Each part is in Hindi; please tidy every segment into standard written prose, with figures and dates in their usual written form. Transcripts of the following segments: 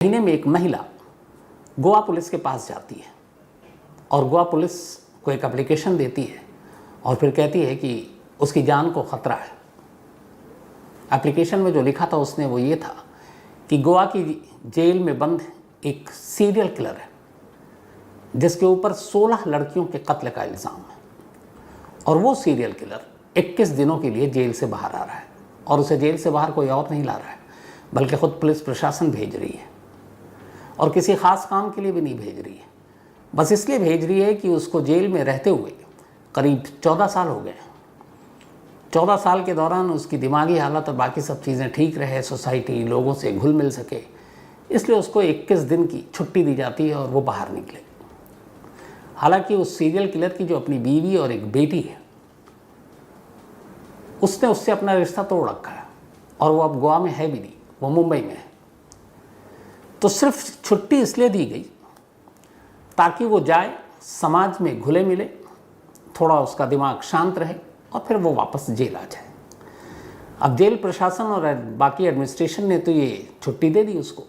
महीने में एक महिला गोवा पुलिस के पास जाती है और गोवा पुलिस को एक एप्लीकेशन देती है और फिर कहती है कि उसकी जान को ख़तरा है। एप्लीकेशन में जो लिखा था उसने वो ये था कि गोवा की जेल में बंद एक सीरियल किलर है जिसके ऊपर 16 लड़कियों के कत्ल का इल्ज़ाम है और वो सीरियल किलर 21 दिनों के लिए जेल से बाहर आ रहा है और उसे जेल से बाहर कोई और नहीं ला रहा है बल्कि ख़ुद पुलिस प्रशासन भेज रही है और किसी ख़ास काम के लिए भी नहीं भेज रही है, बस इसलिए भेज रही है कि उसको जेल में रहते हुए करीब 14 साल हो गए। 14 साल के दौरान उसकी दिमागी हालत और बाकी सब चीज़ें ठीक रहे, सोसाइटी लोगों से घुल मिल सके, इसलिए उसको 21 दिन की छुट्टी दी जाती है और वो बाहर निकले। हालांकि उस सीरियल किलर की जो अपनी बीवी और एक बेटी है उसने उससे अपना रिश्ता तोड़ रखा है और वो अब गोवा में है भी नहीं, वो मुंबई में है। तो सिर्फ छुट्टी इसलिए दी गई ताकि वो जाए, समाज में घुले मिले, थोड़ा उसका दिमाग शांत रहे और फिर वो वापस जेल आ जाए। अब जेल प्रशासन और बाकी एडमिनिस्ट्रेशन ने तो ये छुट्टी दे दी उसको,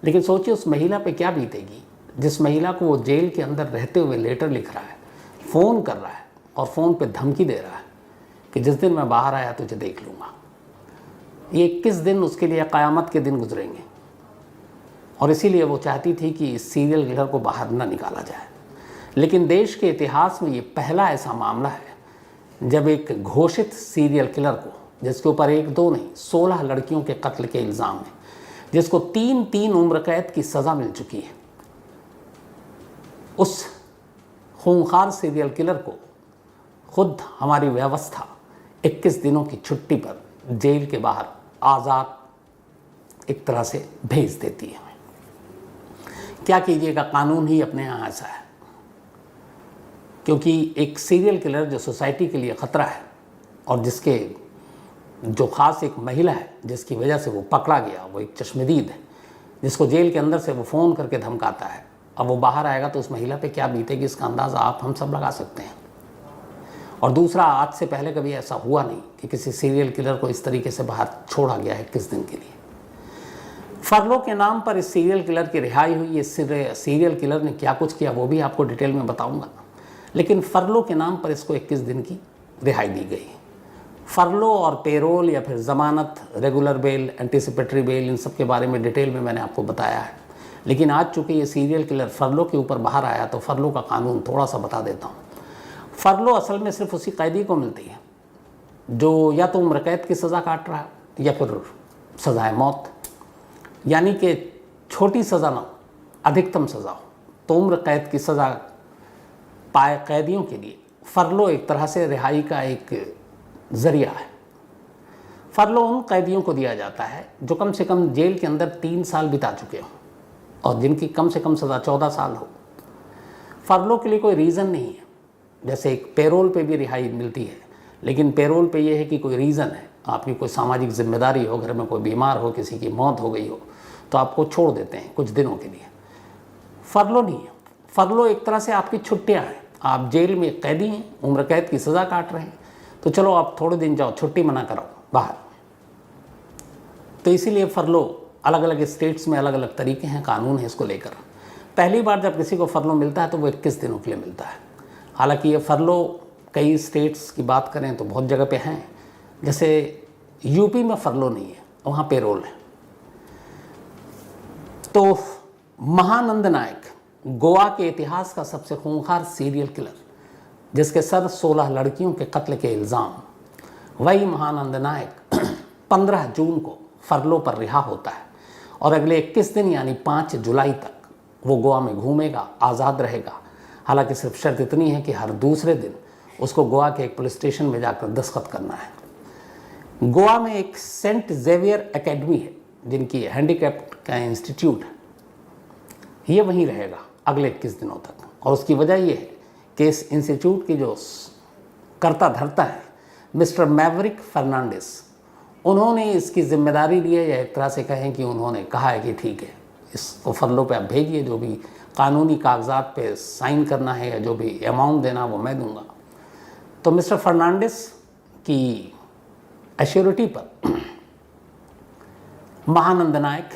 लेकिन सोचिए उस महिला पे क्या बीतेगी जिस महिला को वो जेल के अंदर रहते हुए लेटर लिख रहा है, फ़ोन कर रहा है और फ़ोन पे धमकी दे रहा है कि जिस दिन मैं बाहर आया तुझे देख लूँगा। ये 21 दिन उसके लिए क़यामत के दिन गुजरेंगे और इसीलिए वो चाहती थी कि इस सीरियल किलर को बाहर न निकाला जाए। लेकिन देश के इतिहास में ये पहला ऐसा मामला है जब एक घोषित सीरियल किलर को, जिसके ऊपर 1-2 नहीं 16 लड़कियों के कत्ल के इल्ज़ाम है, जिसको 3 उम्र कैद की सज़ा मिल चुकी है, उस खूंखार सीरियल किलर को खुद हमारी व्यवस्था 21 दिनों की छुट्टी पर जेल के बाहर आज़ाद एक तरह से भेज देती है। क्या कीजिएगा, कानून ही अपने यहाँ ऐसा है, क्योंकि एक सीरियल किलर जो सोसाइटी के लिए ख़तरा है और जिसके जो ख़ास एक महिला है जिसकी वजह से वो पकड़ा गया, वो एक चश्मदीद है जिसको जेल के अंदर से वो फ़ोन करके धमकाता है, अब वो बाहर आएगा तो उस महिला पे क्या बीतेगी इसका अंदाज़ा आप हम सब लगा सकते हैं। और दूसरा, आज से पहले कभी ऐसा हुआ नहीं कि किसी सीरियल किलर को इस तरीके से बाहर छोड़ा गया है 21 दिन के लिए। फरलो के नाम पर इस सीरियल किलर की रिहाई हुई। इस सीरियल किलर ने क्या कुछ किया वो भी आपको डिटेल में बताऊंगा, लेकिन फरलो के नाम पर इसको 21 दिन की रिहाई दी गई। फरलो और पेरोल या फिर ज़मानत, रेगुलर बेल, एंटीसिपेटरी बेल, इन सब के बारे में डिटेल में मैंने आपको बताया है। लेकिन आज चूँकि ये सीरियल किलर फरलो के ऊपर बाहर आया तो फरलो का कानून थोड़ा सा बता देता हूँ। फरलो असल में सिर्फ उसी कैदी को मिलती है जो या तो उम्र कैद की सज़ा काट रहा है या फिर सज़ाए मौत, यानी कि छोटी सज़ा ना, अधिकतम सज़ा हो। तो उम्र कैद की सज़ा पाए कैदियों के लिए फरलो एक तरह से रिहाई का एक ज़रिया है। फरलो उन कैदियों को दिया जाता है जो कम से कम जेल के अंदर 3 साल बिता चुके हों और जिनकी कम से कम सज़ा 14 साल हो। फरलो के लिए कोई रीज़न नहीं है, जैसे एक पेरोल पे भी रिहाई मिलती है, लेकिन पेरोल पे ये है कि कोई रीज़न है, आपकी कोई सामाजिक जिम्मेदारी हो, घर में कोई बीमार हो, किसी की मौत हो गई हो तो आपको छोड़ देते हैं कुछ दिनों के लिए। फरलो नहीं है, फरलो एक तरह से आपकी छुट्टियां हैं। आप जेल में कैदी हैं, उम्र कैद की सज़ा काट रहे हैं, तो चलो आप थोड़े दिन जाओ, छुट्टी मना कराओ बाहर। तो इसीलिए फरलो अलग अलग स्टेट्स में अलग अलग तरीके हैं, कानून है इसको लेकर। पहली बार जब किसी को फरलो मिलता है तो वो 21 दिनों के लिए मिलता है। हालांकि ये फरलो कई स्टेट्स की बात करें तो बहुत जगह पे हैं, जैसे यूपी में फरलो नहीं है, वहाँ पेरोल है। तो महानंद नायक, गोवा के इतिहास का सबसे खूंखार सीरियल किलर जिसके सर 16 लड़कियों के कत्ल के इल्ज़ाम, वही महानंद नायक 15 जून को फरलो पर रिहा होता है और अगले 21 दिन यानी 5 जुलाई तक वो गोवा में घूमेगा, आज़ाद रहेगा। हालांकि सिर्फ शर्त इतनी है कि हर दूसरे दिन उसको गोवा के एक पुलिस स्टेशन में जाकर दस्तखत करना है। गोवा में एक सेंट जेवियर एकेडमी है जिनकी हैंडीकैप्ड का इंस्टीट्यूट है, ये वहीं रहेगा अगले 21 दिनों तक। और उसकी वजह ये है कि इस इंस्टीट्यूट की जो कर्ता धर्ता है मिस्टर मैवरिक फर्नांडिस, उन्होंने इसकी जिम्मेदारी ली है, या एक तरह से कहें कि उन्होंने कहा है कि ठीक है इसको फरलो पे आप भेजिए, जो भी कानूनी कागजात पे साइन करना है या जो भी अमाउंट देना वो मैं दूंगा। तो मिस्टर फर्नांडिस की एश्योरिटी पर महानंद नायक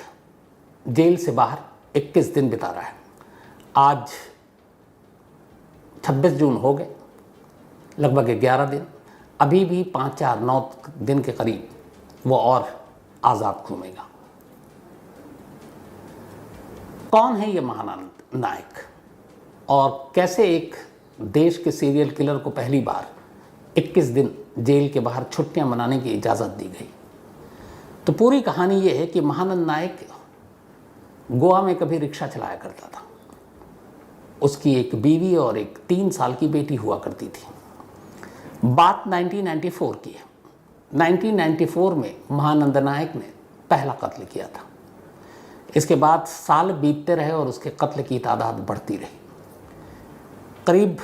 जेल से बाहर 21 दिन बिता रहा है। आज 26 जून हो गए, लगभग 11 दिन, अभी भी 5-4-9 दिन के करीब वो और आज़ाद घूमेगा। कौन है ये महानंद नायक और कैसे एक देश के सीरियल किलर को पहली बार 21 दिन जेल के बाहर छुट्टियां मनाने की इजाज़त दी गई? तो पूरी कहानी ये है कि महानंद नायक गोवा में कभी रिक्शा चलाया करता था। उसकी एक बीवी और एक 3 साल की बेटी हुआ करती थी। बात 1994 की है। 1994 में महानंद नायक ने पहला कत्ल किया था। इसके बाद साल बीतते रहे और उसके कत्ल की तादाद बढ़ती रही। करीब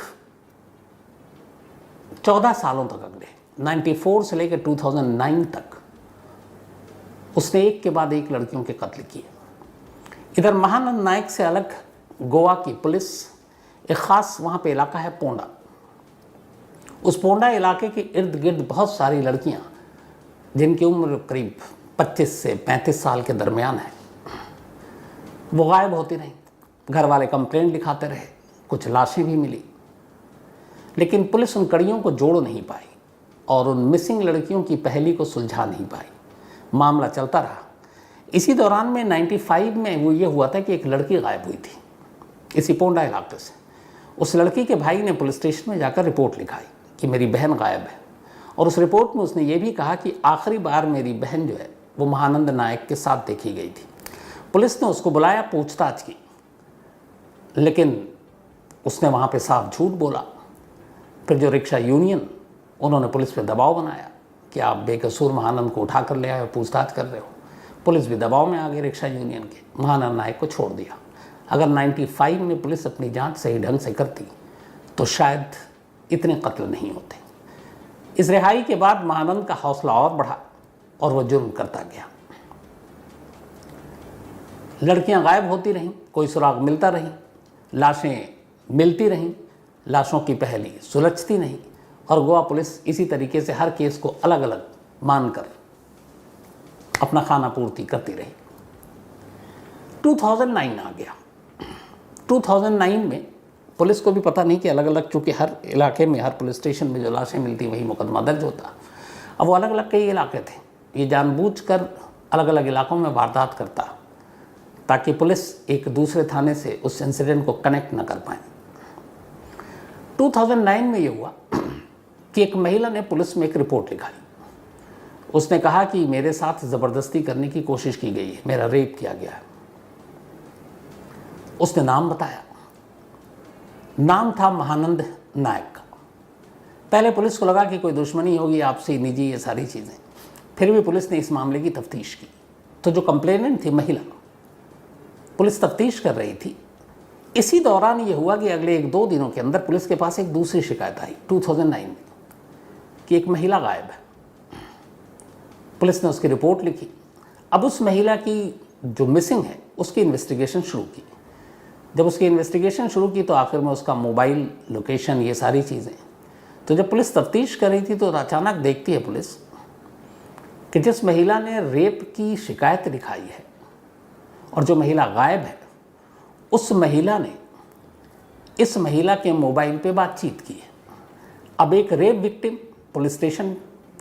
14 सालों तक अगले 94 से लेकर 2009 तक उसने एक के बाद एक लड़कियों के कत्ल किए। इधर महानंद नायक से अलग गोवा की पुलिस एक ख़ास वहाँ पे इलाका है पोंडा। उस पोंडा इलाके के इर्द गिर्द बहुत सारी लड़कियाँ जिनकी उम्र करीब 25 से 35 साल के दरमियान है, वो गायब होती रहीं। घर वाले कंप्लेंट लिखाते रहे, कुछ लाशें भी मिली, लेकिन पुलिस उन कड़ियों को जोड़ नहीं पाई और उन मिसिंग लड़कियों की पहेली को सुलझा नहीं पाई। मामला चलता रहा। इसी दौरान में 95 में वो ये हुआ था कि एक लड़की गायब हुई थी इसी पोंडा इलाके से। उस लड़की के भाई ने पुलिस स्टेशन में जाकर रिपोर्ट लिखाई कि मेरी बहन गायब है, और उस रिपोर्ट में उसने ये भी कहा कि आखिरी बार मेरी बहन जो है वो महानंद नायक के साथ देखी गई थी। पुलिस ने उसको बुलाया, पूछताछ की, लेकिन उसने वहाँ पे साफ झूठ बोला। फिर जो रिक्शा यूनियन, उन्होंने पुलिस पे दबाव बनाया कि आप बेकसूर महानंद को उठा कर ले आए हो, पूछताछ कर रहे हो। पुलिस भी दबाव में आ गई रिक्शा यूनियन के, महानंद नायक को छोड़ दिया। अगर 95 में पुलिस अपनी जांच सही ढंग से करती तो शायद इतने कत्ल नहीं होते। इस रिहाई के बाद महानंद का हौसला और बढ़ा और वह जुर्म करता गया। लड़कियां गायब होती रहीं, कोई सुराग मिलता रही, लाशें मिलती रहीं, लाशों की पहेली सुलझती नहीं, और गोवा पुलिस इसी तरीके से हर केस को अलग अलग मानकर अपना खाना पूर्ति करती रही। 2009 आ गया। 2009 में पुलिस को भी पता नहीं कि अलग अलग, चूँकि हर इलाके में, हर पुलिस स्टेशन में जो लाशें मिलती वही मुकदमा दर्ज होता। अब वो अलग अलग कई इलाके थे, ये जानबूझकर अलग अलग इलाकों में वारदात करता ताकि पुलिस एक दूसरे थाने से उस इंसिडेंट को कनेक्ट न कर पाए। 2009 में ये हुआ कि एक महिला ने पुलिस में एक रिपोर्ट लिखाई। उसने कहा कि मेरे साथ ज़बरदस्ती करने की कोशिश की गई है, मेरा रेप किया गया है। उसने नाम बताया, नाम था महानंद नायक का। पहले पुलिस को लगा कि कोई दुश्मनी होगी आपसे, निजी, ये सारी चीज़ें। फिर भी पुलिस ने इस मामले की तफ्तीश की तो जो कंप्लेनेंट थी महिला, पुलिस तफ्तीश कर रही थी। इसी दौरान ये हुआ कि अगले 1-2 दिनों के अंदर पुलिस के पास एक दूसरी शिकायत आई 2009 में कि एक महिला गायब है। पुलिस ने उसकी रिपोर्ट लिखी। अब उस महिला की जो मिसिंग है उसकी इन्वेस्टिगेशन शुरू की। जब उसकी इन्वेस्टिगेशन शुरू की तो आखिर में उसका मोबाइल लोकेशन, ये सारी चीज़ें, तो जब पुलिस तफ्तीश कर रही थी तो अचानक देखती है पुलिस कि जिस महिला ने रेप की शिकायत लिखाई है और जो महिला गायब है, उस महिला ने इस महिला के मोबाइल पे बातचीत की है। अब एक रेप विक्टिम पुलिस स्टेशन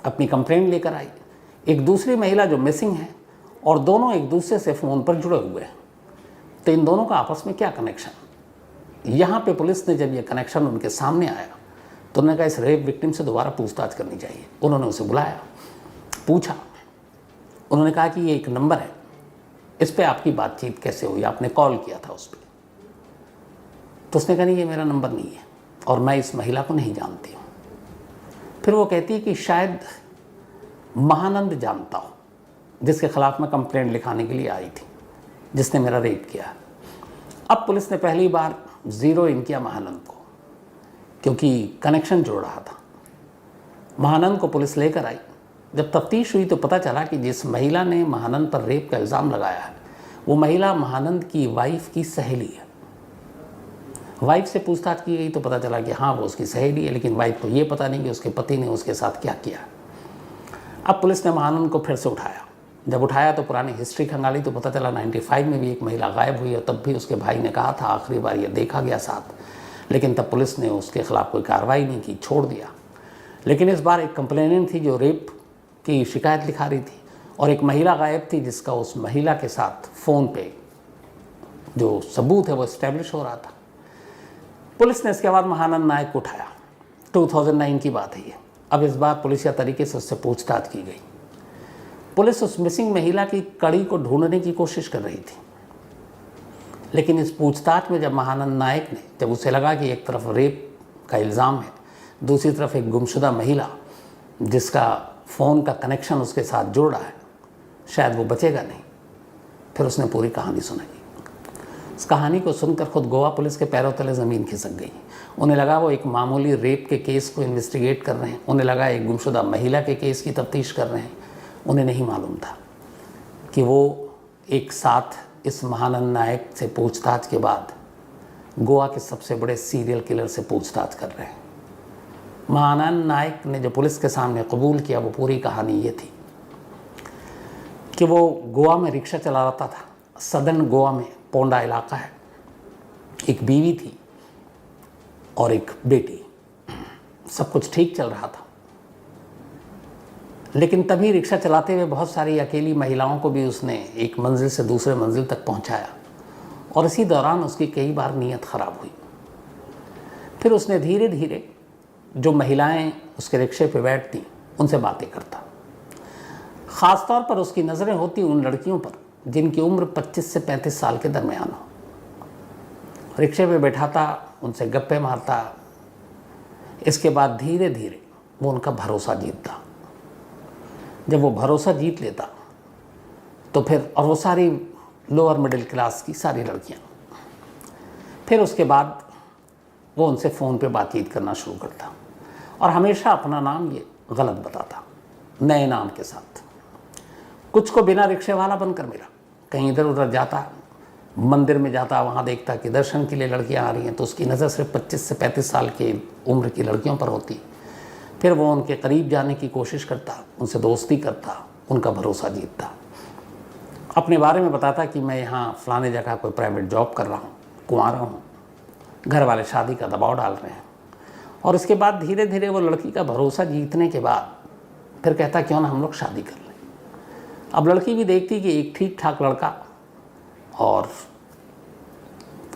अपनी कंप्लेंट लेकर आई, एक दूसरी महिला जो मिसिंग है, और दोनों एक दूसरे से फ़ोन पर जुड़े हुए हैं। तो इन दोनों का आपस में क्या कनेक्शन? यहाँ पे पुलिस ने जब ये कनेक्शन उनके सामने आया तो उन्होंने कहा इस रेप विक्टिम से दोबारा पूछताछ करनी चाहिए। उन्होंने उसे बुलाया, पूछा। उन्होंने कहा कि ये एक नंबर है, इस पर आपकी बातचीत कैसे हुई, आपने कॉल किया था उस पर? तो उसने कहा नहीं, ये मेरा नंबर नहीं है और मैं इस महिला को नहीं जानती हूँ। फिर वो कहती है कि शायद महानंद जानता हो, जिसके खिलाफ मैं कंप्लेंट लिखाने के लिए आई थी, जिसने मेरा रेप किया। अब पुलिस ने पहली बार ज़ीरो इन किया महानंद को, क्योंकि कनेक्शन जुड़ रहा था। महानंद को पुलिस लेकर आई। जब तफ्तीश हुई तो पता चला कि जिस महिला ने महानंद पर रेप का इल्ज़ाम लगाया है वो महिला महानंद की वाइफ की सहेली है। वाइफ से पूछताछ की गई तो पता चला कि हाँ वो उसकी सहेली है, लेकिन वाइफ को ये पता नहीं कि उसके पति ने उसके साथ क्या किया। अब पुलिस ने महानंद को फिर से उठाया, जब उठाया तो पुरानी हिस्ट्री खंगाली तो पता चला 95 में भी एक महिला गायब हुई और तब भी उसके भाई ने कहा था आखिरी बार ये देखा गया साथ, लेकिन तब पुलिस ने उसके खिलाफ कोई कार्रवाई नहीं की, छोड़ दिया। लेकिन इस बार एक कंप्लेनेंट थी जो रेप की शिकायत लिखा रही थी और एक महिला गायब थी जिसका उस महिला के साथ फ़ोन पे जो सबूत है वो इस्टेब्लिश हो रहा था। पुलिस ने इसके बाद महानंद नायक को उठाया। 2009 की बात है ये। अब इस बार पुलिसिया तरीके से उससे पूछताछ की गई। पुलिस उस मिसिंग महिला की कड़ी को ढूंढने की कोशिश कर रही थी, लेकिन इस पूछताछ में जब महानंद नायक ने, जब उसे लगा कि एक तरफ रेप का इल्ज़ाम है, दूसरी तरफ एक गुमशुदा महिला जिसका फ़ोन का कनेक्शन उसके साथ जुड़ रहा है, शायद वो बचेगा नहीं, फिर उसने पूरी कहानी सुनाई। इस कहानी को सुनकर खुद गोवा पुलिस के पैरों तले ज़मीन खिसक गई। उन्हें लगा वो एक मामूली रेप के केस को इन्वेस्टिगेट कर रहे हैं, उन्हें लगा एक गुमशुदा महिला के केस की तफ्तीश कर रहे हैं। उन्हें नहीं मालूम था कि वो एक साथ इस महानंद नायक से पूछताछ के बाद गोवा के सबसे बड़े सीरियल किलर से पूछताछ कर रहे हैं। महानंद नायक ने जो पुलिस के सामने कबूल किया वो पूरी कहानी ये थी कि वो गोवा में रिक्शा चला रहा था। सदर्न गोवा में पोंडा इलाका है, एक बीवी थी और एक बेटी, सब कुछ ठीक चल रहा था। लेकिन तभी रिक्शा चलाते हुए बहुत सारी अकेली महिलाओं को भी उसने एक मंजिल से दूसरे मंजिल तक पहुंचाया और इसी दौरान उसकी कई बार नीयत ख़राब हुई। फिर उसने धीरे धीरे जो महिलाएं उसके रिक्शे पे बैठती उनसे बातें करता। ख़ास तौर पर उसकी नज़रें होती उन लड़कियों पर जिनकी उम्र 25 से 35 साल के दरमियान हो। रिक्शे पे बैठाता, उनसे गप्पे मारता। इसके बाद धीरे धीरे वो उनका भरोसा जीतता। जब वो भरोसा जीत लेता तो फिर, और वो सारी लोअर मिडिल क्लास की सारी लड़कियां, फिर उसके बाद वो उनसे फ़ोन पे बातचीत करना शुरू करता और हमेशा अपना नाम ये गलत बताता, नए नाम के साथ। कुछ को बिना रिक्शे वाला बनकर मिला, कहीं इधर उधर जाता, मंदिर में जाता, वहाँ देखता कि दर्शन के लिए लड़कियाँ आ रही हैं तो उसकी नज़र सिर्फ 25 से 35 साल की उम्र की लड़कियों पर होती। फिर वो उनके करीब जाने की कोशिश करता, उनसे दोस्ती करता, उनका भरोसा जीतता। अपने बारे में बताता कि मैं यहाँ फ़लाने जगह कोई प्राइवेट जॉब कर रहा हूँ, कुंवारा हूँ, घर वाले शादी का दबाव डाल रहे हैं। और इसके बाद धीरे धीरे वो लड़की का भरोसा जीतने के बाद फिर कहता क्यों ना हम लोग शादी कर लें। अब लड़की भी देखती कि एक ठीक ठाक लड़का और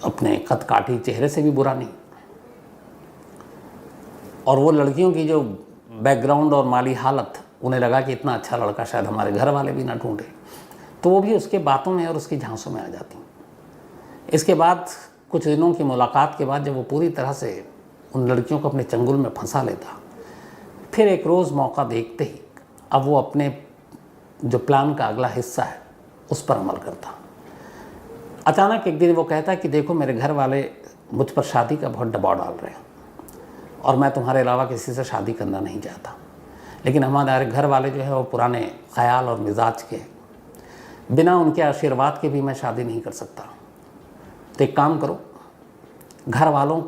अपने कद काठी चेहरे से भी बुरा नहीं, और वो लड़कियों की जो बैकग्राउंड और माली हालत, उन्हें लगा कि इतना अच्छा लड़का शायद हमारे घर वाले भी ना ढूंढे, तो वो भी उसके बातों में और उसकी झांसों में आ जाती। इसके बाद कुछ दिनों की मुलाकात के बाद जब वो पूरी तरह से उन लड़कियों को अपने चंगुल में फंसा लेता, फिर एक रोज़ मौका देखते ही अब वो अपने जो प्लान का अगला हिस्सा है उस पर अमल करता। अचानक एक दिन वो कहता कि देखो मेरे घर वाले मुझ पर शादी का बहुत दबाव डाल रहे हैं और मैं तुम्हारे अलावा किसी से शादी करना नहीं चाहता, लेकिन हमारे घर वाले जो है वो पुराने ख्याल और मिजाज के, बिना उनके आशीर्वाद के भी मैं शादी नहीं कर सकता। तो एक काम करो, घर वालों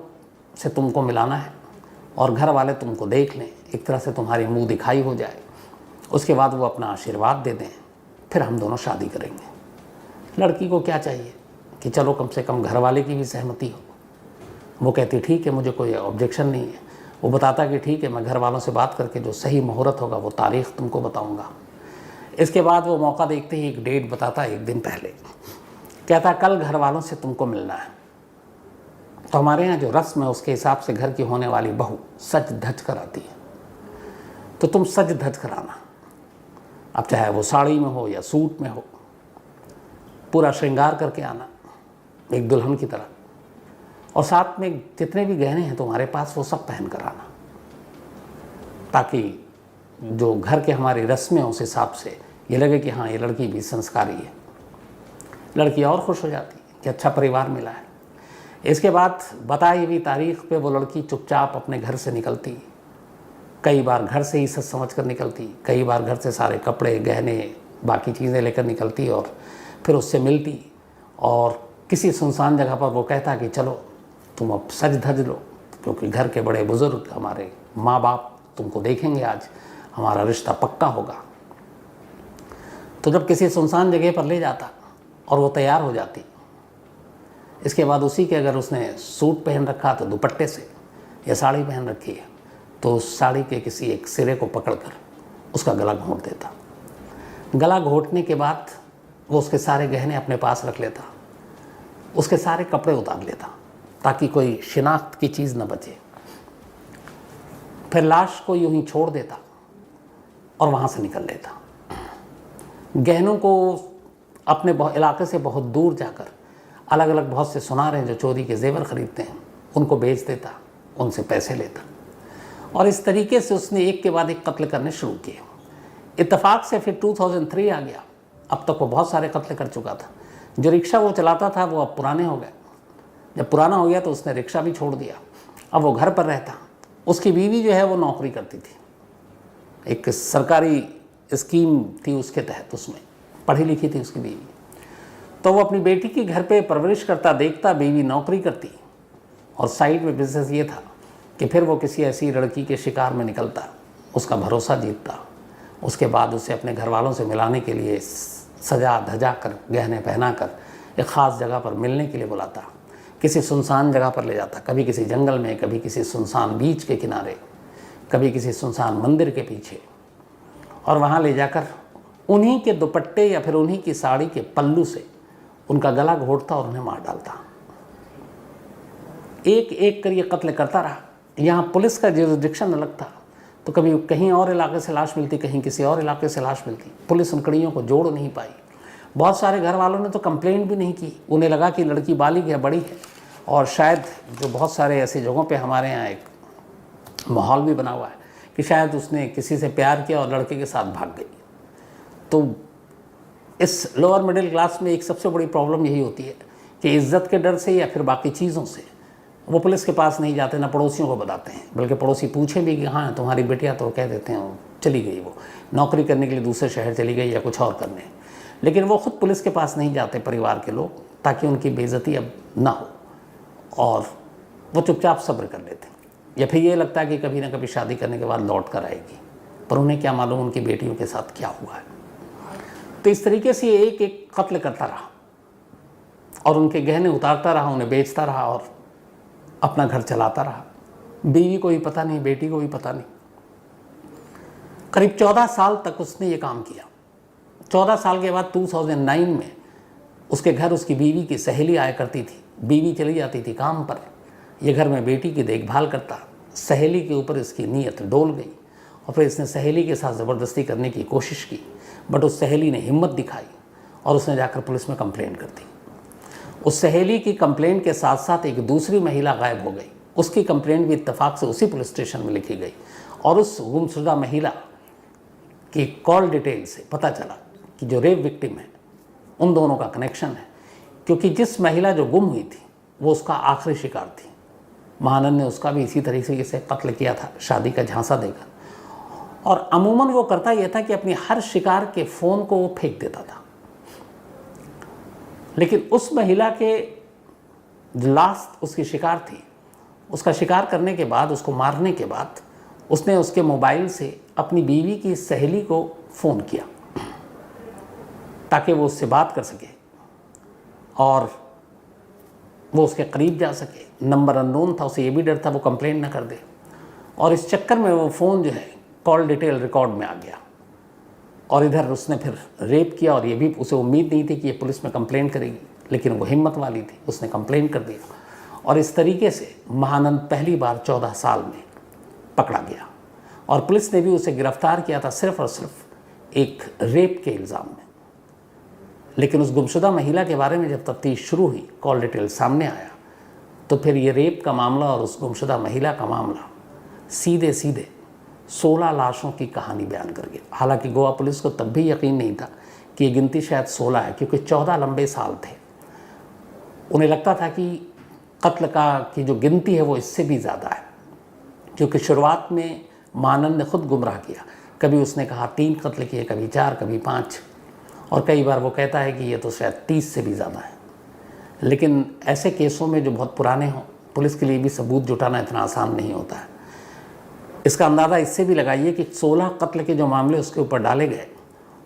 से तुमको मिलाना है और घर वाले तुमको देख लें, एक तरह से तुम्हारी मुंह दिखाई हो जाए, उसके बाद वो अपना आशीर्वाद दे दें, फिर हम दोनों शादी करेंगे। लड़की को क्या चाहिए कि चलो कम से कम घर वाले की भी सहमति हो। वो कहती ठीक है, मुझे कोई ऑब्जेक्शन नहीं है। वो बताता कि ठीक है, मैं घर वालों से बात करके जो सही मुहूर्त होगा वो तारीख़ तुमको बताऊंगा। इसके बाद वो मौका देखते ही एक डेट बताता, एक दिन पहले कहता कल घर वालों से तुमको मिलना है। तो हमारे यहाँ जो रस्म है उसके हिसाब से घर की होने वाली बहू सज धज कर आती है, तो तुम सज धज कर आना। अब चाहे वो साड़ी में हो या सूट में हो, पूरा श्रृंगार करके आना एक दुल्हन की तरह, और साथ में जितने भी गहने हैं तुम्हारे पास वो सब पहन कर आना, ताकि जो घर के हमारी रस्में उस हिसाब से ये लगे कि हाँ ये लड़की भी संस्कारी है। लड़की और खुश हो जाती कि अच्छा परिवार मिला है। इसके बाद बताई हुई तारीख पे वो लड़की चुपचाप अपने घर से निकलती। कई बार घर से ही सच समझ कर निकलती, कई बार घर से सारे कपड़े गहने बाकी चीज़ें लेकर निकलती और फिर उससे मिलती, और किसी सुनसान जगह पर वो कहता कि चलो तुम अब सज धज लो, क्योंकि घर के बड़े बुज़ुर्ग हमारे माँ बाप तुमको देखेंगे, आज हमारा रिश्ता पक्का होगा। तो जब किसी सुनसान जगह पर ले जाता और वो तैयार हो जाती, इसके बाद उसी के अगर उसने सूट पहन रखा तो दुपट्टे से, या साड़ी पहन रखी है तो उस साड़ी के किसी एक सिरे को पकड़कर उसका गला घोंट देता। गला घोंटने के बाद वो उसके सारे गहने अपने पास रख लेता, उसके सारे कपड़े उतार लेता ताकि कोई शिनाख्त की चीज़ न बचे। फिर लाश को यूं ही छोड़ देता और वहाँ से निकल लेता। गहनों को अपने इलाके से बहुत दूर जाकर अलग अलग बहुत से सुनार हैं जो चोरी के जेवर खरीदते हैं, उनको बेच देता, उनसे पैसे लेता। और इस तरीके से उसने एक के बाद एक कत्ल करने शुरू किए। इत्तेफाक से फिर 2003 आ गया। अब तक वो बहुत सारे कत्ल कर चुका था। जो रिक्शा वो चलाता था वो अब पुराने हो गए। जब पुराना हो गया तो उसने रिक्शा भी छोड़ दिया। अब वो घर पर रहता। उसकी बीवी जो है वो नौकरी करती थी, एक सरकारी स्कीम थी उसके तहत, उसमें पढ़ी लिखी थी उसकी बीवी। तो वो अपनी बेटी की घर पे परवरिश करता देखता, बीवी नौकरी करती और साइड में बिजनेस ये था कि फिर वो किसी ऐसी लड़की के शिकार में निकलता, उसका भरोसा जीतता, उसके बाद उसे अपने घर वालों से मिलाने के लिए सजा धजा कर, गहने पहना कर एक ख़ास जगह पर मिलने के लिए बुलाता, किसी सुनसान जगह पर ले जाता, कभी किसी जंगल में, कभी किसी सुनसान बीच के किनारे, कभी किसी सुनसान मंदिर के पीछे, और वहाँ ले जाकर उन्हीं के दुपट्टे या फिर उन्हीं की साड़ी के पल्लू से उनका गला घोंटता और उन्हें मार डालता। एक एक कर ये कत्ल करता रहा। यहाँ पुलिस का जुरिसडिक्शन अलग था, तो कभी कहीं और इलाके से लाश मिलती, कहीं किसी और इलाके से लाश मिलती। पुलिस उन कड़ियों को जोड़ नहीं पाई। बहुत सारे घर वालों ने तो कंप्लेंट भी नहीं की। उन्हें लगा कि लड़की बालिग है, बड़ी है, और शायद जो बहुत सारे ऐसी जगहों पे हमारे यहाँ एक माहौल भी बना हुआ है कि शायद उसने किसी से प्यार किया और लड़के के साथ भाग गई। तो इस लोअर मिडिल क्लास में एक सबसे बड़ी प्रॉब्लम यही होती है कि इज़्ज़त के डर से या फिर बाकी चीज़ों से वो पुलिस के पास नहीं जाते, ना पड़ोसियों को बताते हैं। बल्कि पड़ोसी पूछें भी कि हाँ तुम्हारी बेटियाँ, तो कह देते हैं चली गई, वो नौकरी करने के लिए दूसरे शहर चली गई या कुछ और करने। लेकिन वो खुद पुलिस के पास नहीं जाते परिवार के लोग, ताकि उनकी बेइज्जती अब ना हो, और वो चुपचाप सब्र कर लेते हैं। या फिर ये लगता है कि कभी ना कभी शादी करने के बाद लौट कर आएगी, पर उन्हें क्या मालूम उनकी बेटियों के साथ क्या हुआ है। तो इस तरीके से ये एक एक कत्ल करता रहा और उनके गहने उतारता रहा, उन्हें बेचता रहा और अपना घर चलाता रहा। बीवी को भी पता नहीं, बेटी को भी पता नहीं। करीब 14 साल तक उसने ये काम किया। 14 साल के बाद 2009 में उसके घर उसकी बीवी की सहेली आया करती थी। बीवी चली जाती थी काम पर, ये घर में बेटी की देखभाल करता। सहेली के ऊपर इसकी नीयत डोल गई और फिर इसने सहेली के साथ ज़बरदस्ती करने की कोशिश की, बट उस सहेली ने हिम्मत दिखाई और उसने जाकर पुलिस में कंप्लेंट कर दी। उस सहेली की कंप्लेंट के साथ साथ एक दूसरी महिला गायब हो गई। उसकी कंप्लेंट भी इत्तेफाक से उसी पुलिस स्टेशन में लिखी गई और उस गुमशुदा महिला की कॉल डिटेल से पता चला कि जो रेप विक्टिम है उन दोनों का कनेक्शन है, क्योंकि जिस महिला जो गुम हुई थी वो उसका आखिरी शिकार थी। महानंद ने उसका भी इसी तरीके से कत्ल किया था, शादी का झांसा देकर। और अमूमन वो करता यह था कि अपनी हर शिकार के फ़ोन को वो फेंक देता था। लेकिन उस महिला के लास्ट उसकी शिकार थी, उसका शिकार करने के बाद, उसको मारने के बाद उसने उसके मोबाइल से अपनी बीवी की सहेली को फ़ोन किया ताकि वो उससे बात कर सके और वो उसके करीब जा सके। नंबर अननोन था, उसे ये भी डर था वो कंप्लेंट ना कर दे, और इस चक्कर में वो फ़ोन जो है कॉल डिटेल रिकॉर्ड में आ गया। और इधर उसने फिर रेप किया, और ये भी उसे उम्मीद नहीं थी कि ये पुलिस में कंप्लेंट करेगी, लेकिन वो हिम्मत वाली थी, उसने कंप्लेंट कर दिया। और इस तरीके से महानंद पहली बार 14 साल में पकड़ा गया और पुलिस ने भी उसे गिरफ्तार किया था सिर्फ और सिर्फ एक रेप के इल्ज़ाम में। लेकिन उस गुमशुदा महिला के बारे में जब तफ्तीश शुरू हुई, कॉल डिटेल सामने आया, तो फिर ये रेप का मामला और उस गुमशुदा महिला का मामला सीधे सीधे 16 लाशों की कहानी बयान कर गया। हालांकि गोवा पुलिस को तब भी यकीन नहीं था कि ये गिनती शायद 16 है, क्योंकि 14 लंबे साल थे। उन्हें लगता था कि कत्ल की जो गिनती है वो इससे भी ज़्यादा है, क्योंकि शुरुआत में महानंद ने खुद गुमराह किया। कभी उसने कहा 3 कत्ल किए, कभी 4, कभी 5, और कई बार वो कहता है कि ये तो शायद 30 से भी ज़्यादा है। लेकिन ऐसे केसों में जो बहुत पुराने हों, पुलिस के लिए भी सबूत जुटाना इतना आसान नहीं होता है। इसका अंदाज़ा इससे भी लगाइए कि 16 कत्ल के जो मामले उसके ऊपर डाले गए,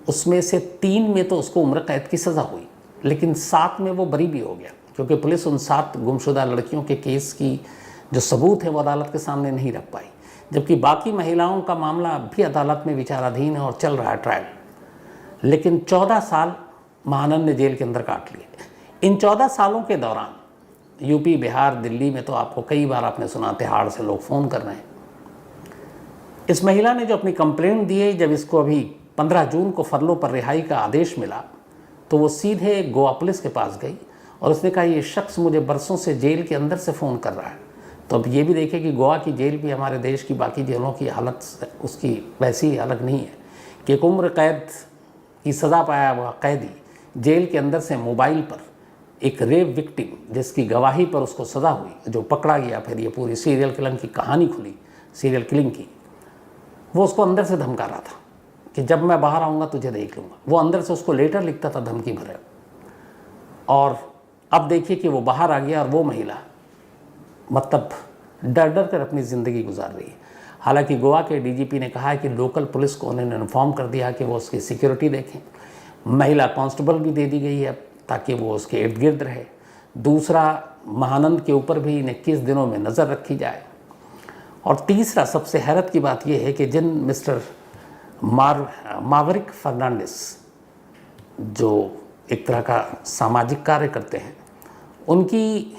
उसमें से 3 में तो उसको उम्र कैद की सज़ा हुई, लेकिन 7 में वो बरी भी हो गया, क्योंकि पुलिस उन 7 गुमशुदा लड़कियों के केस की जो सबूत है वो अदालत के सामने नहीं रख पाई। जबकि बाकी महिलाओं का मामला अब भी अदालत में विचाराधीन है और चल रहा है ट्रायल। लेकिन 14 साल महानंद ने जेल के अंदर काट लिए। इन 14 सालों के दौरान यूपी, बिहार, दिल्ली में तो आपको कई बार आपने सुना तिहाड़ से लोग फ़ोन कर रहे हैं। इस महिला ने जो अपनी कंप्लेंट दी है, जब इसको अभी 15 जून को फरलो पर रिहाई का आदेश मिला तो वो सीधे गोवा पुलिस के पास गई और उसने कहा ये शख्स मुझे बरसों से जेल के अंदर से फ़ोन कर रहा है। तो अब ये भी देखें कि गोवा की जेल भी हमारे देश की बाकी जेलों की हालत उसकी वैसी अलग नहीं है कि एक उम्र कैद की सज़ा पाया हुआ कैदी जेल के अंदर से मोबाइल पर एक रेप विक्टिम जिसकी गवाही पर उसको सज़ा हुई, जो पकड़ा गया, फिर ये पूरी सीरियल किलिंग की कहानी खुली, सीरियल किलिंग की, वो उसको अंदर से धमका रहा था कि जब मैं बाहर आऊँगा तुझे देख लूँगा। वो अंदर से उसको लेटर लिखता था धमकी भरे। और अब देखिए कि वो बाहर आ गया और वो महिला मतलब डर डर कर अपनी ज़िंदगी गुजार रही है। हालांकि गोवा के डीजीपी ने कहा है कि लोकल पुलिस को उन्होंने इन्फॉर्म कर दिया कि वो उसकी सिक्योरिटी देखें। महिला कांस्टेबल भी दे दी गई है ताकि वो उसके इर्द गिर्द रहे। दूसरा, महानंद के ऊपर भी इन 21 दिनों में नज़र रखी जाए। और तीसरा, सबसे हैरत की बात यह है कि जिन मिस्टर मावरिक फर्नांडिस जो एक तरह का सामाजिक कार्य करते हैं, उनकी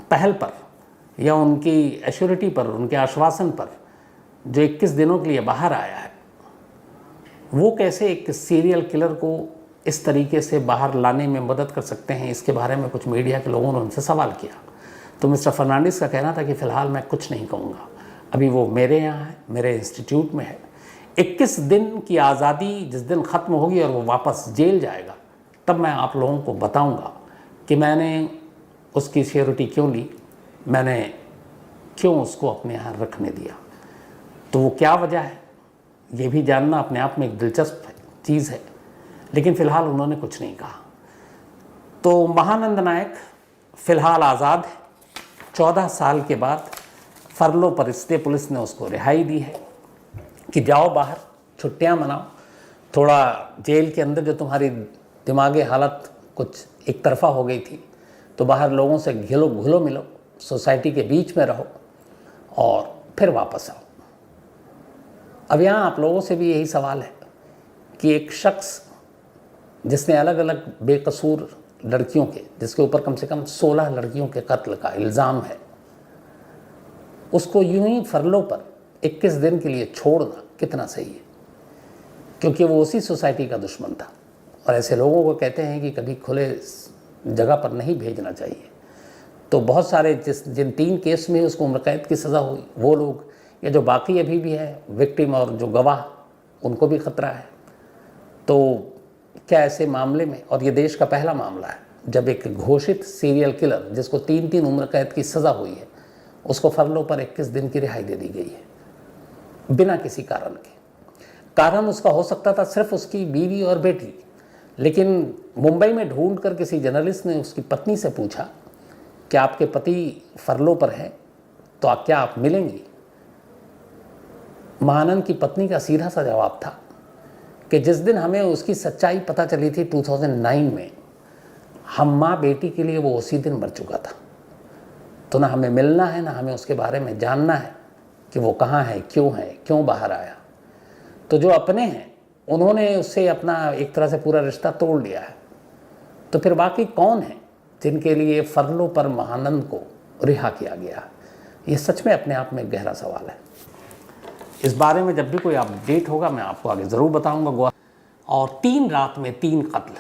पहल पर या उनकी एश्योरिटी पर, उनके आश्वासन पर जो 21 दिनों के लिए बाहर आया है, वो कैसे एक सीरियल किलर को इस तरीके से बाहर लाने में मदद कर सकते हैं, इसके बारे में कुछ मीडिया के लोगों ने उनसे सवाल किया। तो मिस्टर फर्नांडिस का कहना था कि फ़िलहाल मैं कुछ नहीं कहूँगा, अभी वो मेरे यहाँ है, मेरे इंस्टीट्यूट में है। 21 दिन की आज़ादी जिस दिन ख़त्म होगी और वो वापस जेल जाएगा, तब मैं आप लोगों को बताऊँगा कि मैंने उसकी सिक्योरिटी क्यों ली, मैंने क्यों उसको अपने यहाँ रखने दिया। तो वो क्या वजह है, ये भी जानना अपने आप में एक दिलचस्प चीज़ है। लेकिन फ़िलहाल उन्होंने कुछ नहीं कहा। तो महानंद नायक फ़िलहाल आज़ाद है। 14 साल के बाद फरलो पर इसलिए पुलिस ने उसको रिहाई दी है कि जाओ बाहर, छुट्टियां मनाओ, थोड़ा जेल के अंदर जो तुम्हारी दिमागी हालत कुछ एक तरफा हो गई थी, तो बाहर लोगों से घुलो मिलो, सोसाइटी के बीच में रहो और फिर वापस आओ। अब यहाँ आप लोगों से भी यही सवाल है कि एक शख्स जिसने अलग अलग बेकसूर लड़कियों के, जिसके ऊपर कम से कम 16 लड़कियों के कत्ल का इल्ज़ाम है, उसको यूं ही फरलो पर 21 दिन के लिए छोड़ना कितना सही है? क्योंकि वो उसी सोसाइटी का दुश्मन था और ऐसे लोगों को कहते हैं कि कभी खुले जगह पर नहीं भेजना चाहिए। तो बहुत सारे जिन 3 केस में उसको उम्र कैद की सज़ा हुई, वो लोग या जो बाकी अभी भी है विक्टिम और जो गवाह, उनको भी ख़तरा है। तो क्या ऐसे मामले में, और ये देश का पहला मामला है जब एक घोषित सीरियल किलर जिसको 3 उम्र कैद की सज़ा हुई है, उसको फरलो पर 21 दिन की रिहाई दे दी गई है बिना किसी कारण के। कारण उसका हो सकता था सिर्फ उसकी बीवी और बेटी, लेकिन मुंबई में ढूंढ कर किसी जर्नलिस्ट ने उसकी पत्नी से पूछा कि आपके पति फरलो पर हैं, तो क्या आप मिलेंगी? महानंद की पत्नी का सीधा सा जवाब था कि जिस दिन हमें उसकी सच्चाई पता चली थी 2009 में, हम माँ बेटी के लिए वो उसी दिन मर चुका था। तो ना हमें मिलना है, ना हमें उसके बारे में जानना है कि वो कहाँ है, क्यों बाहर आया। तो जो अपने हैं उन्होंने उससे अपना एक तरह से पूरा रिश्ता तोड़ लिया है। तो फिर बाकी कौन है जिनके लिए फरलो पर महानंद को रिहा किया गया? ये सच में अपने आप में गहरा सवाल है। इस बारे में जब भी कोई अपडेट होगा मैं आपको आगे ज़रूर बताऊंगा। गोवा और 3 रात में 3 कत्ल,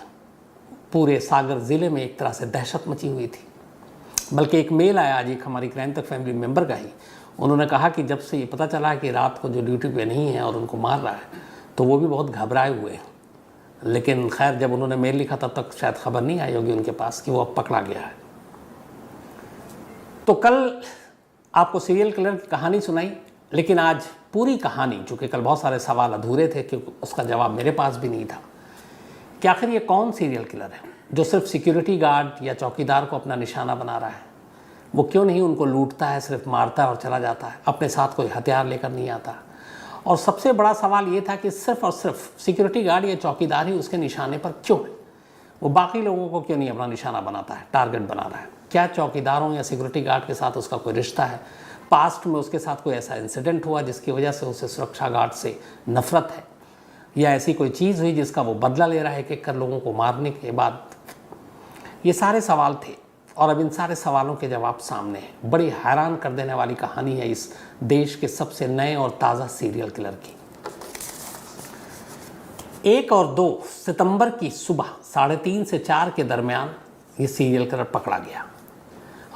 पूरे सागर ज़िले में एक तरह से दहशत मची हुई थी। बल्कि एक मेल आया आज एक हमारी क्राइम तक फैमिली मेंबर का ही, उन्होंने कहा कि जब से ये पता चला कि रात को जो ड्यूटी पे नहीं है और उनको मार रहा है, तो वो भी बहुत घबराए हुए हैं। लेकिन खैर जब उन्होंने मेल लिखा तब तक शायद खबर नहीं आई होगी उनके पास कि वो अब पकड़ा गया है। तो कल आपको सीरियल किलर की कहानी सुनाई, लेकिन आज पूरी कहानी, चूँकि कल बहुत सारे सवाल अधूरे थे कि उसका जवाब मेरे पास भी नहीं था कि आखिर ये कौन सीरियल किलर है जो सिर्फ सिक्योरिटी गार्ड या चौकीदार को अपना निशाना बना रहा है। वो क्यों नहीं उनको लूटता है, सिर्फ मारता है और चला जाता है, अपने साथ कोई हथियार लेकर नहीं आता। और सबसे बड़ा सवाल ये था कि सिर्फ और सिर्फ सिक्योरिटी गार्ड या चौकीदार ही उसके निशाने पर क्यों है, वो बाकी लोगों को क्यों नहीं अपना निशाना बनाता है, टारगेट बना रहा है। क्या चौकीदारों या सिक्योरिटी गार्ड के साथ उसका कोई रिश्ता है, पास्ट में उसके साथ कोई ऐसा इंसिडेंट हुआ जिसकी वजह से उसे सुरक्षा गार्ड से नफरत है, या ऐसी कोई चीज़ हुई जिसका वो बदला ले रहा है कि कर लोगों को मारने के बाद। ये सारे सवाल थे और अब इन सारे सवालों के जवाब सामने हैं। बड़ी हैरान कर देने वाली कहानी है इस देश के सबसे नए और ताज़ा सीरियल किलर की। 1 और 2 सितंबर की सुबह 3:30 से 4 के दरमियान ये सीरियल किलर पकड़ा गया।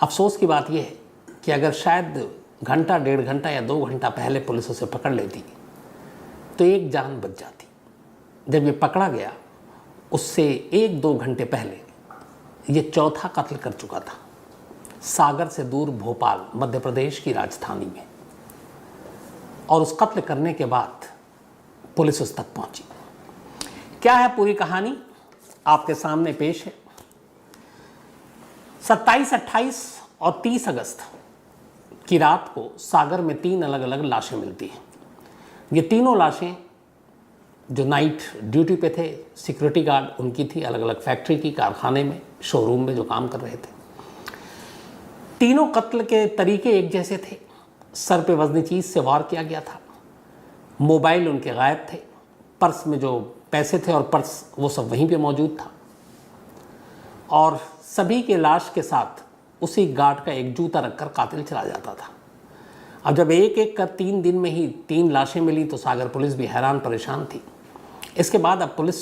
अफसोस की बात यह है कि अगर शायद घंटा, 1.5 घंटा या 2 घंटा पहले पुलिस उसे पकड़ लेती तो एक जान बच जाती। जब ये पकड़ा गया उससे 1-2 घंटे पहले ये चौथा कत्ल कर चुका था, सागर से दूर भोपाल, मध्य प्रदेश की राजधानी में। और उस कत्ल करने के बाद पुलिस उस तक पहुंची। क्या है पूरी कहानी, आपके सामने पेश है। 27, 28 और 30 अगस्त की रात को सागर में 3 अलग अलग लाशें मिलती हैं। ये तीनों लाशें जो नाइट ड्यूटी पे थे, सिक्योरिटी गार्ड उनकी थी, अलग अलग फैक्ट्री की, कारखाने में, शोरूम में जो काम कर रहे थे। तीनों कत्ल के तरीके एक जैसे थे। सर पे वजनी चीज़ से वार किया गया था। मोबाइल उनके गायब थे, पर्स में जो पैसे थे और पर्स वो सब वहीं पे मौजूद था। और सभी के लाश के साथ उसी गार्ड का एक जूता रखकर कातिल चला जाता था। अब जब एक एक कर 3 दिन में ही 3 लाशें मिली तो सागर पुलिस भी हैरान परेशान थी। इसके बाद अब पुलिस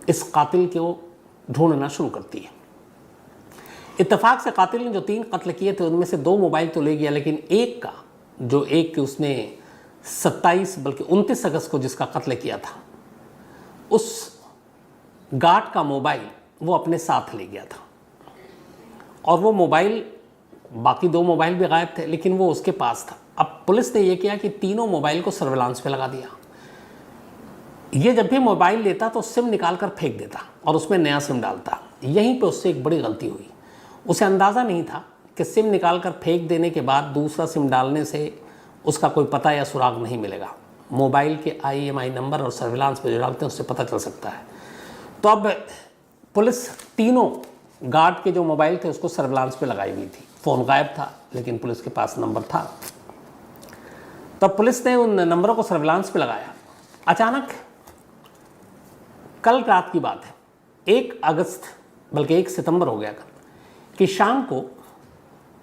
इस कातिल को ढूंढना शुरू करती है। इत्तेफाक से कातिल ने जो 3 कत्ल किए थे उनमें से 2 मोबाइल तो ले गया, लेकिन एक का जो एक उसने 27 बल्कि 29 अगस्त को जिसका कत्ल किया था, उस गार्ड का मोबाइल वो अपने साथ ले गया था। और वो मोबाइल, बाकी 2 मोबाइल भी गायब थे, लेकिन वो उसके पास था। अब पुलिस ने ये किया कि तीनों मोबाइल को सर्विलांस पे लगा दिया। ये जब भी मोबाइल लेता तो सिम निकाल कर फेंक देता और उसमें नया सिम डालता। यहीं पे उससे एक बड़ी गलती हुई। उसे अंदाज़ा नहीं था कि सिम निकाल कर फेंक देने के बाद दूसरा सिम डालने से उसका कोई पता या सुराग नहीं मिलेगा। मोबाइल के IMEI नंबर और सर्विलांस पे जो डालते हैं उससे पता चल सकता है। तो अब पुलिस तीनों गार्ड के जो मोबाइल थे उसको सर्विलांस पे लगाई हुई थी। फ़ोन गायब था लेकिन पुलिस के पास नंबर था। तब पुलिस ने उन नंबरों को सर्विलांस पे लगाया। अचानक कल रात की बात है, 1 अगस्त बल्कि 1 सितंबर हो गया कल, कि शाम को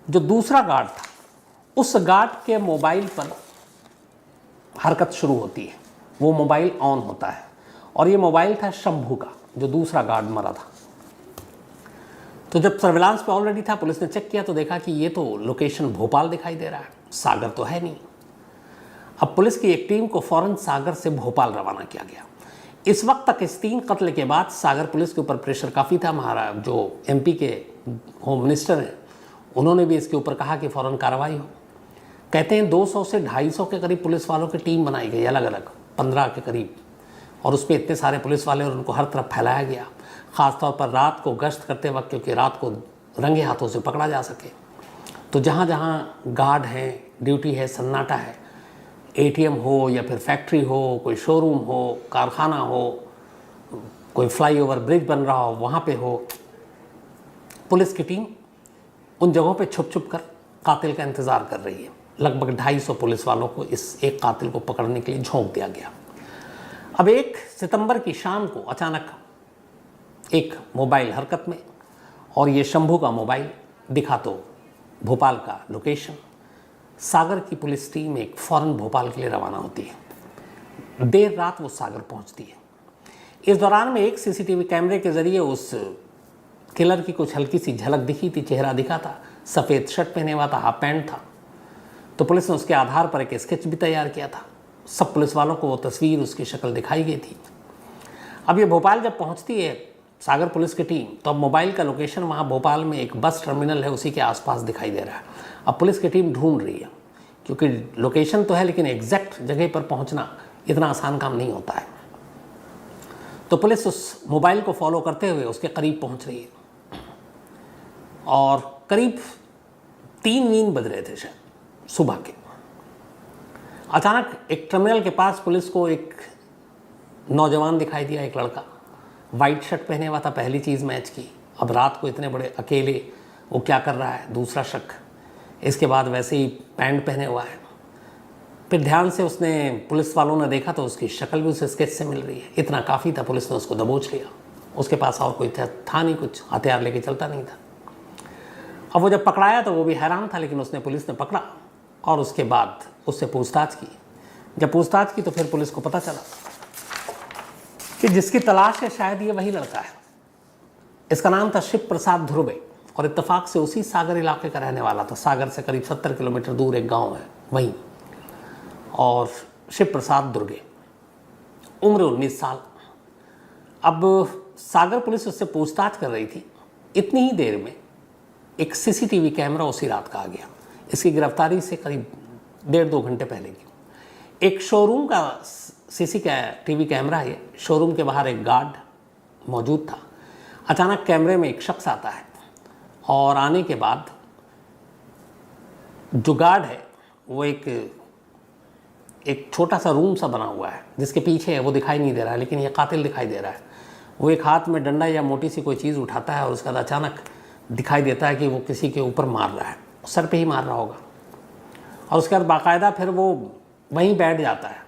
जो दूसरा गार्ड था उस गार्ड के मोबाइल पर हरकत शुरू होती है। वो मोबाइल ऑन होता है और ये मोबाइल था शंभू का, जो दूसरा गार्ड मरा था। तो जब सर्विलांस पे ऑलरेडी था, पुलिस ने चेक किया तो देखा कि ये तो लोकेशन भोपाल दिखाई दे रहा है, सागर तो है नहीं। अब पुलिस की एक टीम को फौरन सागर से भोपाल रवाना किया गया। इस वक्त तक इस 3 कत्ल के बाद सागर पुलिस के ऊपर प्रेशर काफ़ी था। महाराज जो MP के होम मिनिस्टर हैं उन्होंने भी इसके ऊपर कहा कि फ़ौरन कार्रवाई हो। कहते हैं 200 से 250 के करीब पुलिस वालों की टीम बनाई गई, अलग अलग 15 के करीब, और उस पर इतने सारे पुलिस वाले और उनको हर तरफ फैलाया गया, ख़ासतौर पर रात को गश्त करते वक्त, क्योंकि रात को रंगे हाथों से पकड़ा जा सके। तो जहाँ जहाँ गार्ड हैं, ड्यूटी है, सन्नाटा है, ATM हो या फिर फैक्ट्री हो, कोई शोरूम हो, कारखाना हो, कोई फ्लाईओवर ब्रिज बन रहा हो, वहाँ पे हो, पुलिस की टीम उन जगहों पे छुप छुप कर कातिल का इंतज़ार कर रही है। लगभग 250 पुलिस वालों को इस एक कातिल को पकड़ने के लिए झोंक दिया गया। अब 1 सितंबर की शाम को अचानक एक मोबाइल हरकत में, और ये शंभू का मोबाइल दिखा तो भोपाल का लोकेशन। सागर की पुलिस टीम एक फ़ौरन भोपाल के लिए रवाना होती है। देर रात वो सागर पहुंचती है। इस दौरान में एक CCTV कैमरे के ज़रिए उस किलर की कुछ हल्की सी झलक दिखी थी, चेहरा दिखा था, सफ़ेद शर्ट पहने हुआ था, हाफ पैंट था। तो पुलिस ने उसके आधार पर एक स्केच भी तैयार किया था। सब पुलिस वालों को वो तस्वीर, उसकी शक्ल दिखाई गई थी। अब ये भोपाल जब पहुंचती है सागर पुलिस की टीम, तो अब मोबाइल का लोकेशन वहाँ भोपाल में एक बस टर्मिनल है, उसी के आसपास दिखाई दे रहा है। अब पुलिस की टीम ढूंढ रही है, क्योंकि लोकेशन तो है लेकिन एग्जैक्ट जगह पर पहुँचना इतना आसान काम नहीं होता है। तो पुलिस उस मोबाइल को फॉलो करते हुए उसके करीब पहुँच रही है और करीब 3 बज रहे थे शायद सुबह के। अचानक एक टर्मिनल के पास पुलिस को एक नौजवान दिखाई दिया, एक लड़का वाइट शर्ट पहने हुआ था, पहली चीज़ मैच की। अब रात को इतने बड़े अकेले वो क्या कर रहा है, दूसरा शक। इसके बाद वैसे ही पैंट पहने हुआ है। फिर ध्यान से उसने, पुलिस वालों ने देखा तो उसकी शक्ल भी उसे स्केच से मिल रही है। इतना काफ़ी था, पुलिस ने उसको दबोच लिया। उसके पास और कोई था नहीं, कुछ हथियार लेके चलता नहीं था। अब वो जब पकड़ाया तो वो भी हैरान था, लेकिन उसने, पुलिस ने पकड़ा और उसके बाद उससे पूछताछ की। जब पूछताछ की तो फिर पुलिस को पता चला कि जिसकी तलाश है शायद ये वही लड़का है। इसका नाम था शिव प्रसाद ध्रुवे और इत्तेफाक से उसी सागर इलाके का रहने वाला था। सागर से करीब 70 किलोमीटर दूर एक गांव है वहीं। और शिव प्रसाद दुर्गे, उम्र 19 साल। अब सागर पुलिस उससे पूछताछ कर रही थी। इतनी ही देर में एक सीसीटीवी कैमरा उसी रात का आ गया। इसकी गिरफ्तारी से करीब 1.5-2 घंटे पहले की। एक शोरूम का सीसीटीवी कैमरा है। शोरूम के बाहर एक गार्ड मौजूद था। अचानक कैमरे में एक शख्स आता है और आने के बाद जो गार्ड है वो एक छोटा सा रूम सा बना हुआ है जिसके पीछे है, वो दिखाई नहीं दे रहा है, लेकिन ये कातिल दिखाई दे रहा है। वो एक हाथ में डंडा या मोटी सी कोई चीज़ उठाता है और उसके बाद अचानक दिखाई देता है कि वो किसी के ऊपर मार रहा है, सर पे ही मार रहा होगा। और उसके बाद बाकायदा फिर वो वहीं बैठ जाता है,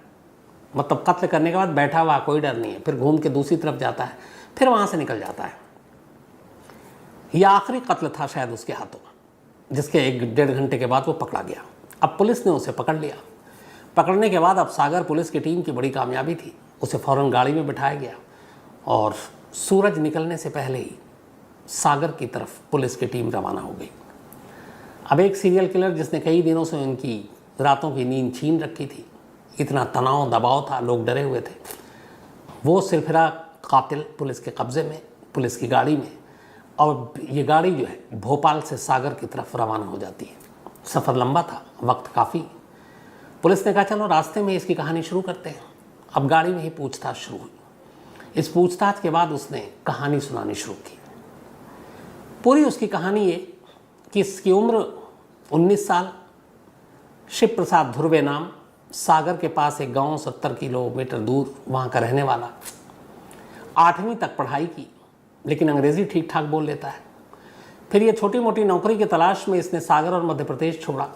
मतलब कत्ल करने के बाद बैठा हुआ, कोई डर नहीं है। फिर घूम के दूसरी तरफ जाता है, फिर वहाँ से निकल जाता है। यह आखिरी कत्ल था शायद उसके हाथों, जिसके 1-1.5 घंटे के बाद वो पकड़ा गया। अब पुलिस ने उसे पकड़ लिया। पकड़ने के बाद अब सागर पुलिस की टीम की बड़ी कामयाबी थी। उसे फ़ौरन गाड़ी में बिठाया गया और सूरज निकलने से पहले ही सागर की तरफ पुलिस की टीम रवाना हो गई। अब एक सीरियल किलर जिसने कई दिनों से उनकी रातों की नींद छीन रखी थी, इतना तनाव दबाव था, लोग डरे हुए थे, वो सिरफिरा कातिल पुलिस के कब्ज़े में, पुलिस की गाड़ी में। और ये गाड़ी जो है भोपाल से सागर की तरफ रवाना हो जाती है। सफ़र लंबा था, वक्त काफ़ी। पुलिस ने कहा चलो रास्ते में इसकी कहानी शुरू करते हैं। अब गाड़ी में ही पूछताछ शुरू हुई। इस पूछताछ के बाद उसने कहानी सुनानी शुरू की। पूरी उसकी कहानी ये कि इसकी उम्र 19 साल, शिव प्रसाद ध्रुवे नाम, सागर के पास एक गांव 70 किलोमीटर दूर, वहाँ का रहने वाला। 8वीं तक पढ़ाई की, लेकिन अंग्रेज़ी ठीक ठाक बोल लेता है। फिर ये छोटी मोटी नौकरी की तलाश में इसने सागर और मध्य प्रदेश छोड़ा,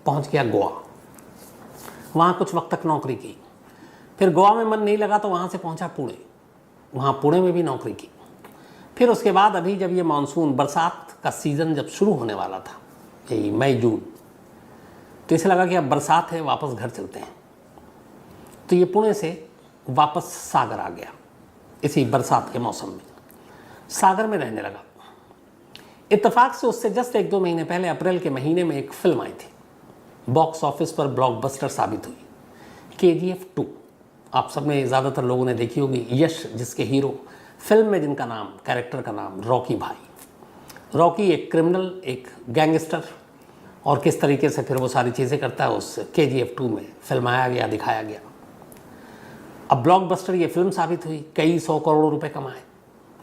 पहुँच गया गोवा। वहाँ कुछ वक्त तक नौकरी की। फिर गोवा में मन नहीं लगा तो वहाँ से पहुँचा पुणे। वहाँ पुणे में भी नौकरी की। फिर उसके बाद अभी जब ये मानसून, बरसात का सीज़न जब शुरू होने वाला था, यही मई जून, तो इसे लगा कि अब बरसात है, वापस घर चलते हैं। तो ये पुणे से वापस सागर आ गया इसी बरसात के मौसम में। सागर में रहने लगा। इत्तेफाक से उससे जस्ट 1-2 महीने पहले अप्रैल के महीने में एक फिल्म आई थी, बॉक्स ऑफिस पर ब्लॉकबस्टर साबित हुई, KGF 2। आप सब ने, ज़्यादातर लोगों ने देखी होगी। यश जिसके हीरो, फिल्म में जिनका नाम, कैरेक्टर का नाम रॉकी भाई। रॉकी एक क्रिमिनल, एक गैंगस्टर, और किस तरीके से फिर वो सारी चीज़ें करता है उस KGF 2 में फिल्माया गया, दिखाया गया। अब ब्लॉकबस्टर ये फिल्म साबित हुई, कई 100 करोड़ रुपए कमाए,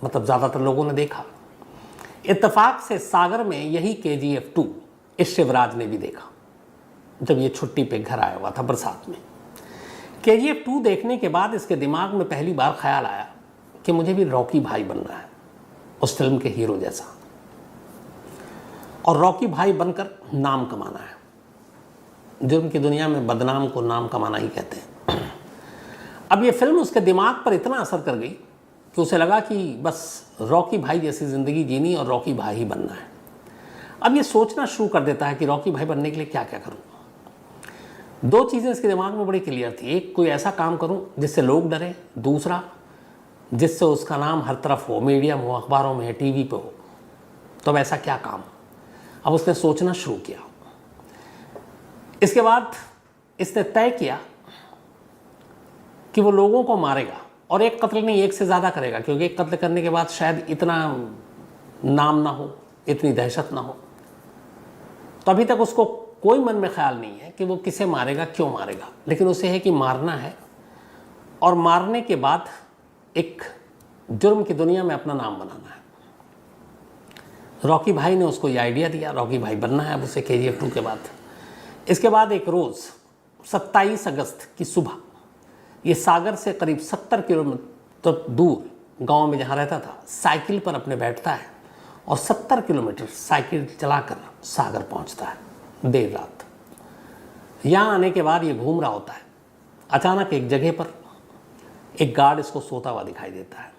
मतलब ज़्यादातर लोगों ने देखा। इत्तेफाक से सागर में यही KGF 2 इस शिवराज ने भी देखा जब ये छुट्टी पे घर आया हुआ था बरसात में। KGF 2 देखने के बाद इसके दिमाग में पहली बार ख्याल आया कि मुझे भी रॉकी भाई बनना है, उस फिल्म के हीरो जैसा, और रॉकी भाई बनकर नाम कमाना है। जुर्म की दुनिया में बदनाम को नाम कमाना ही कहते हैं। अब ये फिल्म उसके दिमाग पर इतना असर कर गई कि उसे लगा कि बस रॉकी भाई जैसी ज़िंदगी जीनी और रॉकी भाई ही बनना है। अब ये सोचना शुरू कर देता है कि रॉकी भाई बनने के लिए क्या क्या करूँ। 2 चीज़ें इसके दिमाग में बड़ी क्लियर थी। एक, कोई ऐसा काम करूं जिससे लोग डरें। दूसरा, जिससे उसका नाम हर तरफ हो, मीडिया में हो, अखबारों में, टीवी पे हो। तो अब ऐसा क्या काम? अब उसने सोचना शुरू किया। इसके बाद इसने तय किया कि वो लोगों को मारेगा, और एक कत्ल नहीं, एक से ज़्यादा करेगा, क्योंकि एक कत्ल करने के बाद शायद इतना नाम ना हो, इतनी दहशत ना हो। तो अभी तक उसको कोई मन में ख्याल नहीं है कि वो किसे मारेगा, क्यों मारेगा, लेकिन उसे है कि मारना है, और मारने के बाद एक जुर्म की दुनिया में अपना नाम बनाना है। रॉकी भाई ने उसको ये आइडिया दिया, रॉकी भाई बनना है अब उसे KGF 2 के बाद। इसके बाद एक रोज़ 27 अगस्त की सुबह ये सागर से करीब 70 किलोमीटर दूर गांव में जहाँ रहता था साइकिल पर अपने बैठता है और 70 किलोमीटर साइकिल चलाकर सागर पहुँचता है देर रात। यहाँ आने के बाद ये घूम रहा होता है, अचानक एक जगह पर एक गार्ड इसको सोता हुआ दिखाई देता है।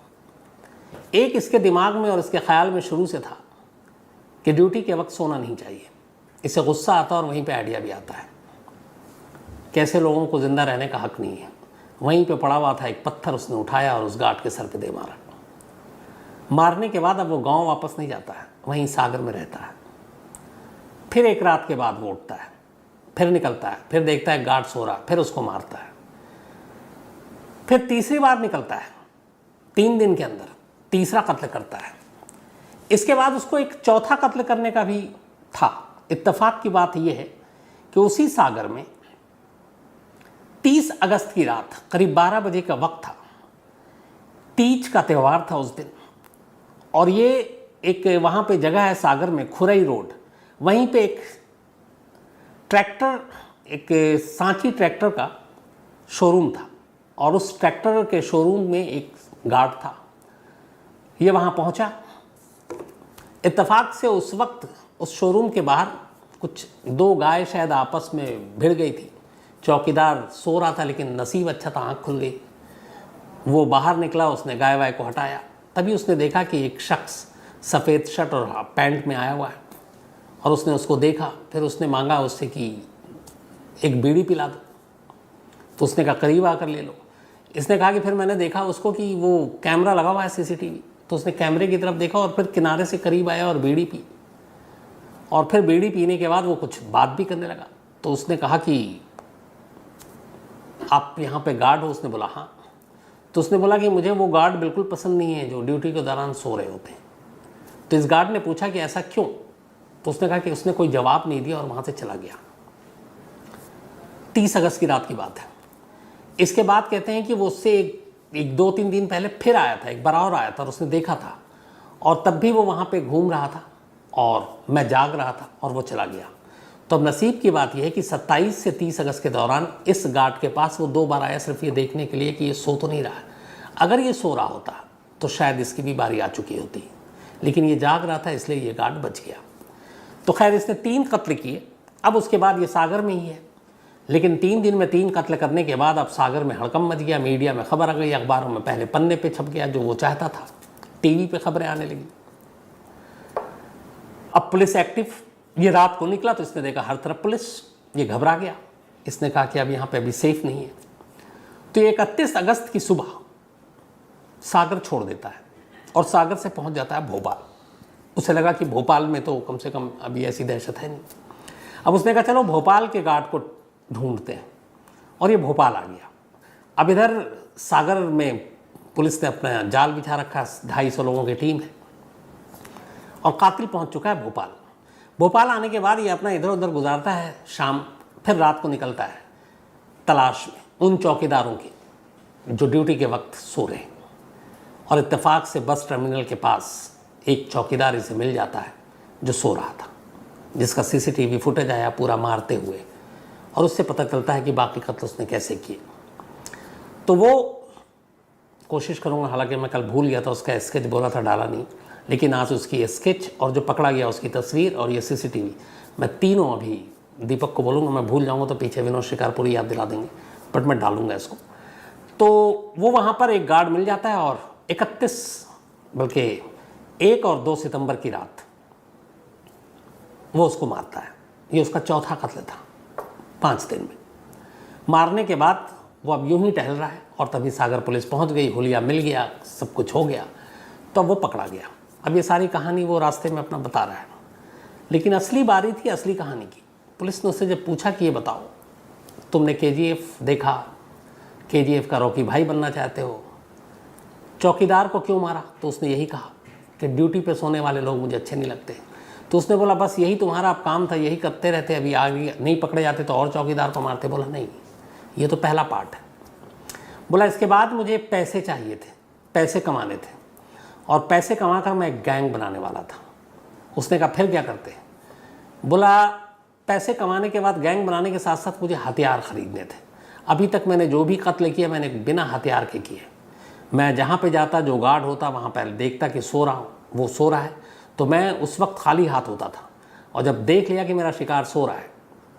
एक इसके दिमाग में और इसके ख्याल में शुरू से था कि ड्यूटी के वक्त सोना नहीं चाहिए। इसे गुस्सा आता और वहीं पे आइडिया भी आता है कैसे लोगों को ज़िंदा रहने का हक नहीं है। वहीं पे पड़ा हुआ था एक पत्थर उसने उठाया और उस गार्ड के सर पे दे मारा। मारने के बाद अब वो गांव वापस नहीं जाता है, वहीं सागर में रहता है। फिर एक रात के बाद वो उठता है, फिर निकलता है, फिर देखता है गार्ड सो रहा, फिर उसको मारता है। फिर तीसरी बार निकलता है, 3 दिन के अंदर तीसरा कत्ल करता है। इसके बाद उसको एक चौथा कत्ल करने का भी था। इत्तेफाक की बात यह है कि उसी सागर में 30 अगस्त की रात करीब 12 बजे का वक्त था। तीज का त्यौहार था उस दिन, और ये एक वहाँ पे जगह है सागर में खुरई रोड, वहीं पे एक ट्रैक्टर, एक सांची ट्रैक्टर का शोरूम था और उस ट्रैक्टर के शोरूम में एक गार्ड था। ये वहाँ पहुँचा। इत्तेफाक से उस वक्त उस शोरूम के बाहर कुछ 2 गाय शायद आपस में भिड़ गई थी। चौकीदार सो रहा था, लेकिन नसीब अच्छा था, आँख खुल गई। वो बाहर निकला, उसने गाय वाय को हटाया। तभी उसने देखा कि एक शख्स सफ़ेद शर्ट और पैंट में आया हुआ है, और उसने उसको देखा। फिर उसने मांगा उससे कि एक बीड़ी पिला दो, तो उसने कहा करीब आकर ले लो। इसने कहा कि फिर मैंने देखा उसको कि वो कैमरा लगा हुआ है सीसीटीवी, तो उसने कैमरे की तरफ देखा और फिर किनारे से करीब आया और बीड़ी पी। और फिर बीड़ी पीने के बाद वो कुछ बात भी करने लगा। तो उसने कहा कि आप यहाँ पे गार्ड हो? उसने बोला हाँ। तो उसने बोला कि मुझे वो गार्ड बिल्कुल पसंद नहीं है जो ड्यूटी के दौरान सो रहे होते हैं। तो इस गार्ड ने पूछा कि ऐसा क्यों? तो उसने कहा कि उसने कोई जवाब नहीं दिया और वहाँ से चला गया। 30 अगस्त की रात की बात है। इसके बाद कहते हैं कि वो उससे एक 2-3 दिन पहले फिर आया था, एक बार और आया था और उसने देखा था, और तब भी वो वहाँ पे घूम रहा था और मैं जाग रहा था और वो चला गया। तो अब नसीब की बात यह है कि 27 से 30 अगस्त के दौरान इस गार्ड के पास वो 2 बार आया, सिर्फ ये देखने के लिए कि ये सो तो नहीं रहा है। अगर ये सो रहा होता तो शायद इसकी भी बारी आ चुकी होती, लेकिन ये जाग रहा था, इसलिए ये गार्ड बच गया। तो खैर इसने 3 कत्ल किए। अब उसके बाद ये सागर में ही है, लेकिन 3 दिन में 3 कत्ल करने के बाद अब सागर में हड़कंप मच गया। मीडिया में खबर आ गई, अखबारों में पहले पन्ने पे छप गया जो वो चाहता था, टीवी पे खबरें आने लगी। अब पुलिस एक्टिव। ये रात को निकला तो इसने देखा हर तरफ पुलिस, ये घबरा गया। इसने कहा कि अब यहाँ पे अभी सेफ नहीं है। तो ये 31 अगस्त की सुबह सागर छोड़ देता है और सागर से पहुँच जाता है भोपाल। उसे लगा कि भोपाल में तो कम से कम अभी ऐसी दहशत है नहीं। अब उसने कहा चलो भोपाल के गार्ड को ढूंढते हैं, और ये भोपाल आ गया। अब इधर सागर में पुलिस ने अपना जाल बिछा रखा, 250 लोगों की टीम है, और कातिल पहुंच चुका है भोपाल। भोपाल आने के बाद ये अपना इधर उधर गुजारता है शाम, फिर रात को निकलता है तलाश में उन चौकीदारों की जो ड्यूटी के वक्त सो रहे हैं। और इत्तेफाक से बस टर्मिनल के पास एक चौकीदार इसे मिल जाता है जो सो रहा था, जिसका सीसीटीवी फुटेज आया पूरा मारते हुए, और उससे पता चलता है कि बाकी कत्ल उसने कैसे किए। तो वो कोशिश करूँगा, हालांकि मैं कल भूल गया था, उसका स्केच बोला था डाला नहीं, लेकिन आज उसकी स्केच और जो पकड़ा गया उसकी तस्वीर और ये सीसीटीवी, मैं तीनों अभी दीपक को बोलूँगा। मैं भूल जाऊँगा तो पीछे विनोद शिकारपुरी याद दिला देंगे, बट मैं डालूँगा इसको। तो वो वहाँ पर एक गार्ड मिल जाता है, और 31 बल्कि 1 और 2 सितंबर की रात वो उसको मारता है। ये उसका चौथा कत्ल था 5 दिन में। मारने के बाद वो अब यूं ही टहल रहा है, और तभी सागर पुलिस पहुंच गई, हुलिया मिल गया, सब कुछ हो गया, तो वो पकड़ा गया। अब ये सारी कहानी वो रास्ते में अपना बता रहा है, लेकिन असली बारी थी असली कहानी की। पुलिस ने उससे जब पूछा कि ये बताओ तुमने KGF देखा, KGF का रॉकी भाई बनना चाहते हो, चौकीदार को क्यों मारा? तो उसने यही कहा कि ड्यूटी पे सोने वाले लोग मुझे अच्छे नहीं लगते। तो उसने बोला बस यही तुम्हारा अब काम था, यही करते रहते, अभी आगे नहीं पकड़े जाते तो और चौकीदार को मारते। बोला नहीं, ये तो पहला पार्ट है। बोला इसके बाद मुझे पैसे चाहिए थे, पैसे कमाने थे, और पैसे कमा कर मैं एक गैंग बनाने वाला था। उसने कहा फिर क्या करते? बोला पैसे कमाने के बाद गैंग बनाने के साथ साथ मुझे हथियार ख़रीदने थे। अभी तक मैंने जो भी कत्ल किया मैंने बिना हथियार के किए। मैं जहाँ पे जाता, जो गार्ड होता वहाँ पर देखता कि सो रहा हूँ, वो सो रहा है, तो मैं उस वक्त खाली हाथ होता था। और जब देख लिया कि मेरा शिकार सो रहा है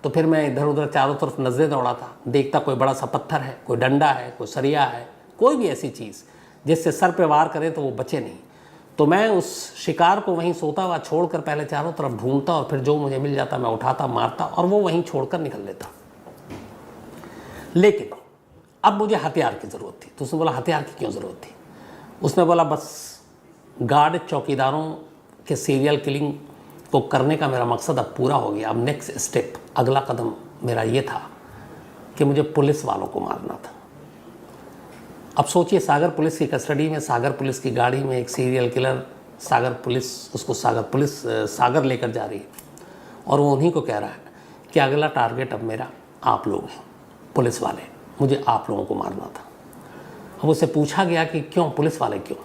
तो फिर मैं इधर उधर चारों तरफ नज़रें दौड़ाता, देखता कोई बड़ा सा पत्थर है, कोई डंडा है, कोई सरिया है, कोई भी ऐसी चीज़ जिससे सर पे वार करे तो वो बचे नहीं। तो मैं उस शिकार को वहीं सोता हुआ छोड़कर पहले चारों तरफ ढूंढता और फिर जो मुझे मिल जाता मैं उठाता, मारता और वो वहीं छोड़कर निकल लेता। लेकिन अब मुझे हथियार की ज़रूरत थी। तो उसने बोला हथियार की क्यों ज़रूरत थी? उसने बोला बस गार्ड चौकीदारों के सीरियल किलिंग को करने का मेरा मकसद अब पूरा हो गया। अब नेक्स्ट स्टेप, अगला कदम मेरा ये था कि मुझे पुलिस वालों को मारना था। अब सोचिए, सागर पुलिस की कस्टडी में, सागर पुलिस की गाड़ी में एक सीरियल किलर, सागर पुलिस उसको सागर लेकर जा रही है और वो उन्हीं को कह रहा है कि अगला टारगेट अब मेरा आप लोग हैं, पुलिस वाले, मुझे आप लोगों को मारना था। अब उससे पूछा गया कि क्यों, पुलिस वाले क्यों?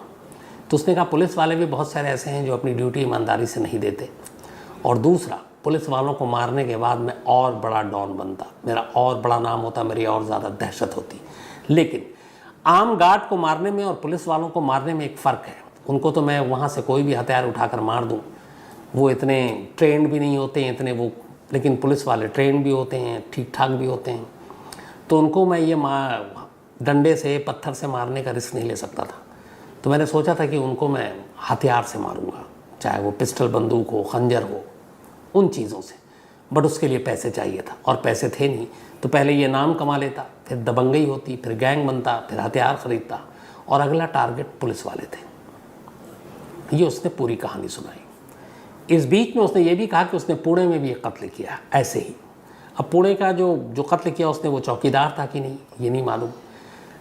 तो उसने कहा पुलिस वाले भी बहुत सारे ऐसे हैं जो अपनी ड्यूटी ईमानदारी से नहीं देते, और दूसरा पुलिस वालों को मारने के बाद मैं और बड़ा डॉन बनता, मेरा और बड़ा नाम होता, मेरी और ज़्यादा दहशत होती। लेकिन आम गार्ड को मारने में और पुलिस वालों को मारने में एक फ़र्क है। उनको तो मैं वहाँ से कोई भी हथियार उठाकर मार दूँ, वो इतने ट्रेंड भी नहीं होते हैं इतने वो, लेकिन पुलिस वाले ट्रेंड भी होते हैं, ठीक ठाक भी होते हैं। तो उनको मैं ये डंडे से, पत्थर से मारने का रिस्क नहीं ले सकता था। तो मैंने सोचा था कि उनको मैं हथियार से मारूंगा, चाहे वो पिस्टल, बंदूक हो, खंजर हो, उन चीज़ों से। बट उसके लिए पैसे चाहिए था और पैसे थे नहीं। तो पहले ये नाम कमा लेता, फिर दबंगई होती, फिर गैंग बनता, फिर हथियार ख़रीदता और अगला टारगेट पुलिस वाले थे। ये उसने पूरी कहानी सुनाई। इस बीच में उसने ये भी कहा कि उसने पुणे में भी एक कत्ल किया ऐसे ही। अब पुणे का जो कत्ल किया उसने, वो चौकीदार था कि नहीं ये नहीं मालूम,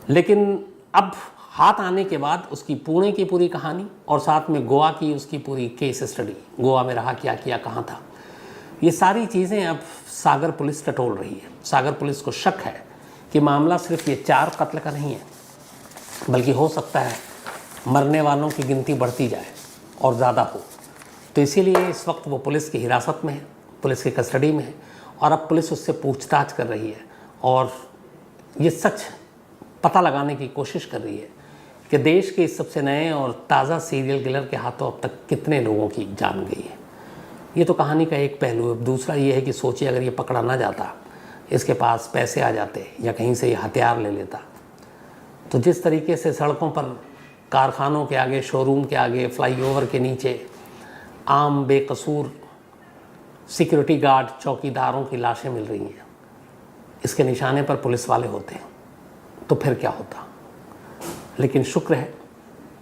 लेकिन अब हाथ आने के बाद उसकी पुणे की पूरी कहानी और साथ में गोवा की उसकी पूरी केस स्टडी, गोवा में रहा, क्या किया, कहाँ था, ये सारी चीज़ें अब सागर पुलिस टटोल रही है। सागर पुलिस को शक है कि मामला सिर्फ ये 4 कत्ल का नहीं है, बल्कि हो सकता है मरने वालों की गिनती बढ़ती जाए और ज़्यादा हो। तो इसीलिए इस वक्त वो पुलिस की हिरासत में है, पुलिस की कस्टडी में है और अब पुलिस उससे पूछताछ कर रही है और ये सच पता लगाने की कोशिश कर रही है कि देश के इस सबसे नए और ताज़ा सीरियल किलर के हाथों अब तक कितने लोगों की जान गई है। ये तो कहानी का एक पहलू है। दूसरा ये है कि सोचिए अगर ये पकड़ा ना जाता, इसके पास पैसे आ जाते या कहीं से ये हथियार ले लेता, तो जिस तरीके से सड़कों पर, कारखानों के आगे, शोरूम के आगे, फ्लाईओवर के नीचे आम बेकसूर सिक्योरिटी गार्ड, चौकीदारों की लाशें मिल रही हैं, इसके निशाने पर पुलिस वाले होते हैं, तो फिर क्या होता। लेकिन शुक्र है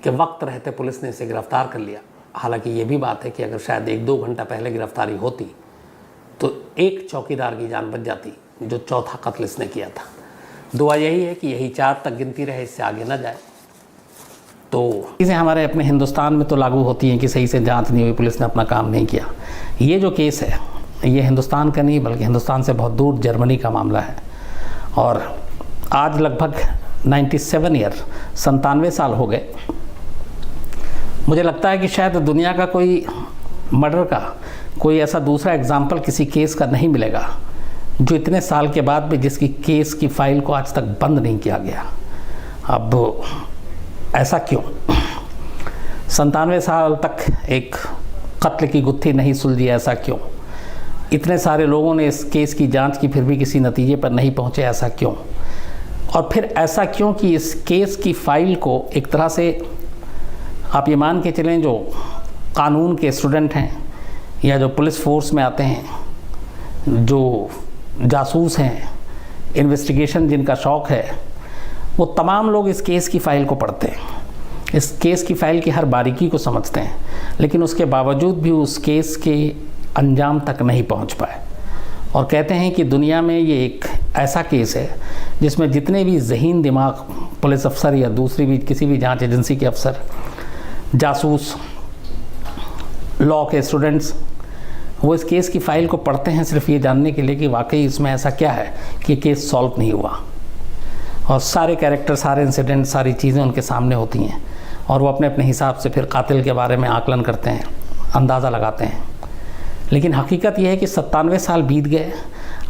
कि वक्त रहते पुलिस ने इसे गिरफ्तार कर लिया। हालांकि ये भी बात है कि अगर शायद 1-2 घंटा पहले गिरफ्तारी होती तो एक चौकीदार की जान बच जाती जो चौथा कत्ल इसने किया था। दुआ यही है कि यही 4 तक गिनती रहे, इससे आगे ना जाए। तो चीज़ें हमारे अपने हिंदुस्तान में तो लागू होती हैं कि सही से जांच नहीं हुई, पुलिस ने अपना काम नहीं किया। ये जो केस है ये हिंदुस्तान का नहीं बल्कि हिंदुस्तान से बहुत दूर जर्मनी का मामला है और आज लगभग 97 ईयर 97 साल हो गए। मुझे लगता है कि शायद दुनिया का कोई मर्डर का कोई ऐसा दूसरा एग्जाम्पल किसी केस का नहीं मिलेगा जो इतने साल के बाद भी जिसकी केस की फाइल को आज तक बंद नहीं किया गया। अब ऐसा क्यों? 97 साल तक एक कत्ल की गुत्थी नहीं सुलझी, ऐसा क्यों? इतने सारे लोगों ने इस केस की जांच की फिर भी किसी नतीजे पर नहीं पहुंचे, ऐसा क्यों? और फिर ऐसा क्यों कि इस केस की फाइल को एक तरह से आप ये मान के चलें, जो कानून के स्टूडेंट हैं या जो पुलिस फोर्स में आते हैं, जो जासूस हैं, इन्वेस्टिगेशन जिनका शौक़ है, वो तमाम लोग इस केस की फ़ाइल को पढ़ते हैं, इस केस की फ़ाइल की हर बारीकी को समझते हैं, लेकिन उसके बावजूद भी उस केस के अंजाम तक नहीं पहुंच पाए। और कहते हैं कि दुनिया में ये एक ऐसा केस है जिसमें जितने भी ज़हीन दिमाग पुलिस अफसर या दूसरी भी किसी भी जांच एजेंसी के अफसर, जासूस, लॉ के स्टूडेंट्स, वो इस केस की फ़ाइल को पढ़ते हैं सिर्फ ये जानने के लिए कि वाकई इसमें ऐसा क्या है कि केस सॉल्व नहीं हुआ। और सारे कैरेक्टर, सारे इंसिडेंट, सारी चीज़ें उनके सामने होती हैं और वो अपने अपने हिसाब से फिर कातिल के बारे में आकलन करते हैं, अंदाज़ा लगाते हैं। लेकिन हकीकत यह है कि 97 साल बीत गए,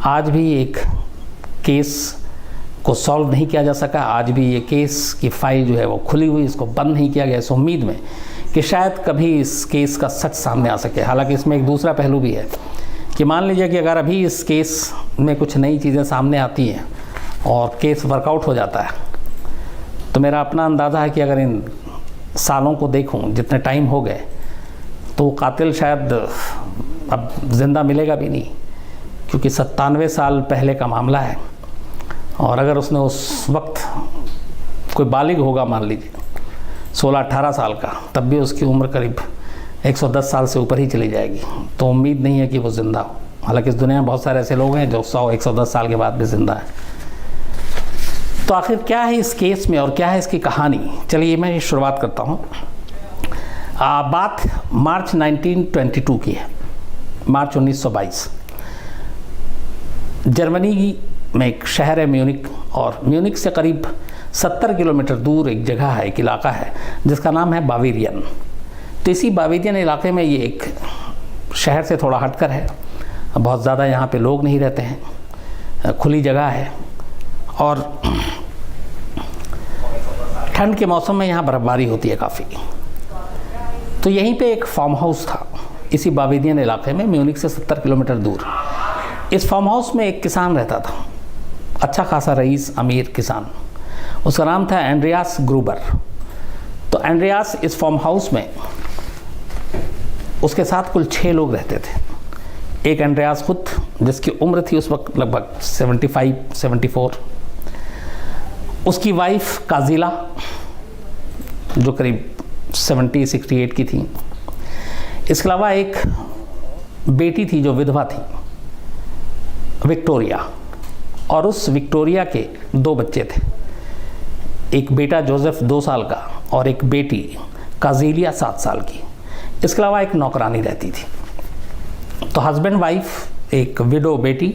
आज भी एक केस को सॉल्व नहीं किया जा सका। आज भी ये केस की फाइल जो है वो खुली हुई, इसको बंद नहीं किया गया, इस उम्मीद में कि शायद कभी इस केस का सच सामने आ सके। हालांकि इसमें एक दूसरा पहलू भी है कि मान लीजिए कि अगर अभी इस केस में कुछ नई चीज़ें सामने आती हैं और केस वर्कआउट हो जाता है, तो मेरा अपना अंदाज़ा है कि अगर इन सालों को देखूं, जितने टाइम हो गए, तो कातिल शायद अब ज़िंदा मिलेगा भी नहीं, क्योंकि 97 साल पहले का मामला है। और अगर उसने उस वक्त कोई बालिग होगा, मान लीजिए 16-18 साल का, तब भी उसकी उम्र करीब 110 साल से ऊपर ही चली जाएगी, तो उम्मीद नहीं है कि वो ज़िंदा हो। हालांकि इस दुनिया में बहुत सारे ऐसे लोग हैं जो 100-110 साल के बाद भी ज़िंदा हैं। तो आखिर क्या है इस केस में और क्या है इसकी कहानी, चलिए मैं शुरुआत करता हूँ। बात मार्च 1922 की है, मार्च 1922। जर्मनी में एक शहर है म्यूनिक, और म्यूनिक से करीब 70 किलोमीटर दूर एक जगह है, एक इलाका है जिसका नाम है बावेरियन। तो इसी बावेरियन इलाके में ये एक शहर से थोड़ा हटकर है, बहुत ज़्यादा यहाँ पे लोग नहीं रहते हैं, खुली जगह है, और ठंड के मौसम में यहाँ बर्फबारी होती है काफ़ी। तो यहीं पे एक फार्म हाउस था, इसी बावेरियन इलाके में, म्यूनिक से 70 किलोमीटर दूर। इस फार्म हाउस में एक किसान रहता था, अच्छा खासा रईस, अमीर किसान। उसका नाम था एंड्रियास ग्रूबर। तो एंड्रियास इस फार्म हाउस में, उसके साथ कुल 6 लोग रहते थे। एक एंड्रियास खुद, जिसकी उम्र थी उस वक्त लगभग 75-74, उसकी वाइफ काजिला जो करीब 70-68 की थी। इसके अलावा एक बेटी थी जो विधवा थी, विक्टोरिया, और उस विक्टोरिया के 2 बच्चे थे, एक बेटा जोसेफ 2 साल का और एक बेटी काजिलिया 7 साल की। इसके अलावा एक नौकरानी रहती थी। तो हस्बैंड वाइफ, एक विडो बेटी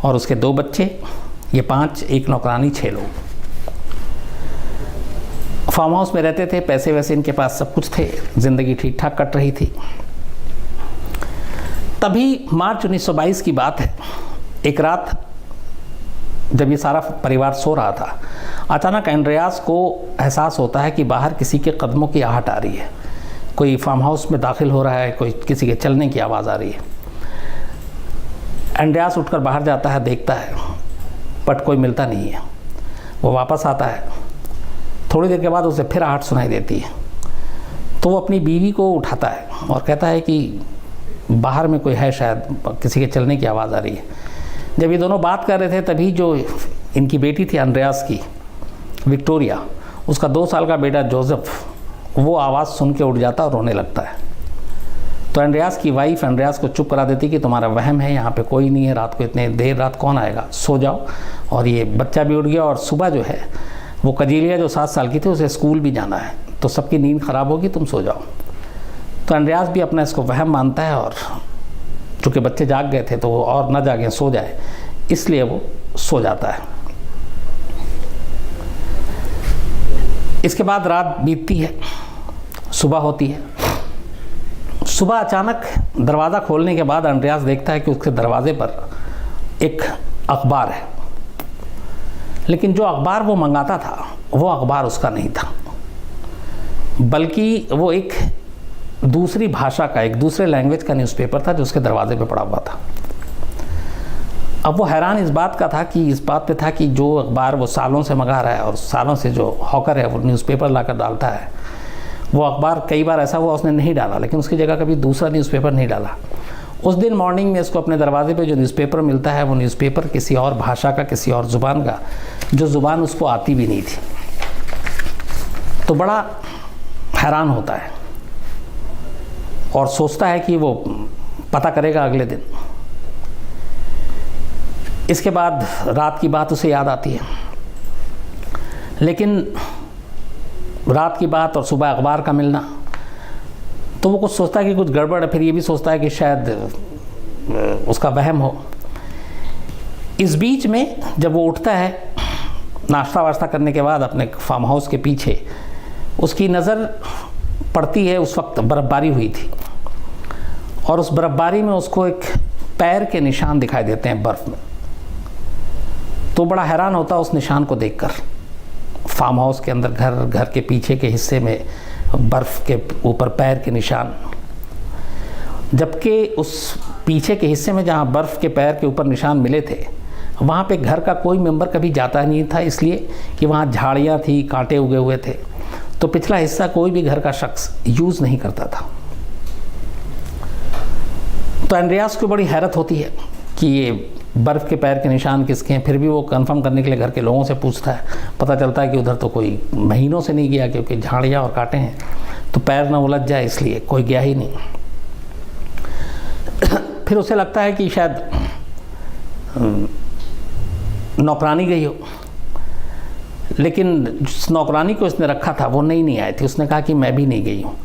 और उसके 2 बच्चे, ये 5, एक नौकरानी, 6 लोग फार्म हाउस में रहते थे। पैसे वैसे इनके पास सब कुछ थे, ज़िंदगी ठीक ठाक कट रही थी। तभी मार्च 1922 की बात है, एक रात जब ये सारा परिवार सो रहा था, अचानक एंड्रियास को एहसास होता है कि बाहर किसी के कदमों की आहट आ रही है, कोई फार्म हाउस में दाखिल हो रहा है, कोई किसी के चलने की आवाज़ आ रही है। एंड्रियास उठकर बाहर जाता है, देखता है, बट कोई मिलता नहीं है। वो वापस आता है, थोड़ी देर के बाद उसे फिर आहट सुनाई देती है। तो वो अपनी बीवी को उठाता है और कहता है कि बाहर में कोई है, शायद किसी के चलने की आवाज़ आ रही है। जब ये दोनों बात कर रहे थे, तभी जो इनकी बेटी थी एंड्रियास की, विक्टोरिया, उसका 2 साल का बेटा जोसेफ, वो आवाज़ सुन के उठ जाता और रोने लगता है। तो एंड्रियास की वाइफ एंड्रियास को चुप करा देती कि तुम्हारा वहम है, यहाँ पे कोई नहीं है, रात को इतने देर रात कौन आएगा, सो जाओ। और ये बच्चा भी उठ गया, और सुबह जो है वो कजीलिया जो 7 साल की थी, उसे स्कूल भी जाना है, तो सबकी नींद ख़राब होगी, तुम सो जाओ। तो एंड्रियास भी अपना इसको वहम मानता है, और चूँकि बच्चे जाग गए थे तो वो और न जागे, सो जाए, इसलिए वो सो जाता है। इसके बाद रात बीतती है, सुबह होती है। सुबह अचानक दरवाज़ा खोलने के बाद एंड्रियास देखता है कि उसके दरवाजे पर एक अखबार है, लेकिन जो अखबार वो मंगाता था वो अखबार उसका नहीं था, बल्कि वो एक दूसरी भाषा का, एक दूसरे लैंग्वेज का न्यूज़पेपर था जो उसके दरवाजे पे पड़ा हुआ था। अब वो हैरान इस बात का था कि इस बात पे था कि जो अखबार वो सालों से मंगा रहा है, और सालों से जो हॉकर है वो न्यूज़पेपर लाकर डालता है, वो अखबार कई बार ऐसा हुआ उसने नहीं डाला, लेकिन उसकी जगह कभी दूसरा न्यूज़पेपर नहीं डाला। उस दिन मॉर्निंग में इसको अपने दरवाजे पे जो न्यूज़पेपर मिलता है, वो न्यूज़पेपर किसी और भाषा का, किसी और ज़ुबान का, जो ज़ुबान उसको आती भी नहीं थी। तो बड़ा हैरान होता है और सोचता है कि वो पता करेगा अगले दिन। इसके बाद रात की बात उसे याद आती है, लेकिन रात की बात और सुबह अखबार का मिलना, तो वो कुछ सोचता है कि कुछ गड़बड़ है। फिर ये भी सोचता है कि शायद उसका वहम हो। इस बीच में जब वो उठता है नाश्ता वाश्ता करने के बाद अपने फार्म हाउस के पीछे, उसकी नज़र पड़ती है, उस वक्त बर्फ़बारी हुई थी और उस बर्फबारी में उसको एक पैर के निशान दिखाई देते हैं बर्फ़ में। तो बड़ा हैरान होता उस निशान को देखकर। फार्म हाउस के अंदर घर के पीछे के हिस्से में बर्फ़ के ऊपर पैर के निशान, जबकि उस पीछे के हिस्से में जहाँ बर्फ़ के पैर के ऊपर निशान मिले थे वहाँ पे घर का कोई मेंबर कभी जाता नहीं था, इसलिए कि वहाँ झाड़ियाँ थी, कांटे उगे हुए थे। तो पिछला हिस्सा कोई भी घर का शख्स यूज़ नहीं करता था। तो एंड्रियास को बड़ी हैरत होती है कि ये बर्फ़ के पैर के निशान किसके हैं। फिर भी वो कंफर्म करने के लिए घर के लोगों से पूछता है। पता चलता है कि उधर तो कोई महीनों से नहीं गया, क्योंकि झाड़ियाँ और कांटे हैं तो पैर ना उलझ जाए, इसलिए कोई गया ही नहीं। फिर उसे लगता है कि शायद नौकरानी गई हो, लेकिन जिस नौकरानी को इसने रखा था वो नहीं आई थी। उसने कहा कि मैं भी नहीं गई हूँ।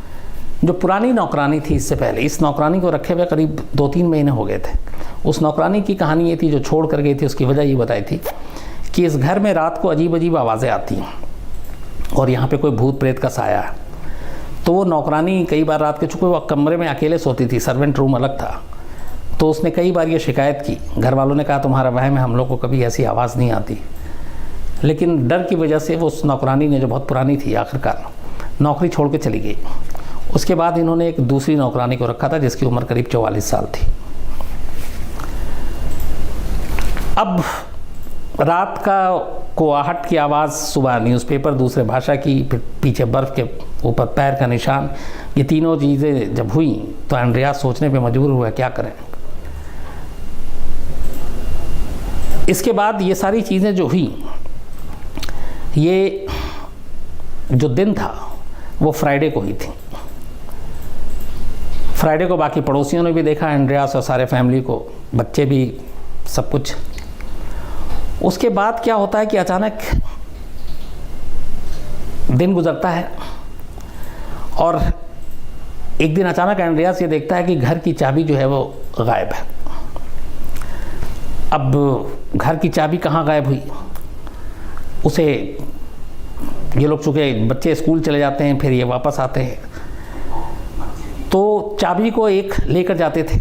जो पुरानी नौकरानी थी इससे पहले, इस नौकरानी को रखे हुए करीब 2-3 महीने हो गए थे। उस नौकरानी की कहानी ये थी, जो छोड़ कर गई थी उसकी वजह ये बताई थी कि इस घर में रात को अजीब अजीब आवाज़ें आती हैं और यहाँ पे कोई भूत प्रेत का साया है। तो वो नौकरानी कई बार रात के, चूँकि वो कमरे में अकेले सोती थी, सर्वेंट रूम अलग था, तो उसने कई बार ये शिकायत की। घर वालों ने कहा तुम्हारा वहम है, हम लोग को कभी ऐसी आवाज़ नहीं आती। लेकिन डर की वजह से वो उस नौकरानी ने, जो बहुत पुरानी थी, आखिरकार नौकरी छोड़ के चली गई। उसके बाद इन्होंने एक दूसरी नौकरानी को रखा था जिसकी उम्र करीब 44 साल थी। अब रात का को आहट की आवाज़, सुबह न्यूज़पेपर दूसरे भाषा की, फिर पीछे बर्फ़ के ऊपर पैर का निशान, ये तीनों चीज़ें जब हुई तो एंड्रियास सोचने पे मजबूर हुआ क्या करें। इसके बाद ये सारी चीज़ें जो हुई, ये जो दिन था वो फ्राइडे को ही थी। फ्राइडे को बाकी पड़ोसियों ने भी देखा, एंड्रियास और सारे फैमिली को, बच्चे भी, सब कुछ। उसके बाद क्या होता है कि अचानक दिन गुजरता है और एक दिन अचानक एंड्रियास ये देखता है कि घर की चाबी जो है वो गायब है। अब घर की चाबी कहाँ गायब हुई, उसे ये लोग, चूँकि बच्चे स्कूल चले जाते हैं फिर ये वापस आते हैं, तो चाबी को एक लेकर जाते थे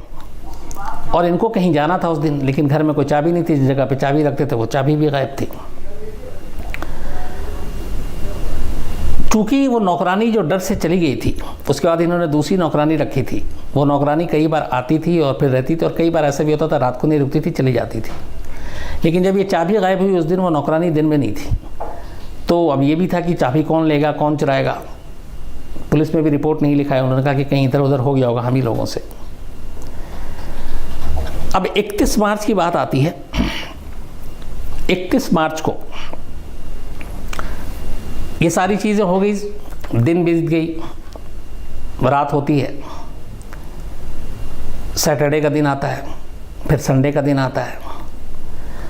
और इनको कहीं जाना था उस दिन, लेकिन घर में कोई चाबी नहीं थी। जिस जगह पे चाबी रखते थे वो चाबी भी गायब थी। चूँकि वो नौकरानी जो डर से चली गई थी, उसके बाद इन्होंने दूसरी नौकरानी रखी थी। वो नौकरानी कई बार आती थी और फिर रहती थी, और कई बार ऐसा भी होता था रात को नहीं रुकती थी, चली जाती थी। लेकिन जब ये चाबी गायब हुई उस दिन वो नौकरानी दिन में नहीं थी। तो अब ये भी था कि चाबी कौन लेगा, कौन चुराएगा। पुलिस में भी रिपोर्ट नहीं लिखा है, उन्होंने कहा कि कहीं इधर उधर हो गया होगा हम ही लोगों से। अब 31 मार्च की बात आती है। 31 मार्च को ये सारी चीज़ें हो गई, दिन बीत गई, रात होती है, सैटरडे का दिन आता है, फिर संडे का दिन आता है।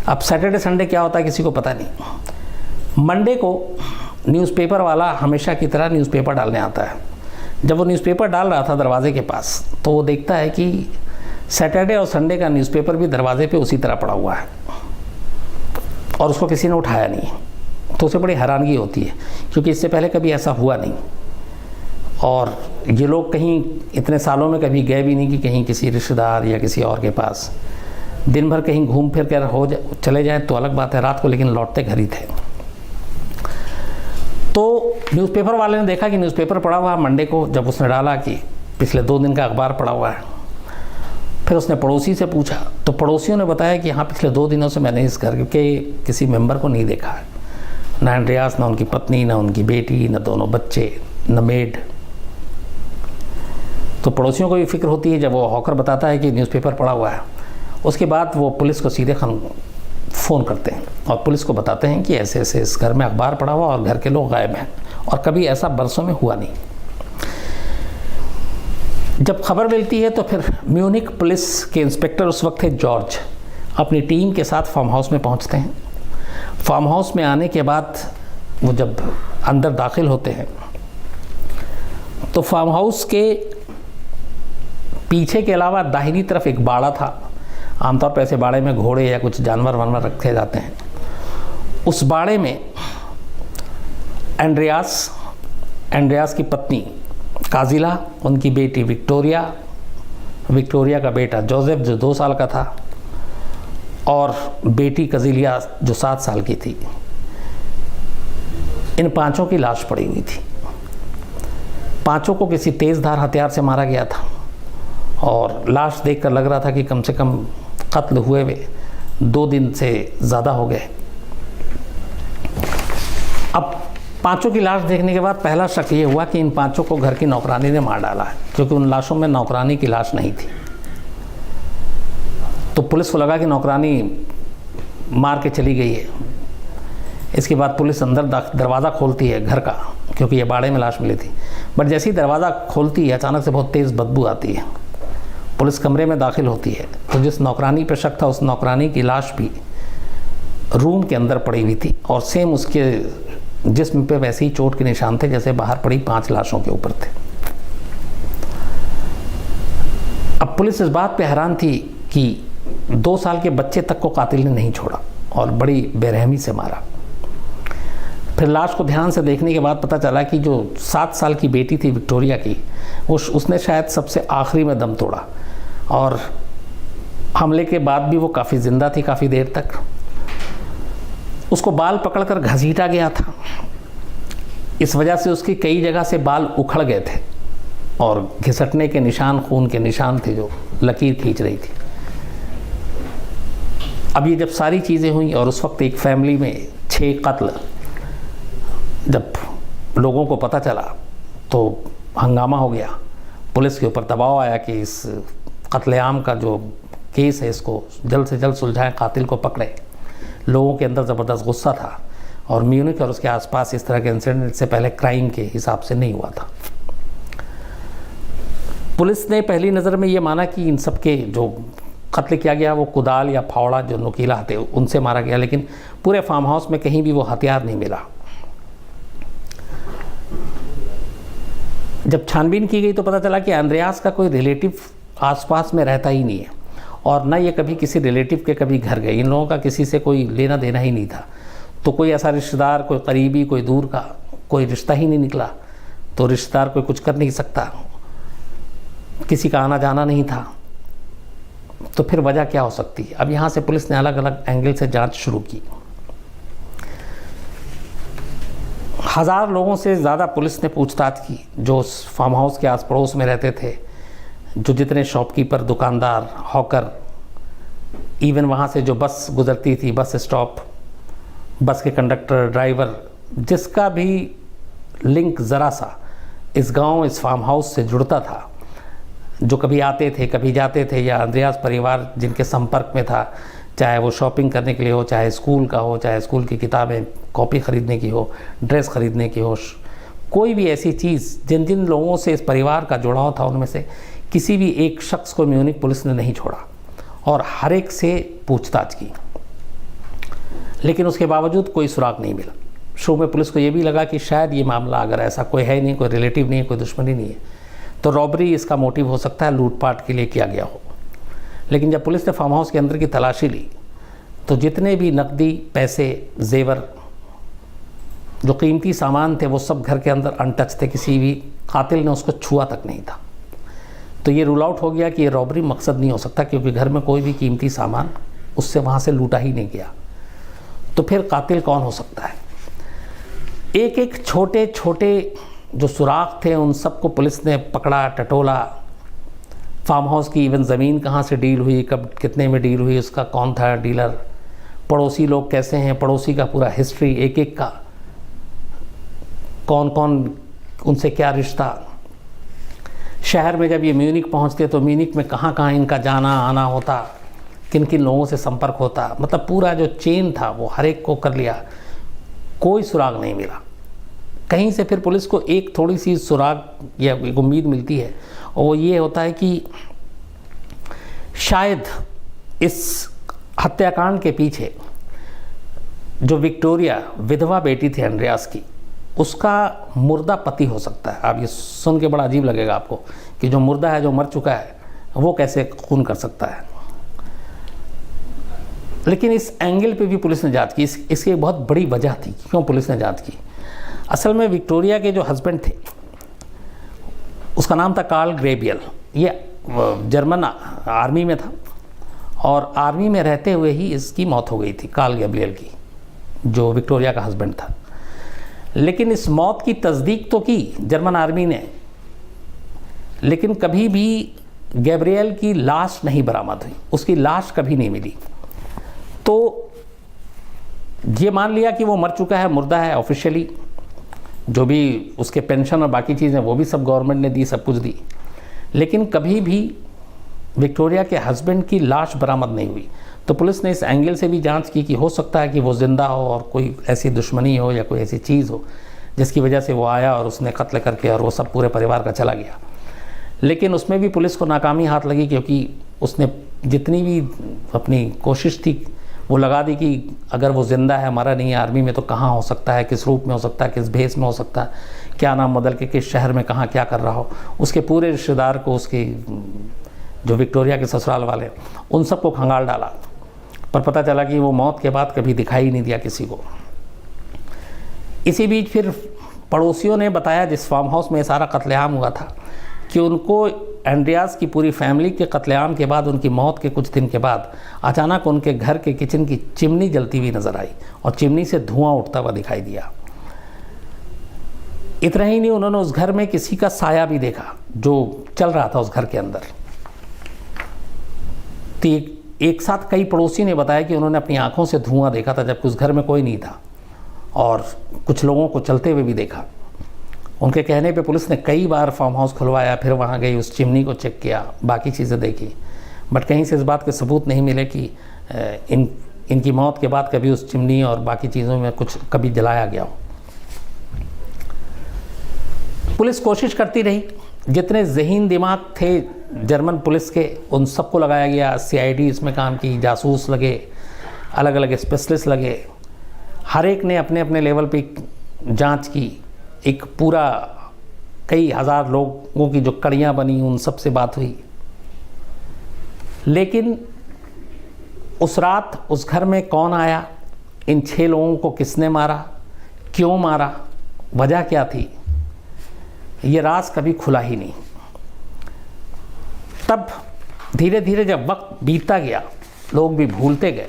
अब सैटरडे संडे क्या होता है किसी को पता नहीं। मंडे को न्यूज़पेपर वाला हमेशा की तरह न्यूज़पेपर डालने आता है। जब वो न्यूज़पेपर डाल रहा था दरवाजे के पास, तो वो देखता है कि सैटरडे और संडे का न्यूज़पेपर भी दरवाजे पे उसी तरह पड़ा हुआ है और उसको किसी ने उठाया नहीं। तो उसे बड़ी हैरानगी होती है, क्योंकि इससे पहले कभी ऐसा हुआ नहीं और ये लोग कहीं इतने सालों में कभी गए भी नहीं कि कहीं किसी रिश्तेदार या किसी और के पास। दिन भर कहीं घूम फिर कर चले जाएं तो अलग बात है, रात को लेकिन लौटते घर ही थे। तो न्यूज़पेपर वाले ने देखा कि न्यूज़पेपर पड़ा हुआ मंडे को। जब उसने डाला कि पिछले 2 दिन का अखबार पड़ा हुआ है, फिर उसने पड़ोसी से पूछा, तो पड़ोसियों ने बताया कि हाँ, पिछले 2 दिनों से मैंने इस घर के किसी मेंबर को नहीं देखा है, ना एंड्रियास, ना उनकी पत्नी, ना उनकी बेटी, ना दोनों बच्चे, न मेड। तो पड़ोसियों को भी फिक्र होती है जब वो हॉकर बताता है कि न्यूज़पेपर पड़ा हुआ है। उसके बाद वो पुलिस को सीधे फ़ोन करते हैं और पुलिस को बताते हैं कि ऐसे ऐसे इस घर में अखबार पड़ा हुआ और घर के लोग गायब हैं, और कभी ऐसा बरसों में हुआ नहीं। जब खबर मिलती है तो फिर म्यूनिक पुलिस के इंस्पेक्टर, उस वक्त थे जॉर्ज, अपनी टीम के साथ फार्म हाउस में पहुंचते हैं। फार्म हाउस में आने के बाद वो जब अंदर दाखिल होते हैं तो फार्म हाउस के पीछे के अलावा दाहिनी तरफ एक बाड़ा था। आमतौर पर ऐसे बाड़े में घोड़े या कुछ जानवर वानवर रखे जाते हैं। उस बाड़े में एंड्रियास की पत्नी काजिला, उनकी बेटी विक्टोरिया, विक्टोरिया का बेटा जोसेफ जो 2 साल का था और बेटी कजिलिया जो 7 साल की थी। इन 5 की लाश पड़ी हुई थी। 5 को किसी तेज़धार हथियार से मारा गया था और लाश देखकर लग रहा था कि कम से कम कत्ल हुए 2 दिन से ज़्यादा हो गए। अब 5 की लाश देखने के बाद पहला शक ये हुआ कि इन 5 को घर की नौकरानी ने मार डाला है, क्योंकि उन लाशों में नौकरानी की लाश नहीं थी। तो पुलिस को लगा कि नौकरानी मार के चली गई है। इसके बाद पुलिस अंदर दरवाज़ा खोलती है घर का, क्योंकि ये बाड़े में लाश मिली थी। बट जैसे ही दरवाज़ा खोलती है अचानक से बहुत तेज़ बदबू आती है। पुलिस कमरे में दाखिल होती है तो जिस नौकरानी पर शक था उस नौकरानी की लाश भी रूम के अंदर पड़ी हुई थी और सेम उसके जिस्म पे वैसे ही चोट के निशान थे जैसे बाहर पड़ी 5 लाशों के ऊपर थे। अब पुलिस इस बात पे हैरान थी कि 2 साल के बच्चे तक को कातिल ने नहीं छोड़ा और बड़ी बेरहमी से मारा। फिर लाश को ध्यान से देखने के बाद पता चला कि जो 7 साल की बेटी थी विक्टोरिया की, उसने शायद सबसे आखिरी में दम तोड़ा और हमले के बाद भी वो काफ़ी ज़िंदा थी काफ़ी देर तक। उसको बाल पकड़कर घसीटा गया था। इस वजह से उसकी कई जगह से बाल उखड़ गए थे और घिसटने के निशान, खून के निशान थे जो लकीर खींच रही थी। अब ये जब सारी चीज़ें हुई और उस वक्त एक फैमिली में 6 कत्ल, जब लोगों को पता चला तो हंगामा हो गया। पुलिस के ऊपर दबाव आया कि इस कत्लेआम का जो केस है इसको जल्द से जल्द सुलझाएं, कातिल को पकड़े। लोगों के अंदर ज़बरदस्त गुस्सा था और म्यूनिख और उसके आसपास इस तरह के इंसिडेंट से पहले क्राइम के हिसाब से नहीं हुआ था। पुलिस ने पहली नज़र में ये माना कि इन सब के जो कत्ल किया गया वो कुदाल या फावड़ा जो नुकीला थे उनसे मारा गया, लेकिन पूरे फार्म हाउस में कहीं भी वो हथियार नहीं मिला। जब छानबीन की गई तो पता चला कि अंद्रयास का कोई रिलेटिव आसपास में रहता ही नहीं है और ना ये कभी किसी रिलेटिव के कभी घर गए। इन लोगों का किसी से कोई लेना देना ही नहीं था। तो कोई ऐसा रिश्तेदार, कोई करीबी, कोई दूर का कोई रिश्ता ही नहीं निकला। तो रिश्तेदार कोई कुछ कर नहीं सकता, किसी का आना जाना नहीं था। तो फिर वजह क्या हो सकती है? अब यहाँ से पुलिस ने अलग अलग एंगल से जांच शुरू की। 1000 लोगों से ज़्यादा पुलिस ने पूछताछ की जो उस फार्म हाउस के आस पड़ोस में रहते थे, जो जितने शॉपकीपर, दुकानदार, हॉकर, इवन वहाँ से जो बस गुजरती थी, बस स्टॉप, बस के कंडक्टर, ड्राइवर, जिसका भी लिंक ज़रा सा इस गांव, इस फार्म हाउस से जुड़ता था, जो कभी आते थे कभी जाते थे, या अंद्रयास परिवार जिनके संपर्क में था, चाहे वो शॉपिंग करने के लिए हो, चाहे स्कूल का हो, चाहे स्कूल की किताबें कॉपी ख़रीदने की हो, ड्रेस ख़रीदने की हो, कोई भी ऐसी चीज़ जिन जिन लोगों से इस परिवार का जुड़ाव था उनमें से किसी भी एक शख्स को म्यूनिख पुलिस ने नहीं छोड़ा और हर एक से पूछताछ की, लेकिन उसके बावजूद कोई सुराग नहीं मिला। शुरू में पुलिस को ये भी लगा कि शायद ये मामला, अगर ऐसा कोई है नहीं, कोई रिलेटिव नहीं है, कोई दुश्मनी नहीं है, तो रॉबरी इसका मोटिव हो सकता है, लूटपाट के लिए किया गया हो। लेकिन जब पुलिस ने फार्म हाउस के अंदर की तलाशी ली तो जितने भी नकदी, पैसे, जेवर, जो कीमती सामान थे वो सब घर के अंदर अनटच थे। किसी भी कातिल ने उसको छुआ तक नहीं था। तो ये रूल आउट हो गया कि ये रॉबरी मकसद नहीं हो सकता, क्योंकि घर में कोई भी कीमती सामान उससे वहाँ से लूटा ही नहीं गया। तो फिर कातिल कौन हो सकता है? एक एक छोटे छोटे जो सुराग थे उन सबको पुलिस ने पकड़ा, टटोला। फार्म हाउस की इवन ज़मीन कहाँ से डील हुई, कब कितने में डील हुई, उसका कौन था डीलर, पड़ोसी लोग कैसे हैं, पड़ोसी का पूरा हिस्ट्री, एक एक का कौन कौन, उनसे क्या रिश्ता। शहर में जब ये म्यूनिख पहुँचते तो म्यूनिख में कहाँ कहाँ इनका जाना आना होता, किन किन लोगों से संपर्क होता, मतलब पूरा जो चेन था वो हर एक को कर लिया। कोई सुराग नहीं मिला कहीं से। फिर पुलिस को एक थोड़ी सी सुराग या एक उम्मीद मिलती है, और वो ये होता है कि शायद इस हत्याकांड के पीछे जो विक्टोरिया विधवा बेटी थी अंद्रयास की, उसका मुर्दा पति हो सकता है। आप ये सुन के बड़ा अजीब लगेगा आपको कि जो मुर्दा है, जो मर चुका है, वो कैसे खून कर सकता है। लेकिन इस एंगल पे भी पुलिस ने जांच की। इसकी एक बहुत बड़ी वजह थी क्यों पुलिस ने जांच की। असल में विक्टोरिया के जो हस्बैंड थे उसका नाम था कार्ल ग्रेबियल। ये जर्मन आर्मी में था और आर्मी में रहते हुए ही इसकी मौत हो गई थी, कार्ल गैब्रियल की, जो विक्टोरिया का हस्बैंड था। लेकिन इस मौत की तस्दीक तो की जर्मन आर्मी ने, लेकिन कभी भी गैब्रियल की लाश नहीं बरामद हुई, उसकी लाश कभी नहीं मिली। तो ये मान लिया कि वो मर चुका है, मुर्दा है ऑफिशियली, जो भी उसके पेंशन और बाकी चीज़ें वो भी सब गवर्नमेंट ने दी, सब कुछ दी, लेकिन कभी भी विक्टोरिया के हस्बैंड की लाश बरामद नहीं हुई। तो पुलिस ने इस एंगल से भी जांच की कि हो सकता है कि वो ज़िंदा हो और कोई ऐसी दुश्मनी हो या कोई ऐसी चीज़ हो जिसकी वजह से वो आया और उसने कत्ल करके और वो सब पूरे परिवार का चला गया। लेकिन उसमें भी पुलिस को नाकामी हाथ लगी, क्योंकि उसने जितनी भी अपनी कोशिश थी वो लगा दी कि अगर वो ज़िंदा है, मरा नहीं है आर्मी में, तो कहाँ हो सकता है, किस रूप में हो सकता है, किस भेष में हो सकता है, क्या नाम बदल के किस शहर में कहाँ क्या कर रहा हो। उसके पूरे रिश्तेदार को, उसके जो विक्टोरिया के ससुराल वाले, उन सबको खंगाल डाला, पर पता चला कि वो मौत के बाद कभी दिखाई ही नहीं दिया किसी को। इसी बीच फिर पड़ोसियों ने बताया, जिस फार्म हाउस में सारा कत्लेआम हुआ था, कि उनको एंड्रियास की पूरी फैमिली के कत्लेआम के बाद, उनकी मौत के कुछ दिन के बाद, अचानक उनके घर के किचन की चिमनी जलती हुई नज़र आई और चिमनी से धुआं उठता हुआ दिखाई दिया। इतना ही नहीं, उन्होंने उस घर में किसी का साया भी देखा जो चल रहा था उस घर के अंदर। तो एक साथ कई पड़ोसी ने बताया कि उन्होंने अपनी आंखों से धुआं देखा था, जबकि उस घर में कोई नहीं था, और कुछ लोगों को चलते हुए भी देखा। उनके कहने पे पुलिस ने कई बार फार्म हाउस खुलवाया, फिर वहाँ गई, उस चिमनी को चेक किया, बाकी चीज़ें देखी, बट कहीं से इस बात के सबूत नहीं मिले कि इनकी मौत के बाद कभी उस चिमनी और बाकी चीज़ों में कुछ कभी जलाया गया हो। पुलिस कोशिश करती रही, जितने ज़हीन दिमाग थे जर्मन पुलिस के, उन सबको लगाया गया। CID इसमें काम की, जासूस लगे, अलग अलग स्पेशलिस्ट लगे, हर एक ने अपने अपने लेवल पे जांच की। एक पूरा कई हज़ार लोगों की जो कड़ियाँ बनी, उन सब से बात हुई, लेकिन उस रात उस घर में कौन आया, इन 6 लोगों को किसने मारा, क्यों मारा, वजह क्या थी, ये राज कभी खुला ही नहीं। तब धीरे धीरे जब वक्त बीतता गया, लोग भी भूलते गए,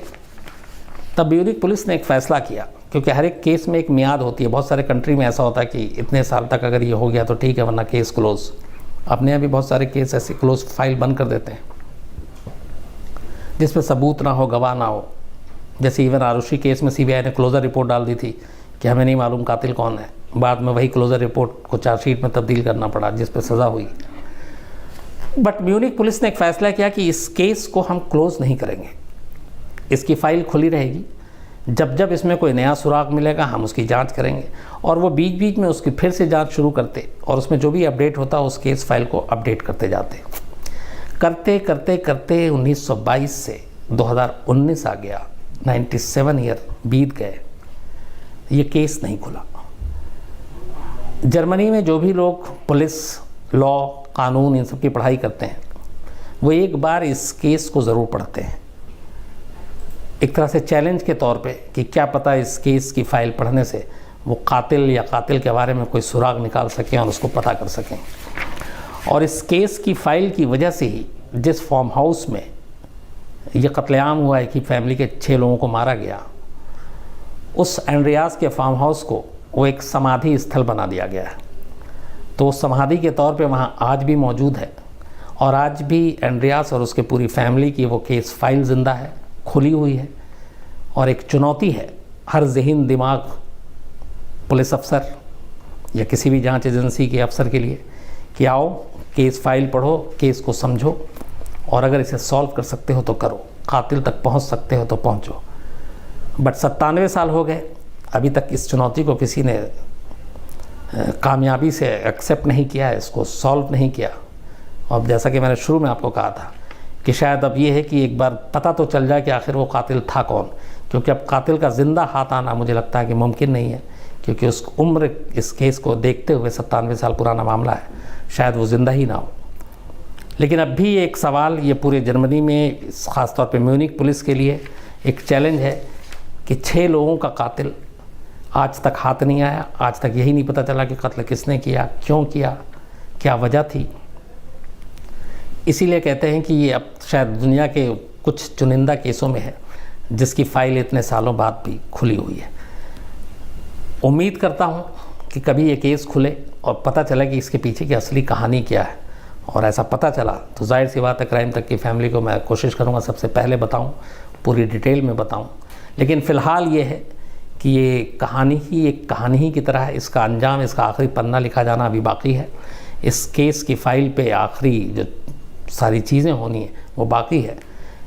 तब म्यूनिख पुलिस ने एक फ़ैसला किया, क्योंकि हर एक केस में एक मियाद होती है। बहुत सारे कंट्री में ऐसा होता है कि इतने साल तक अगर ये हो गया तो ठीक है, वरना केस क्लोज। अपने यहाँ भी बहुत सारे केस ऐसे क्लोज फाइल बंद कर देते हैं जिसमें सबूत ना हो, गवाह ना हो। जैसे इवन आरुषि केस में CBI ने क्लोज़र रिपोर्ट डाल दी थी कि हमें नहीं मालूम कातिल कौन है। बाद में वही क्लोज़र रिपोर्ट को चार्जशीट में तब्दील करना पड़ा, जिस पर सज़ा हुई। बट म्यूनिख पुलिस ने एक फ़ैसला किया कि इस केस को हम क्लोज़ नहीं करेंगे, इसकी फ़ाइल खुली रहेगी। जब जब इसमें कोई नया सुराग मिलेगा हम उसकी जांच करेंगे, और वो बीच बीच में उसकी फिर से जांच शुरू करते, और उसमें जो भी अपडेट होता उस केस फाइल को अपडेट करते जाते। करते करते करते 1922 से 2019 आ गया, 97 ईयर बीत गए, ये केस नहीं खुला। जर्मनी में जो भी लोग पुलिस, लॉ, कानून, इन सब की पढ़ाई करते हैं, वो एक बार इस केस को ज़रूर पढ़ते हैं, एक तरह से चैलेंज के तौर पे, कि क्या पता इस केस की फ़ाइल पढ़ने से वो कातिल या कातिल के बारे में कोई सुराग निकाल सकें और उसको पता कर सकें। और इस केस की फ़ाइल की वजह से ही जिस फार्म हाउस में ये कत्लेआम हुआ है कि फैमिली के 6 लोगों को मारा गया, उस एंड्रियास के फार्म हाउस को वो एक समाधि स्थल बना दिया गया है। तो उस समाधि के तौर पे वहाँ आज भी मौजूद है, और आज भी एंड्रियास और उसके पूरी फैमिली की वो केस फाइल ज़िंदा है, खुली हुई है। और एक चुनौती है हर ज़हीन दिमाग पुलिस अफसर या किसी भी जांच एजेंसी के अफसर के लिए, कि आओ केस फाइल पढ़ो, केस को समझो, और अगर इसे सॉल्व कर सकते हो तो करो, कातिल तक पहुंच सकते हो तो पहुंचो। बट 97 साल हो गए, अभी तक इस चुनौती को किसी ने कामयाबी से एक्सेप्ट नहीं किया, इसको सॉल्व नहीं किया। और जैसा कि मैंने शुरू में आपको कहा था कि शायद अब ये है कि एक बार पता तो चल जाए कि आखिर वो कातिल था कौन, क्योंकि अब कातिल का ज़िंदा हाथ आना मुझे लगता है कि मुमकिन नहीं है, क्योंकि उस उम्र, इस केस को देखते हुए 97 साल पुराना मामला है, शायद वो ज़िंदा ही ना हो। लेकिन अब भी एक सवाल ये पूरे जर्मनी में, ख़ासतौर पे म्यूनिख पुलिस के लिए एक चैलेंज है कि 6 लोगों का कातिल आज तक हाथ नहीं आया। आज तक यही नहीं पता चला कि कत्ल किसने किया, क्यों किया, क्या वजह थी। इसीलिए कहते हैं कि ये अब शायद दुनिया के कुछ चुनिंदा केसों में है जिसकी फ़ाइल इतने सालों बाद भी खुली हुई है। उम्मीद करता हूँ कि कभी ये केस खुले और पता चला कि इसके पीछे की असली कहानी क्या है, और ऐसा पता चला तो जाहिर सी बात है क्राइम तक की फैमिली को मैं कोशिश करूँगा सबसे पहले बताऊँ, पूरी डिटेल में बताऊँ। लेकिन फ़िलहाल ये है कि ये कहानी ही की तरह है। इसका अंजाम, इसका आखिरी पन्ना लिखा जाना अभी बाकी है। इस केस की फ़ाइल पे आखिरी जो सारी चीज़ें होनी है वो बाकी है।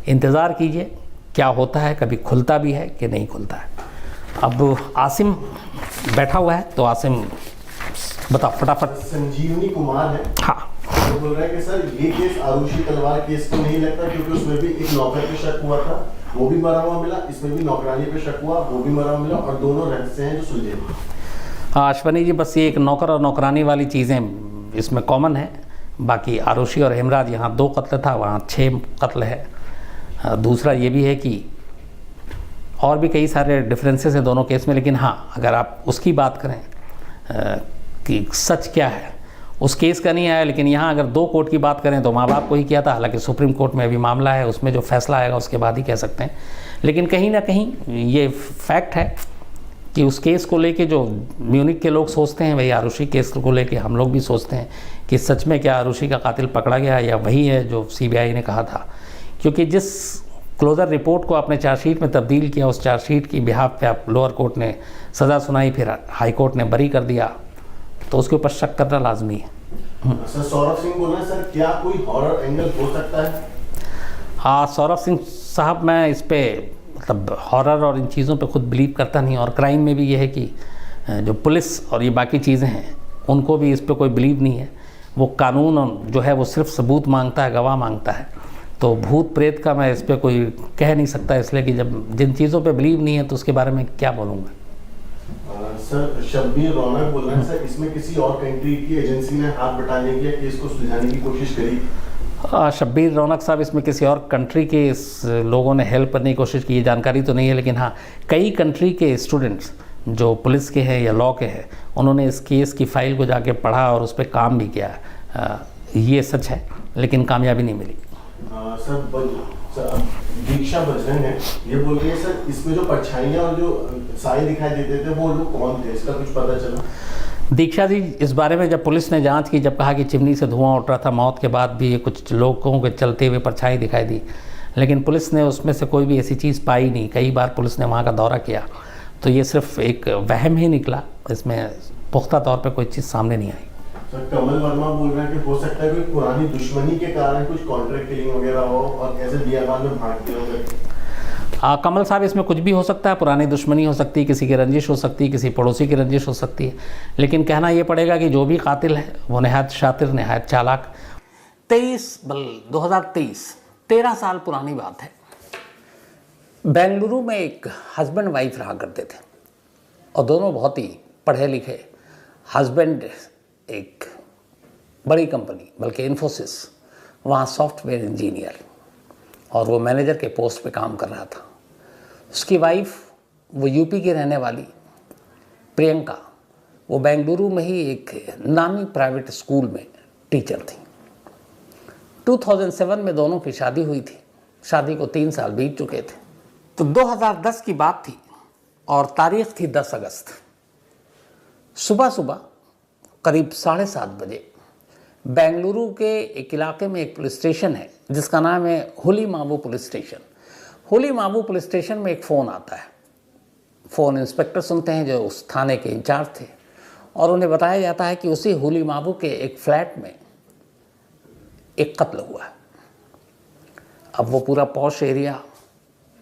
इंतज़ार कीजिए क्या होता है, कभी खुलता भी है कि नहीं खुलता है। अब आसिम बैठा हुआ है तो आसिम बताओ फटाफट। संजीवनी कुमार है, हाँ, वो बोल रहा है कि सर ये केस आरुषि तलवार केस को नहीं लगता, क्योंकि उसमें भी एक नौकर पे शक हुआ था, वो भी मरा हुआ मिला, इसमें भी नौकरानी पे शक हुआ, वो भी मरा हुआ मिला, और दोनों रहस्य हैं जो सुलझे। हाँ अश्वनी जी, बस ये एक नौकर और नौकरानी वाली चीज़ें इसमें कॉमन है। बाकी आरुषि और हेमराज यहाँ 2 कत्ल था, वहाँ 6 कत्ल है। दूसरा ये भी है कि और भी कई सारे डिफरेंसेस हैं दोनों केस में। लेकिन हाँ, अगर आप उसकी बात करें कि सच क्या है, उस केस का नहीं आया। लेकिन यहाँ अगर 2 कोर्ट की बात करें तो माँ बाप को ही किया था। हालांकि सुप्रीम कोर्ट में अभी मामला है, उसमें जो फैसला आएगा उसके बाद ही कह सकते हैं। लेकिन कहीं ना कहीं ये फैक्ट है कि उस केस को लेके जो म्यूनिक के लोग सोचते हैं, वही आरुषि केस को लेके हम लोग भी सोचते हैं कि सच में क्या आरुषि का कातिल पकड़ा गया या वही है जो सीबीआई ने कहा था। क्योंकि जिस क्लोजर रिपोर्ट को आपने चार्जशीट में तब्दील किया, उस चार्जशीट की बिहाफ पे आप लोअर कोर्ट ने सज़ा सुनाई, फिर हाई कोर्ट ने बरी कर दिया, तो उसके ऊपर शक करना लाजमी है। सर सौरभ सिंह बोल रहे हैं, सर क्या कोई हॉरर एंगल हो सकता है? हाँ सौरभ सिंह साहब, मैं इस पर मतलब हॉरर और इन चीज़ों पे खुद बिलीव करता नहीं। और क्राइम में भी ये है कि जो पुलिस और ये बाकी चीज़ें हैं उनको भी इस पे कोई बिलीव नहीं है। वो कानून जो है वो सिर्फ सबूत मांगता है, गवाह मांगता है। तो भूत प्रेत का मैं इस पर कोई कह नहीं सकता, इसलिए कि जब जिन चीज़ों पे बिलीव नहीं है तो उसके बारे में क्या बोलूँगा। सर शब्बीर रौनक बोल रहे हैं, सर इसमें किसी और कंट्री की एजेंसी ने हाथ बटाने की या केस को सुलझाने की कोशिश करी? शब्बीर रौनक साहब, इसमें किसी और कंट्री के लोगों ने हेल्प करने की कोशिश की, ये जानकारी तो नहीं है। लेकिन हाँ, कई कंट्री के स्टूडेंट्स जो पुलिस के हैं या लॉ के हैं, उन्होंने इस केस की फ़ाइल को जाके पढ़ा और उस पर काम भी किया। ये सच है, लेकिन कामयाबी नहीं मिली। सर दीक्षा बजरंग है, ये बोल रही है सर इसमें जो परछाइयाँ और जो साए दिखाई देते थे वो लोग कौन थे, इसका कुछ पता चला? दीक्षा जी, इस बारे में जब पुलिस ने जांच की, जब कहा कि चिमनी से धुआं उठ रहा था, मौत के बाद भी कुछ लोगों के चलते हुए परछाई दिखाई दी, लेकिन पुलिस ने उसमें से कोई भी ऐसी चीज़ पाई नहीं। कई बार पुलिस ने वहाँ का दौरा किया, तो ये सिर्फ एक वहम ही निकला, इसमें पुख्ता तौर पर कोई चीज़ सामने नहीं आई। सर कमल वर्मा बोल रहे हैं कि हो सकता है कोई पुरानी दुश्मनी के कारण कुछ कॉन्ट्रैक्ट किलिंग वगैरह हो और ऐसे बियाबान में भागते होंगे। कमल साहब, इसमें कुछ भी हो सकता है। पुरानी दुश्मनी हो सकती है, किसी की रंजिश हो सकती है, किसी पड़ोसी की रंजिश हो सकती है। लेकिन कहना ये पड़ेगा कि जो भी कातिल है वो नहायत शातिर, नहायत चालाक। 2023 13 साल पुरानी बात है। बेंगलुरु में एक हस्बैंड वाइफ रहा करते थे और दोनों बहुत ही पढ़े लिखे। हस्बैंड एक बड़ी कंपनी, बल्कि इन्फोसिस, वहाँ सॉफ्टवेयर इंजीनियर और वो मैनेजर के पोस्ट पे काम कर रहा था। उसकी वाइफ, वो यूपी की रहने वाली प्रियंका, वो बेंगलुरु में ही एक नामी प्राइवेट स्कूल में टीचर थी। 2007 में दोनों की शादी हुई थी। शादी को 3 साल बीत चुके थे। तो 2010 की बात थी और तारीख थी 10 अगस्त। सुबह सुबह करीब 7:30 बजे बेंगलुरु के एक इलाके में एक पुलिस स्टेशन है जिसका नाम है हुलीमावु पुलिस स्टेशन। हुलीमावु पुलिस स्टेशन में एक फ़ोन आता है। फ़ोन इंस्पेक्टर सुनते हैं जो उस थाने के इंचार्ज थे, और उन्हें बताया जाता है कि उसी हुलीमावु के एक फ्लैट में एक कत्ल हुआ है। अब वो पूरा पॉश एरिया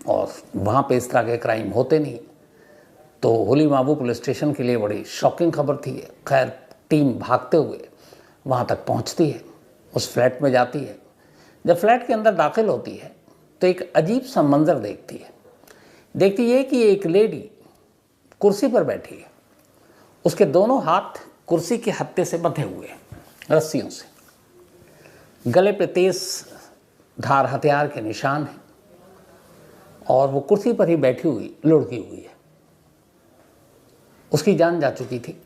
और वहाँ पे इस तरह के क्राइम होते नहीं, तो हुलीमावु पुलिस स्टेशन के लिए बड़ी शॉकिंग खबर थी। खैर, टीम भागते हुए वहाँ तक पहुँचती है, उस फ्लैट में जाती है। जब फ्लैट के अंदर दाखिल होती है तो एक अजीब सा मंजर देखती है कि एक लेडी कुर्सी पर बैठी है। उसके दोनों हाथ कुर्सी के हत्थे से बंधे हुए हैं रस्सियों से। गले पे तेज धार हथियार के निशान हैं और वो कुर्सी पर ही बैठी हुई लुढ़की हुई है। उसकी जान जा चुकी थी।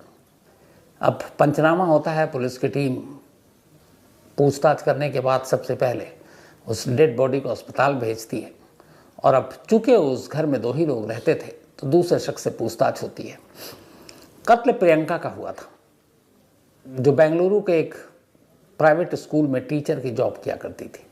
अब पंचनामा होता है, पुलिस की टीम पूछताछ करने के बाद सबसे पहले उस डेड बॉडी को अस्पताल भेजती है। और अब चूंकि उस घर में 2 ही लोग रहते थे तो दूसरे शख्स से पूछताछ होती है। कत्ल प्रियंका का हुआ था, जो बेंगलुरु के एक प्राइवेट स्कूल में टीचर की जॉब किया करती थी।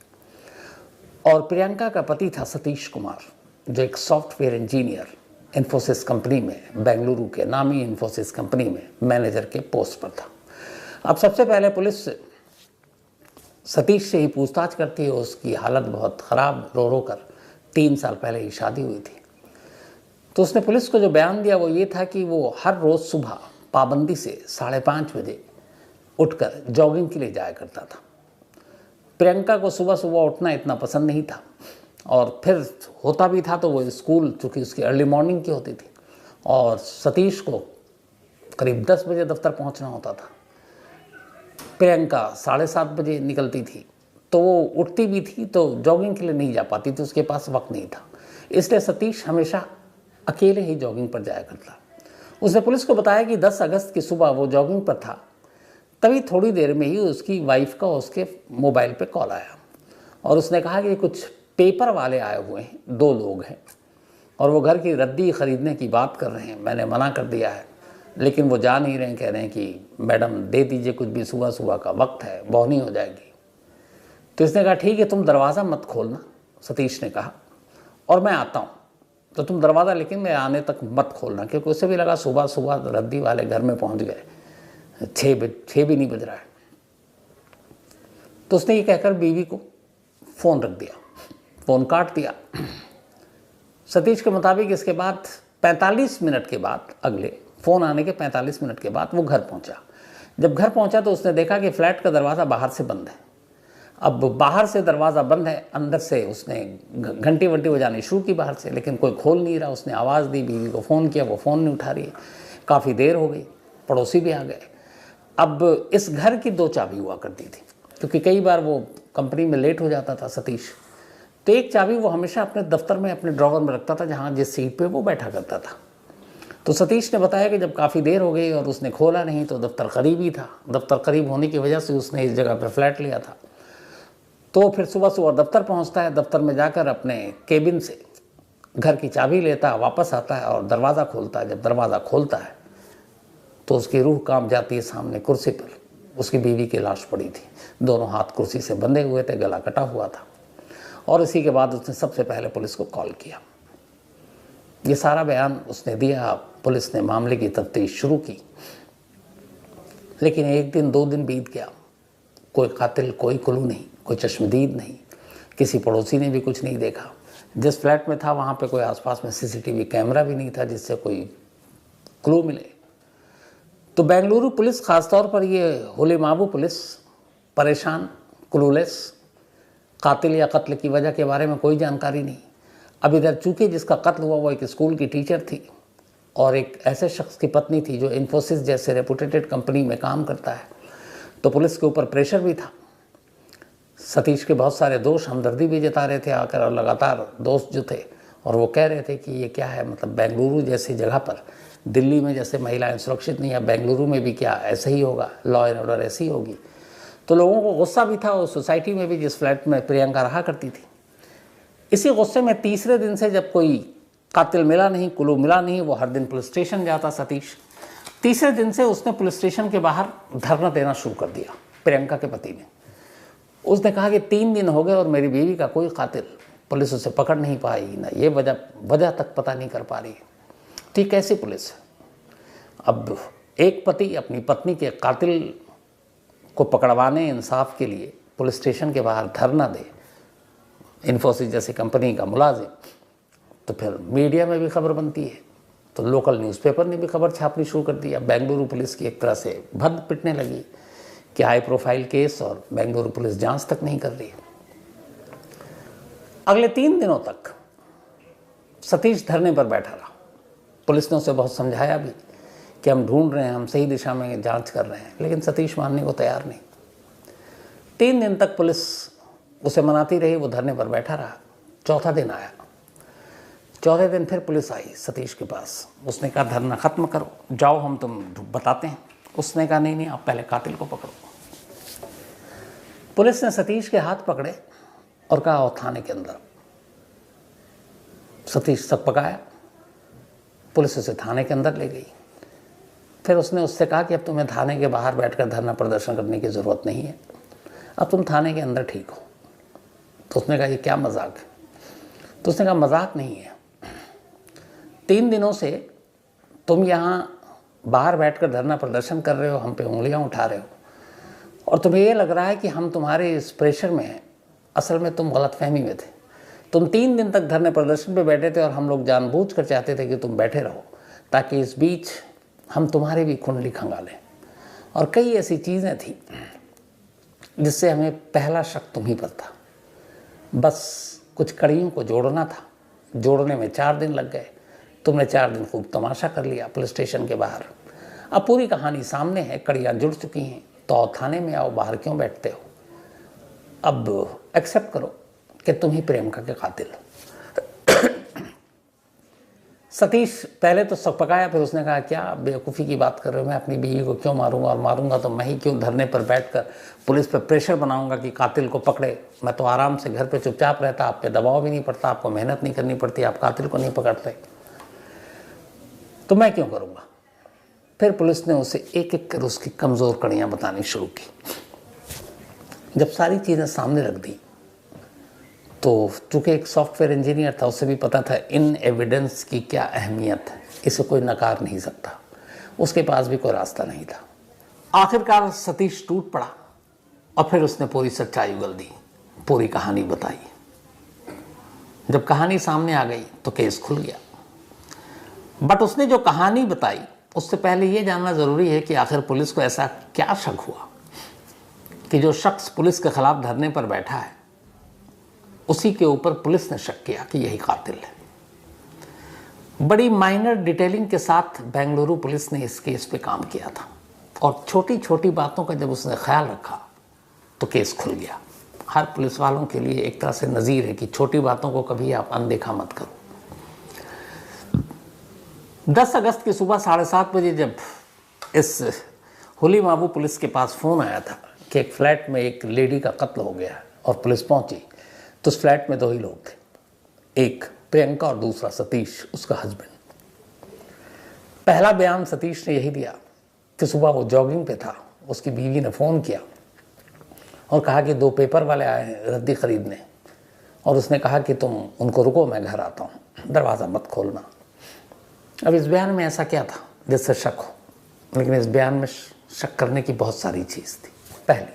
और प्रियंका का पति था सतीश कुमार, जो एक सॉफ्टवेयर इंजीनियर इन्फोसिस कंपनी में, बेंगलुरु के नामी इन्फोसिस कंपनी में मैनेजर के पोस्ट पर था। अब सबसे पहले पुलिस सतीश से ही पूछताछ करती है। उसकी हालत बहुत ख़राब, रो रो कर 3 साल पहले ही शादी हुई थी। तो उसने पुलिस को जो बयान दिया वो ये था कि वो हर रोज़ सुबह पाबंदी से 5:30 बजे उठकर जॉगिंग के लिए जाया करता था। प्रियंका को सुबह सुबह उठना इतना पसंद नहीं था, और फिर होता भी था तो वो स्कूल, चूँकि उसकी अर्ली मॉर्निंग की होती थी, और सतीश को करीब 10 बजे दफ्तर पहुंचना होता था। प्रियंका 7:30 बजे निकलती थी, तो वो उठती भी थी तो जॉगिंग के लिए नहीं जा पाती थी, उसके पास वक्त नहीं था। इसलिए सतीश हमेशा अकेले ही जॉगिंग पर जाया करता। उसने पुलिस को बताया कि 10 अगस्त की सुबह वो जॉगिंग पर था, तभी थोड़ी देर में ही उसकी वाइफ का उसके मोबाइल पे कॉल आया, और उसने कहा कि कुछ पेपर वाले आए हुए हैं, 2 लोग हैं, और वो घर की रद्दी ख़रीदने की बात कर रहे हैं। मैंने मना कर दिया है, लेकिन वो जा नहीं रहे हैं, कह रहे हैं कि मैडम दे दीजिए कुछ भी, सुबह सुबह का वक्त है, बौनी हो जाएगी। तो इसने कहा ठीक है, तुम दरवाज़ा मत खोलना, सतीश ने कहा, और मैं आता हूँ, तो तुम दरवाज़ा लेकिन मैं आने तक मत खोलना, क्योंकि उसे भी लगा सुबह सुबह रद्दी वाले घर में पहुँच गए, 6 भी नहीं बज रहा है। तो उसने ये कहकर बीवी को फ़ोन रख दिया, फ़ोन काट दिया। सतीश के मुताबिक इसके बाद 45 मिनट के बाद, अगले फ़ोन आने के 45 मिनट के बाद वो घर पहुंचा। जब घर पहुंचा तो उसने देखा कि फ्लैट का दरवाज़ा बाहर से बंद है। अब बाहर से दरवाज़ा बंद है, अंदर से उसने घंटी वंटी बजानी शुरू की बाहर से, लेकिन कोई खोल नहीं रहा। उसने आवाज़ दी, बीवी को फ़ोन किया, वो फ़ोन नहीं उठा रही है। काफ़ी देर हो गई, पड़ोसी भी आ गए। अब इस घर की 2 चाबी हुआ करती थी, क्योंकि कई बार वो कंपनी में लेट हो जाता था सतीश, तो एक चाबी वो हमेशा अपने दफ्तर में, अपने ड्रॉवर में रखता था, जहाँ जिस सीट पे वो बैठा करता था। तो सतीश ने बताया कि जब काफ़ी देर हो गई और उसने खोला नहीं, तो दफ्तर करीब ही था। दफ्तर करीब होने की वजह से उसने इस जगह पर फ्लैट लिया था। तो फिर सुबह सुबह दफ्तर पहुंचता है, दफ्तर में जाकर अपने केबिन से घर की चाबी लेता है, वापस आता है और दरवाज़ा खोलता है। जब दरवाज़ा खोलता है तो उसकी रूह कांप जाती है। सामने कुर्सी पर उसकी बीवी की लाश पड़ी थी, दोनों हाथ कुर्सी से बंधे हुए थे, गला कटा हुआ था। और इसी के बाद उसने सबसे पहले पुलिस को कॉल किया। ये सारा बयान उसने दिया। पुलिस ने मामले की तफ्तीश शुरू की, लेकिन 1 दिन 2 दिन बीत गया, कोई कातिल, कोई क्लू नहीं, कोई चश्मदीद नहीं। किसी पड़ोसी ने भी कुछ नहीं देखा। जिस फ्लैट में था वहाँ पे कोई आसपास में सीसीटीवी कैमरा भी नहीं था जिससे कोई क्लू मिले। तो बेंगलुरु पुलिस, ख़ासतौर पर ये होलीमाबू पुलिस, परेशान, क्लूलेस, कातिल या कत्ल की वजह के बारे में कोई जानकारी नहीं। अब इधर चूँकि जिसका कत्ल हुआ वो एक स्कूल की टीचर थी और एक ऐसे शख्स की पत्नी थी जो इन्फोसिस जैसे रेपुटेटेड कंपनी में काम करता है, तो पुलिस के ऊपर प्रेशर भी था। सतीश के बहुत सारे दोस्त हमदर्दी भी जता रहे थे आकर, और लगातार दोस्त जो थे, और वो कह रहे थे कि ये क्या है, मतलब बेंगलुरु जैसी जगह पर, दिल्ली में जैसे महिलाएं सुरक्षित नहीं है, बेंगलुरु में भी क्या ऐसे ही होगा, लॉ एंड ऑर्डर ऐसी होगी। तो लोगों को गुस्सा भी था उस सोसाइटी में भी जिस फ्लैट में प्रियंका रहा करती थी। इसी गुस्से में तीसरे दिन से जब कोई कातिल मिला नहीं, क्लू मिला नहीं, वो हर दिन पुलिस स्टेशन जाता सतीश। तीसरे दिन से उसने पुलिस स्टेशन के बाहर धरना देना शुरू कर दिया प्रियंका के पति ने। उसने कहा कि 3 दिन हो गए और मेरी बीवी का कोई कातिल, पुलिस उसे पकड़ नहीं पाई, ना ये वजह तक पता नहीं कर पा रही। ठीक कैसी पुलिस है? अब एक पति अपनी पत्नी के कातिल को पकड़वाने, इंसाफ के लिए पुलिस स्टेशन के बाहर धरना दे, इन्फोसिस जैसी कंपनी का मुलाजिम, तो फिर मीडिया में भी खबर बनती है। तो लोकल न्यूज़पेपर ने भी खबर छापनी शुरू कर दिया। बेंगलुरु पुलिस की एक तरह से भद्द पिटने लगी कि हाई प्रोफाइल केस और बेंगलुरु पुलिस जांच तक नहीं कर रही। अगले 3 दिनों तक सतीश धरने पर बैठा रहा। पुलिस ने उसे बहुत समझाया भी कि हम ढूंढ रहे हैं, हम सही दिशा में जांच कर रहे हैं, लेकिन सतीश मानने को तैयार नहीं। 3 दिन तक पुलिस उसे मनाती रही, वो धरने पर बैठा रहा। चौथा दिन आया। चौथे दिन फिर पुलिस आई सतीश के पास। उसने कहा धरना ख़त्म करो, जाओ हम तुम बताते हैं। उसने कहा नहीं, आप पहले कातिल को पकड़ो। पुलिस ने सतीश के हाथ पकड़े और कहा आओ थाने के अंदर। सतीश सकपकाया, पुलिस उसे थाने के अंदर ले गई। फिर उसने उससे कहा कि अब तुम्हें थाने के बाहर बैठकर धरना प्रदर्शन करने की ज़रूरत नहीं है, अब तुम थाने के अंदर ठीक हो। तो उसने कहा ये क्या मजाक है? तो उसने कहा मजाक नहीं है, 3 दिनों से तुम यहाँ बाहर बैठकर धरना प्रदर्शन कर रहे हो, हम पे उंगलियां उठा रहे हो, और तुम्हें ये लग रहा है कि हम तुम्हारे इस प्रेशर में हैं। असल में तुम गलतफहमी में थे। तुम 3 दिन तक धरने प्रदर्शन पे बैठे थे और हम लोग जानबूझकर चाहते थे कि तुम बैठे रहो ताकि इस बीच हम तुम्हारी भी कुंडली खंगालें। और कई ऐसी चीज़ें थी जिससे हमें पहला शक तुम ही पर था। बस कुछ कड़ियों को जोड़ना था, जोड़ने में 4 दिन लग गए। तुमने 4 दिन खूब तमाशा कर लिया पुलिस स्टेशन के बाहर। अब पूरी कहानी सामने है, कड़ियाँ जुड़ चुकी हैं, तो आओ थाने में आओ, बाहर क्यों बैठते हो? अब एक्सेप्ट करो कि तुम ही प्रियंका के कातिल हो। सतीश पहले तो सकपकाया, फिर उसने कहा क्या बेवकूफ़ी की बात कर रहे हो, मैं अपनी बीवी को क्यों मारूंगा, और मारूंगा तो मैं ही क्यों धरने पर बैठकर पुलिस पर प्रेशर बनाऊंगा कि कातिल को पकड़े। मैं तो आराम से घर पे चुपचाप रहता, आप पे दबाव भी नहीं पड़ता, आपको मेहनत नहीं करनी पड़ती, आप कातिल को नहीं पकड़ते, तो मैं क्यों करूँगा। फिर पुलिस ने उसे एक एक कर उसकी कमज़ोर कड़ियाँ बतानी शुरू की। जब सारी चीज़ें सामने रख दी तो चूँकि एक सॉफ्टवेयर इंजीनियर था, उसे भी पता था इन एविडेंस की क्या अहमियत है, इसे कोई नकार नहीं सकता। उसके पास भी कोई रास्ता नहीं था। आखिरकार सतीश टूट पड़ा और फिर उसने पूरी सच्चाई उगल दी, पूरी कहानी बताई। जब कहानी सामने आ गई तो केस खुल गया। बट उसने जो कहानी बताई उससे पहले ये जानना ज़रूरी है कि आखिर पुलिस को ऐसा क्या शक हुआ कि जो शख्स पुलिस के खिलाफ धरने पर बैठा है उसी के ऊपर पुलिस ने शक किया कि यही कातिल है। बड़ी माइनर डिटेलिंग के साथ बेंगलुरु पुलिस ने इस केस पे काम किया था और छोटी छोटी बातों का जब उसने ख्याल रखा तो केस खुल गया। हर पुलिस वालों के लिए एक तरह से नज़ीर है कि छोटी बातों को कभी आप अनदेखा मत करो। 10 अगस्त की सुबह 7:30 बजे जब इस हुली माबू पुलिस के पास फ़ोन आया था कि एक फ्लैट में एक लेडी का कत्ल हो गया है और पुलिस पहुंची, तो उस फ्लैट में 2 ही लोग थे, एक प्रियंका और दूसरा सतीश, उसका हस्बैंड। पहला बयान सतीश ने यही दिया कि सुबह वो जॉगिंग पे था, उसकी बीवी ने फ़ोन किया और कहा कि 2 पेपर वाले आए हैं रद्दी ख़रीदने, और उसने कहा कि तुम उनको रुको, मैं घर आता हूँ, दरवाज़ा मत खोलना। अब इस बयान में ऐसा क्या था जिससे शक हो? लेकिन इस बयान में शक करने की बहुत सारी चीज़ थी। पहली,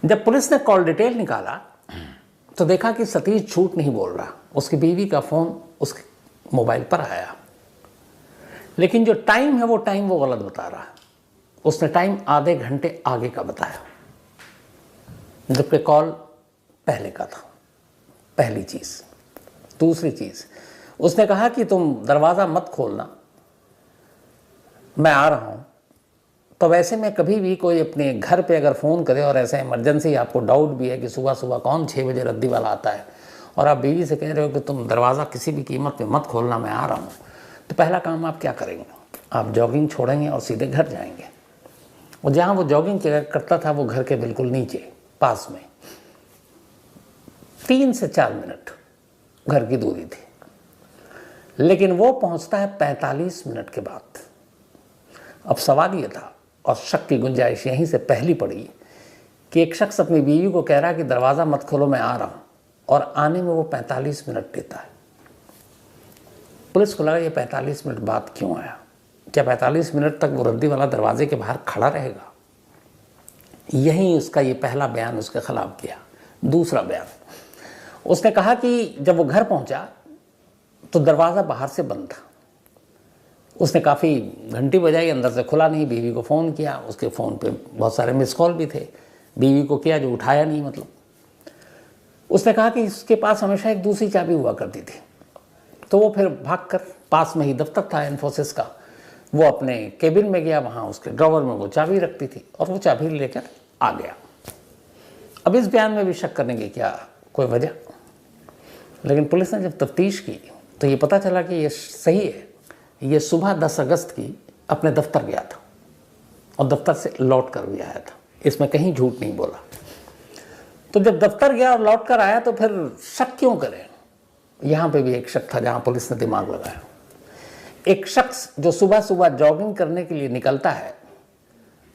जब पुलिस ने कॉल डिटेल निकाला तो देखा कि सतीश झूठ नहीं बोल रहा। उसकी बीवी का फ़ोन उसके मोबाइल पर आया, लेकिन जो टाइम है वो टाइम वो गलत बता रहा है। उसने टाइम आधे घंटे आगे का बताया, जबकि कॉल पहले का था। पहली चीज़। दूसरी चीज़, उसने कहा कि तुम दरवाज़ा मत खोलना, मैं आ रहा हूँ। तो वैसे में कभी भी कोई अपने घर पे अगर फ़ोन करे और ऐसे इमरजेंसी आपको डाउट भी है कि सुबह सुबह कौन 6 बजे रद्दी वाला आता है और आप बीवी से कह रहे हो कि तुम दरवाज़ा किसी भी कीमत पे मत खोलना, मैं आ रहा हूँ, तो पहला काम आप क्या करेंगे? आप जॉगिंग छोड़ेंगे और सीधे घर जाएंगे। और जहाँ वो जॉगिंग करता था वो घर के बिल्कुल नीचे पास में 3 से 4 मिनट घर की दूरी थी, लेकिन वो पहुँचता है 45 मिनट के बाद। अब सवाल ये था, और शक की गुंजाइश यहीं से पहली पड़ी, कि एक शख्स अपनी बीवी को कह रहा है कि दरवाज़ा मत खोलो, मैं आ रहा हूँ, और आने में वो 45 मिनट लेता है। पुलिस को लगा ये 45 मिनट बाद क्यों आया? क्या 45 मिनट तक वो रद्दी वाला दरवाजे के बाहर खड़ा रहेगा? यहीं उसका ये पहला बयान उसके खिलाफ किया। दूसरा बयान, उसने कहा कि जब वो घर पहुंचा तो दरवाज़ा बाहर से बंद था। उसने काफ़ी घंटी बजाई, अंदर से खुला नहीं। बीवी को फ़ोन किया, उसके फ़ोन पे बहुत सारे मिस कॉल भी थे। बीवी को किया, जो उठाया नहीं। मतलब उसने कहा कि उसके पास हमेशा एक दूसरी चाबी हुआ करती थी। तो वो फिर भागकर, पास में ही दफ्तर था इन्फोसिस का, वो अपने केबिन में गया, वहाँ उसके ड्रॉवर में वो चाबी रखती थी और वो चाबी लेकर आ गया। अब इस बयान में भी शक करने की क्या कोई वजह? लेकिन पुलिस ने जब तफ्तीश की तो ये पता चला कि ये सही है। ये सुबह 10 अगस्त की अपने दफ्तर गया था और दफ्तर से लौट कर भी आया था। इसमें कहीं झूठ नहीं बोला। तो जब दफ्तर गया और लौट कर आया तो फिर शक क्यों करें? यहाँ पे भी एक शक था जहाँ पुलिस ने दिमाग लगाया। एक शख्स जो सुबह सुबह जॉगिंग करने के लिए निकलता है,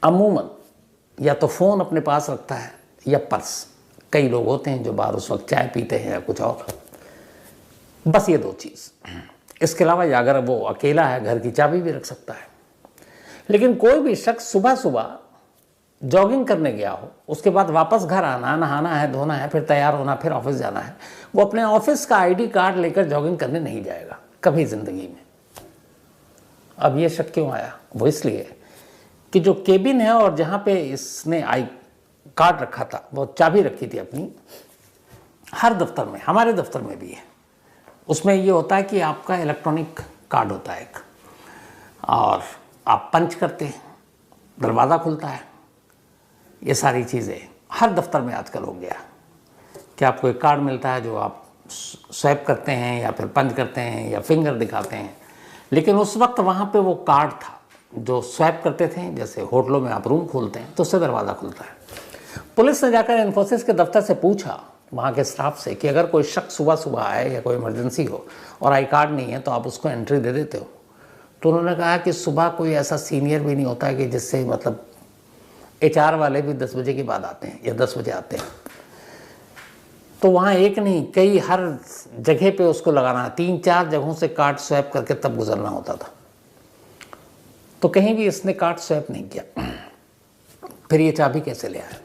अमूमन या तो फ़ोन अपने पास रखता है या पर्स। कई लोग होते हैं जो बाहर उस वक्त चाय पीते हैं या कुछ और, बस ये 2 चीज़। इसके अलावा अगर वो अकेला है, घर की चाबी भी रख सकता है। लेकिन कोई भी शख्स सुबह सुबह जॉगिंग करने गया हो, उसके बाद वापस घर आना, नहाना है, धोना है, फिर तैयार होना, फिर ऑफिस जाना है, वो अपने ऑफिस का आईडी कार्ड लेकर जॉगिंग करने नहीं जाएगा कभी ज़िंदगी में। अब ये शक क्यों आया? वो इसलिए कि जो केबिन है और जहाँ पे इसने आई कार्ड रखा था, वो चाबी रखी थी अपनी, हर दफ्तर में, हमारे दफ्तर में भी है, उसमें ये होता है कि आपका इलेक्ट्रॉनिक कार्ड होता है एक, और आप पंच करते हैं, दरवाज़ा खुलता है। ये सारी चीज़ें हर दफ्तर में आजकल हो गया कि आपको एक कार्ड मिलता है जो आप स्वैप करते हैं या फिर पंच करते हैं या फिंगर दिखाते हैं। लेकिन उस वक्त वहाँ पे वो कार्ड था जो स्वैप करते थे, जैसे होटलों में आप रूम खोलते हैं तो उससे दरवाज़ा खुलता है। पुलिस ने जाकर इन्फोसिस के दफ्तर से पूछा वहाँ के स्टाफ से कि अगर कोई शख्स सुबह सुबह आए या कोई इमरजेंसी हो और आई कार्ड नहीं है तो आप उसको एंट्री दे देते हो? तो उन्होंने कहा कि सुबह कोई ऐसा सीनियर भी नहीं होता है कि जिससे मतलब HR वाले भी 10 बजे के बाद आते हैं या 10 बजे आते हैं। तो वहाँ एक नहीं, कई हर जगह पे उसको लगाना, 3-4 जगहों से कार्ड स्वैप करके तब गुजरना होता था। तो कहीं भी इसने कार्ड स्वैप नहीं किया। फिर ये चाबी कैसे ले आया?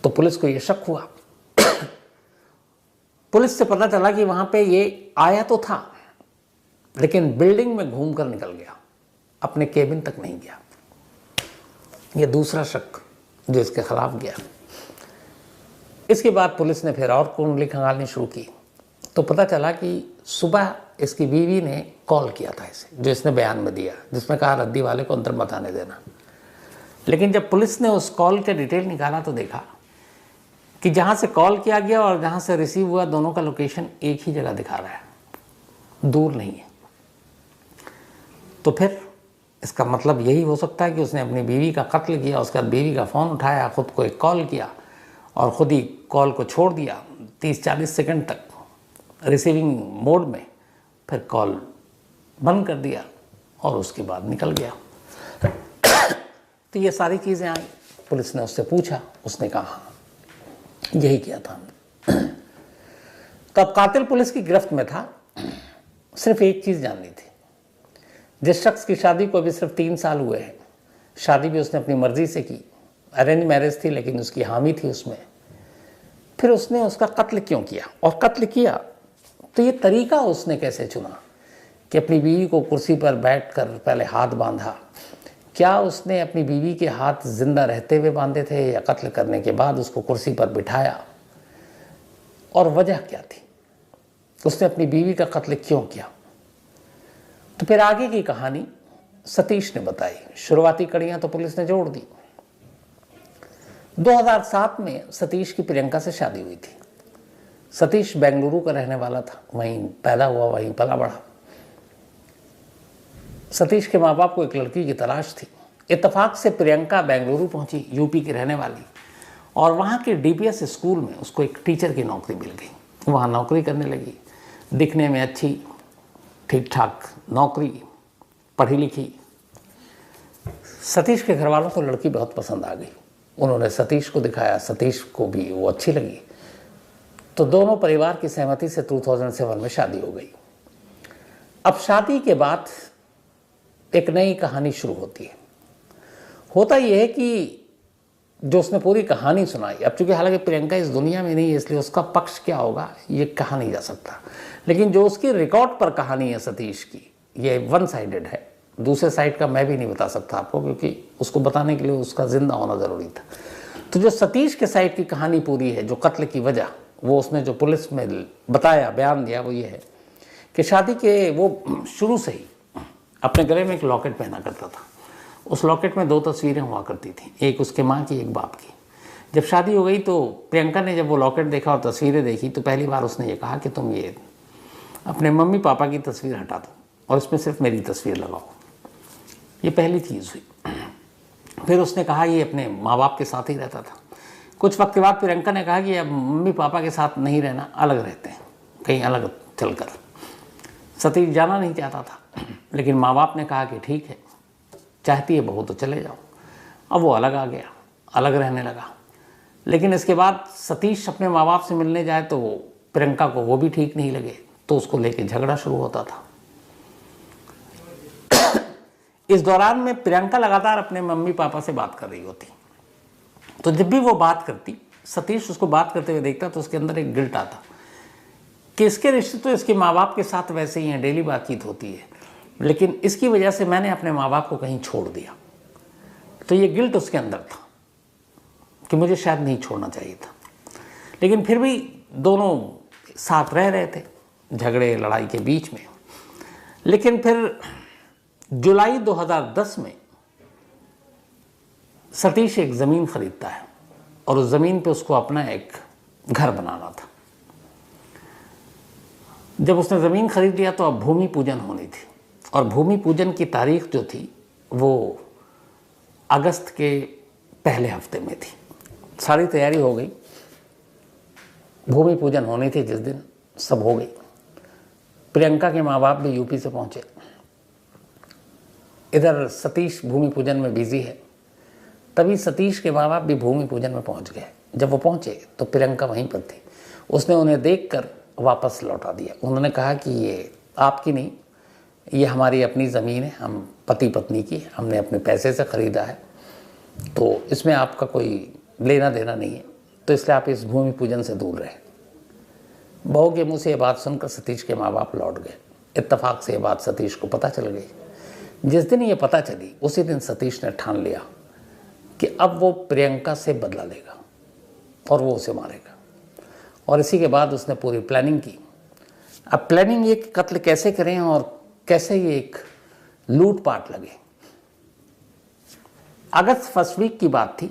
तो पुलिस को ये शक हुआ। पुलिस से पता चला कि वहाँ पे ये आया तो था लेकिन बिल्डिंग में घूम कर निकल गया, अपने केबिन तक नहीं गया। ये दूसरा शक जो इसके खिलाफ गया। इसके बाद पुलिस ने फिर और कुंडली खंगालनी शुरू की तो पता चला कि सुबह इसकी बीवी ने कॉल किया था इसे, जो इसने बयान में दिया, जिसमें कहा रद्दी वाले को अंदर मत आने देना। लेकिन जब पुलिस ने उस कॉल के डिटेल निकाला तो देखा कि जहाँ से कॉल किया गया और जहाँ से रिसीव हुआ, दोनों का लोकेशन एक ही जगह दिखा रहा है, दूर नहीं है। तो फिर इसका मतलब यही हो सकता है कि उसने अपनी बीवी का कत्ल किया, उसके बाद बीवी का फ़ोन उठाया, ख़ुद को एक कॉल किया और ख़ुद ही कॉल को छोड़ दिया 30-40 सेकंड तक रिसीविंग मोड में, फिर कॉल बंद कर दिया और उसके बाद निकल गया। तो ये सारी चीज़ें आई। पुलिस ने उससे पूछा, उसने कहा यही किया था। तो अब कातिल पुलिस की गिरफ्त में था। सिर्फ एक चीज़ जाननी थी, जिस शख्स की शादी को अभी सिर्फ 3 साल हुए हैं, शादी भी उसने अपनी मर्जी से की, अरेंज मैरिज थी लेकिन उसकी हामी थी उसमें, फिर उसने उसका कत्ल क्यों किया? और कत्ल किया तो ये तरीका उसने कैसे चुना कि अपनी बीवी को कुर्सी पर बैठकर पहले हाथ बांधा? क्या उसने अपनी बीवी के हाथ जिंदा रहते हुए बांधे थे या कत्ल करने के बाद उसको कुर्सी पर बिठाया? और वजह क्या थी? उसने अपनी बीवी का कत्ल क्यों किया? तो फिर आगे की कहानी सतीश ने बताई। शुरुआती कड़ियां तो पुलिस ने जोड़ दी। 2007 में सतीश की प्रियंका से शादी हुई थी। सतीश बेंगलुरु का रहने वाला था, वहीं पैदा हुआ, वहीं पला बढ़ा। सतीश के माँ बाप को एक लड़की की तलाश थी। इत्तेफाक से प्रियंका बेंगलुरु पहुंची, यूपी की रहने वाली, और वहाँ के DPS स्कूल में उसको एक टीचर की नौकरी मिल गई। वहाँ नौकरी करने लगी, दिखने में अच्छी, ठीक ठाक नौकरी, पढ़ी लिखी। सतीश के घर वालों को लड़की बहुत पसंद आ गई। उन्होंने सतीश को दिखाया, सतीश को भी वो अच्छी लगी। तो दोनों परिवार की सहमति से 2007 में शादी हो गई। अब शादी के बाद एक नई कहानी शुरू होती है। होता यह है कि जो उसने पूरी कहानी सुनाई, अब चूंकि हालांकि प्रियंका इस दुनिया में नहीं है इसलिए उसका पक्ष क्या होगा ये कहा नहीं जा सकता, लेकिन जो उसकी रिकॉर्ड पर कहानी है सतीश की, ये 1 साइडेड है। दूसरे साइड का मैं भी नहीं बता सकता आपको, क्योंकि उसको बताने के लिए उसका जिंदा होना ज़रूरी था। तो जो सतीश के साइड की कहानी पूरी है, जो कत्ल की वजह, वो उसने जो पुलिस में बताया, बयान दिया, वो ये है कि शादी के वो शुरू से ही अपने गले में एक लॉकेट पहना करता था। उस लॉकेट में 2 तस्वीरें हुआ करती थी, एक उसके माँ की, एक बाप की। जब शादी हो गई तो प्रियंका ने जब वो लॉकेट देखा और तस्वीरें देखी तो पहली बार उसने ये कहा कि तुम ये अपने मम्मी पापा की तस्वीर हटा दो और इसमें सिर्फ मेरी तस्वीर लगाओ। ये पहली चीज़ हुई। फिर उसने कहा ये अपने माँ बाप के साथ ही रहता था। कुछ वक्त के बाद प्रियंका ने कहा कि अब मम्मी पापा के साथ नहीं रहना, अलग रहते हैं कहीं अलग चलकर। सतीश जाना नहीं चाहता था, लेकिन माँ बाप ने कहा कि ठीक है, चाहती है बहू तो चले जाओ। अब वो अलग आ गया, अलग रहने लगा। लेकिन इसके बाद सतीश अपने माँ बाप से मिलने जाए तो प्रियंका को वो भी ठीक नहीं लगे, तो उसको लेके झगड़ा शुरू होता था। इस दौरान में प्रियंका लगातार अपने मम्मी पापा से बात कर रही होती, तो जब भी वो बात करती, सतीश उसको बात करते हुए देखता तो उसके अंदर एक गिल्ट आता कि इसके रिश्ते तो इसके माँ बाप के साथ वैसे ही हैं, डेली बातचीत होती है, लेकिन इसकी वजह से मैंने अपने माँ बाप को कहीं छोड़ दिया। तो ये गिल्ट उसके अंदर था कि मुझे शायद नहीं छोड़ना चाहिए था। लेकिन फिर भी दोनों साथ रह रहे थे झगड़े लड़ाई के बीच में। लेकिन फिर जुलाई 2010 में सतीश एक ज़मीन खरीदता है और उस ज़मीन पे उसको अपना एक घर बनाना था। जब उसने ज़मीन खरीद लिया तो अब भूमि पूजन होनी थी, और भूमि पूजन की तारीख जो थी वो अगस्त के पहले हफ्ते में थी। सारी तैयारी हो गई, भूमि पूजन होनी थी जिस दिन, सब हो गई। प्रियंका के माँ बाप भी यूपी से पहुँचे, इधर सतीश भूमि पूजन में बिजी है। तभी सतीश के माँ बाप भी भूमि पूजन में पहुँच गए। जब वो पहुँचे तो प्रियंका वहीं पर थी। उसने उन्हें देखकर वापस लौटा दिया। उन्होंने कहा कि ये आपकी नहीं, ये हमारी अपनी ज़मीन है, हम पति पत्नी की, हमने अपने पैसे से ख़रीदा है, तो इसमें आपका कोई लेना देना नहीं है, तो इसलिए आप इस भूमि पूजन से दूर रहे। बहू के मुँह से ये बात सुनकर सतीश के माँ बाप लौट गए। इत्तेफाक से ये बात सतीश को पता चल गई। जिस दिन ये पता चली उसी दिन सतीश ने ठान लिया कि अब वो प्रियंका से बदला लेगा और वो उसे मारेगा। और इसी के बाद उसने पूरी प्लानिंग की। अब प्लानिंग ये कि कत्ल कैसे करें और कैसे ये एक लूटपाट लगे। अगस्त फर्स्ट वीक की बात थी,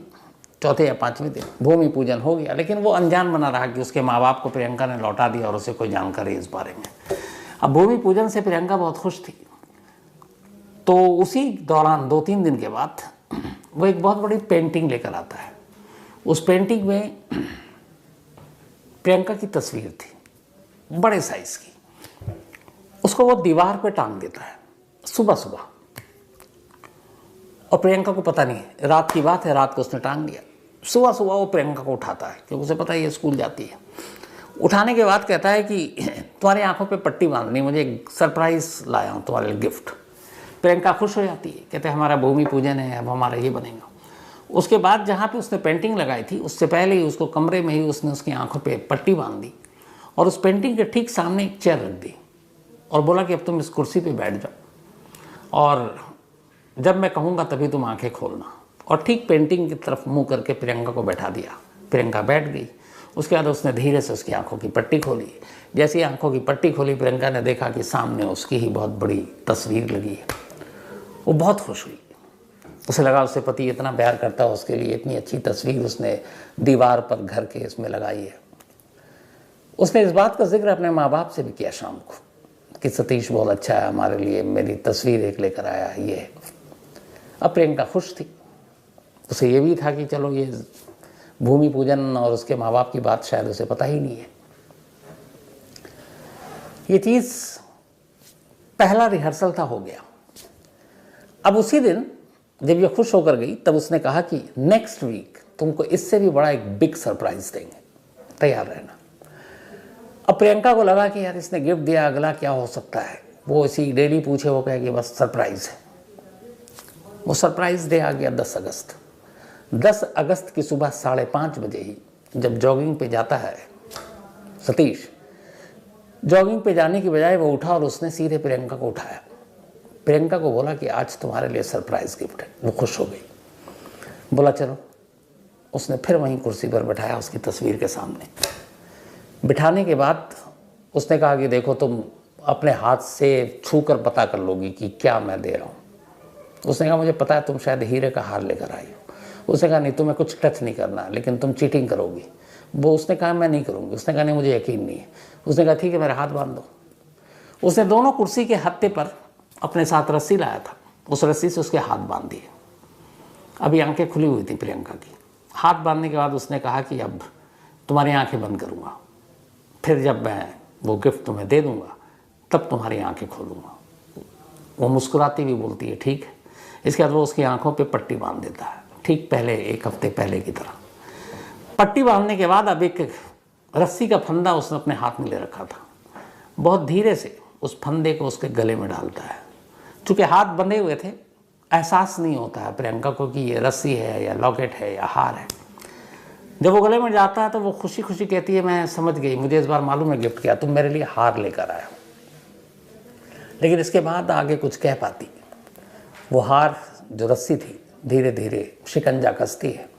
चौथे या पाँचवें दिन भूमि पूजन हो गया, लेकिन वो अनजान बना रहा कि उसके माँ बाप को प्रियंका ने लौटा दिया और उसे कोई जानकारी इस बारे में। अब भूमि पूजन से प्रियंका बहुत खुश थी, तो उसी दौरान 2-3 दिन के बाद वो एक बहुत बड़ी पेंटिंग लेकर आता है। उस पेंटिंग में प्रियंका की तस्वीर थी, बड़े साइज की। उसको वो दीवार पे टांग देता है सुबह सुबह, और प्रियंका को पता नहीं है, रात की बात है, रात को उसने टांग दिया। सुबह सुबह वो प्रियंका को उठाता है क्योंकि उसे पता है ये स्कूल जाती है। उठाने के बाद कहता है कि तुम्हारी आंखों पे पट्टी बांधनी, मुझे एक सरप्राइज लाया हूँ तुम्हारे लिए गिफ्ट। प्रियंका खुश हो जाती है, कहते हैं हमारा भूमि पूजन है, अब हमारा ये बनेगा। उसके बाद जहाँ पे उसने पेंटिंग लगाई थी उससे पहले ही उसको कमरे में ही उसने उसकी आंखों पे पट्टी बांध दी और उस पेंटिंग के ठीक सामने एक चेयर रख दी और बोला कि अब तुम इस कुर्सी पे बैठ जाओ और जब मैं कहूँगा तभी तुम आंखें खोलना। और ठीक पेंटिंग की तरफ मुँह करके प्रियंका को बैठा दिया। प्रियंका बैठ गई। उसके बाद उसने धीरे से उसकी आंखों की पट्टी खोली। जैसे ही आंखों की पट्टी खोली, प्रियंका ने देखा कि सामने उसकी ही बहुत बड़ी तस्वीर लगी है। वो बहुत खुश हुई। उसे लगा उससे पति इतना प्यार करता है, उसके लिए इतनी अच्छी तस्वीर उसने दीवार पर घर के इसमें लगाई है। उसने इस बात का जिक्र अपने माँ बाप से भी किया शाम को कि सतीश बहुत अच्छा है, हमारे लिए मेरी तस्वीर एक लेकर आया है, ये है। अब प्रियंका खुश थी। उसे ये भी था कि चलो ये भूमि पूजन और उसके माँ बाप की बात शायद उसे पता ही नहीं है। ये चीज़ पहला रिहर्सल था, हो गया। अब उसी दिन जब ये खुश होकर गई तब उसने कहा कि नेक्स्ट वीक तुमको इससे भी बड़ा एक बिग सरप्राइज देंगे, तैयार रहना। अब प्रियंका को लगा कि यार इसने गिफ्ट दिया, अगला क्या हो सकता है। वो इसी डेली पूछे, वो कहे कि बस सरप्राइज है। वो सरप्राइज डे आ गया 10 अगस्त। 10 अगस्त की सुबह 5:30 बजे ही जब जॉगिंग पे जाता है सतीश, जॉगिंग पे जाने की बजाय वो उठा और उसने सीधे प्रियंका को उठाया। प्रियंका को बोला कि आज तुम्हारे लिए सरप्राइज गिफ्ट है। वो खुश हो गई, बोला चलो। उसने फिर वहीं कुर्सी पर बैठाया उसकी तस्वीर के सामने। बिठाने के बाद उसने कहा कि देखो तुम अपने हाथ से छू कर पता कर लोगी कि क्या मैं दे रहा हूँ। उसने कहा मुझे पता है तुम शायद हीरे का हार लेकर आई हो। उसने कहा नहीं, तुम्हें कुछ टच नहीं करना, लेकिन तुम चीटिंग करोगी। वो उसने कहा मैं नहीं करूँगी। उसने कहा नहीं, मुझे यकीन नहीं है। उसने कहा ठीक है, मेरा हाथ बांध दो। उसने दोनों कुर्सी के हत्थे पर अपने साथ रस्सी लाया था, उस रस्सी से उसके हाथ बांध दिए। अभी आंखें खुली हुई थी प्रियंका की। हाथ बांधने के बाद उसने कहा कि अब तुम्हारी आंखें बंद करूँगा, फिर जब मैं वो गिफ्ट तुम्हें दे दूँगा तब तुम्हारी आंखें खोलूँगा। वो मुस्कुराती हुई बोलती है ठीक है। इसके बाद वो उसकी आंखों पे पट्टी बांध देता है, ठीक पहले 1 हफ्ते पहले की तरह। पट्टी बांधने के बाद अब एक रस्सी का फंदा उसने अपने हाथ में ले रखा था। बहुत धीरे से उस फंदे को उसके गले में डालता है। चूँकि हाथ बंधे हुए थे, एहसास नहीं होता है प्रियंका को कि ये रस्सी है या लॉकेट है या हार है। जब वो गले में जाता है तो वो खुशी खुशी कहती है मैं समझ गई, मुझे इस बार मालूम है गिफ्ट किया, तुम मेरे लिए हार लेकर आया। लेकिन इसके बाद आगे कुछ कह पाती। वो हार जो रस्सी थी धीरे धीरे शिकंजा कसती है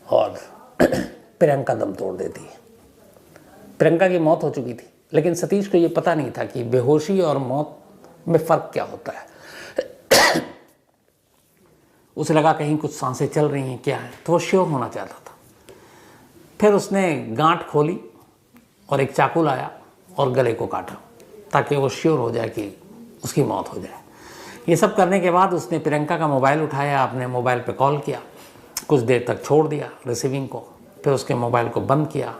और प्रियंका दम तोड़ देती है। प्रियंका की मौत हो चुकी थी, लेकिन सतीश को ये पता नहीं था कि बेहोशी और मौत में फ़र्क क्या होता है। उसे लगा कहीं कुछ सांसें चल रही हैं क्या है, तो वो श्योर होना चाहता था। फिर उसने गांठ खोली और एक चाकू लाया और गले को काटा ताकि वो श्योर हो जाए कि उसकी मौत हो जाए। ये सब करने के बाद उसने प्रियंका का मोबाइल उठाया, अपने मोबाइल पे कॉल किया, कुछ देर तक छोड़ दिया रिसीविंग को, फिर उसके मोबाइल को बंद किया,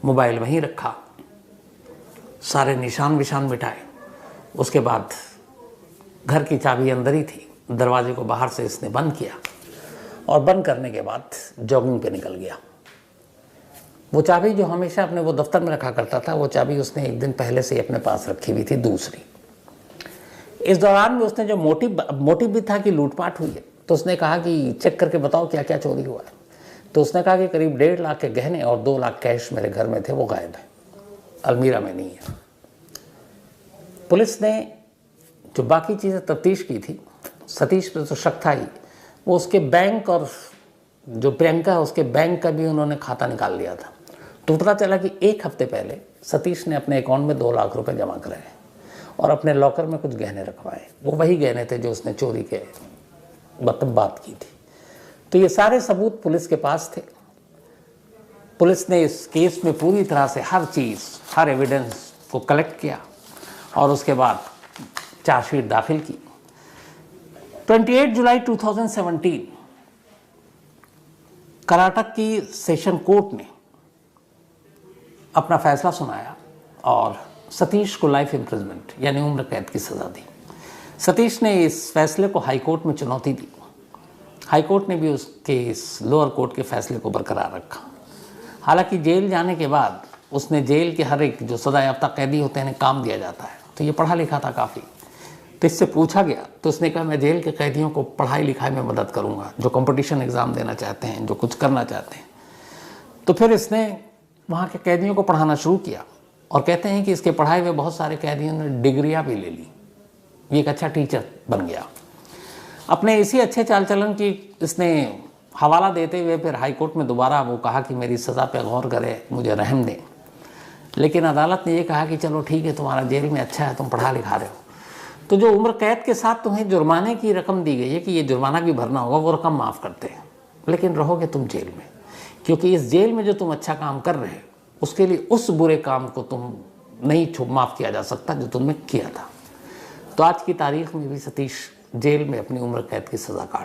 मोबाइल वहीं रखा, सारे निशान विशान मिटाए। उसके बाद घर की चाबी अंदर ही थी, दरवाजे को बाहर से इसने बंद किया और बंद करने के बाद जॉगिंग पे निकल गया। वो चाबी जो हमेशा अपने वो दफ्तर में रखा करता था, वो चाबी उसने एक दिन पहले से ही अपने पास रखी हुई थी, दूसरी। इस दौरान में उसने जो मोटिव भी था कि लूटपाट हुई है, तो उसने कहा कि चेक करके बताओ क्या क्या चोरी हुआ है। तो उसने कहा कि करीब 1.5 लाख के गहने और 2 लाख कैश मेरे घर में थे, वो गायब है, अलमीरा में नहीं है। पुलिस ने जो बाकी चीज़ें तफ्तीश की थी, सतीश पर तो शक था ही, वो उसके बैंक और जो प्रियंका है उसके बैंक का भी उन्होंने खाता निकाल लिया था। तो पता चला कि 1 हफ्ते पहले सतीश ने अपने अकाउंट में 2 लाख रुपए जमा कराए और अपने लॉकर में कुछ गहने रखवाए। वो वही गहने थे जो उसने चोरी के मतलब बात की थी। तो ये सारे सबूत पुलिस के पास थे। पुलिस ने इस केस में पूरी तरह से हर चीज़, हर एविडेंस को कलेक्ट किया और उसके बाद चार्जशीट दाखिल की। 28 जुलाई 2017 कर्नाटक की सेशन कोर्ट ने अपना फैसला सुनाया और सतीश को लाइफ इम्प्रिजमेंट यानी उम्र कैद की सज़ा दी। सतीश ने इस फैसले को हाई कोर्ट में चुनौती दी। हाई कोर्ट ने भी उसके इस लोअर कोर्ट के फैसले को बरकरार रखा। हालांकि जेल जाने के बाद उसने जेल के हर एक जो सजायाफ्ता कैदी होते हैं काम दिया जाता है, तो ये पढ़ा लिखा था काफ़ी। तो इससे पूछा गया तो उसने कहा मैं जेल के कैदियों को पढ़ाई लिखाई में मदद करूँगा, जो कंपटीशन एग्ज़ाम देना चाहते हैं, जो कुछ करना चाहते हैं। तो फिर इसने वहाँ के कैदियों को पढ़ाना शुरू किया और कहते हैं कि इसके पढ़ाई में बहुत सारे कैदियों ने डिग्रियाँ भी ले ली। ये एक अच्छा टीचर बन गया। अपने इसी अच्छे चाल चलन की इसने हवाला देते हुए फिर हाई कोर्ट में दोबारा वो कहा कि मेरी सज़ा पे गौर करे, मुझे रहम दें। लेकिन अदालत ने ये कहा कि चलो ठीक है, तुम्हारा जेल में अच्छा है, तुम पढ़ा लिखा रहे हो, तो जो उम्र कैद के साथ तुम्हें जुर्माने की रकम दी गई है कि ये जुर्माना भी भरना होगा, वो रकम माफ़ करते हैं, लेकिन रहोगे तुम जेल में, क्योंकि इस जेल में जो तुम अच्छा काम कर रहे हो उसके लिए उस बुरे काम को तुम नहीं माफ़ किया जा सकता जो तुमने किया था। तो आज की तारीख में भी सतीश जेल में अपनी उम्र कैद की सज़ा काट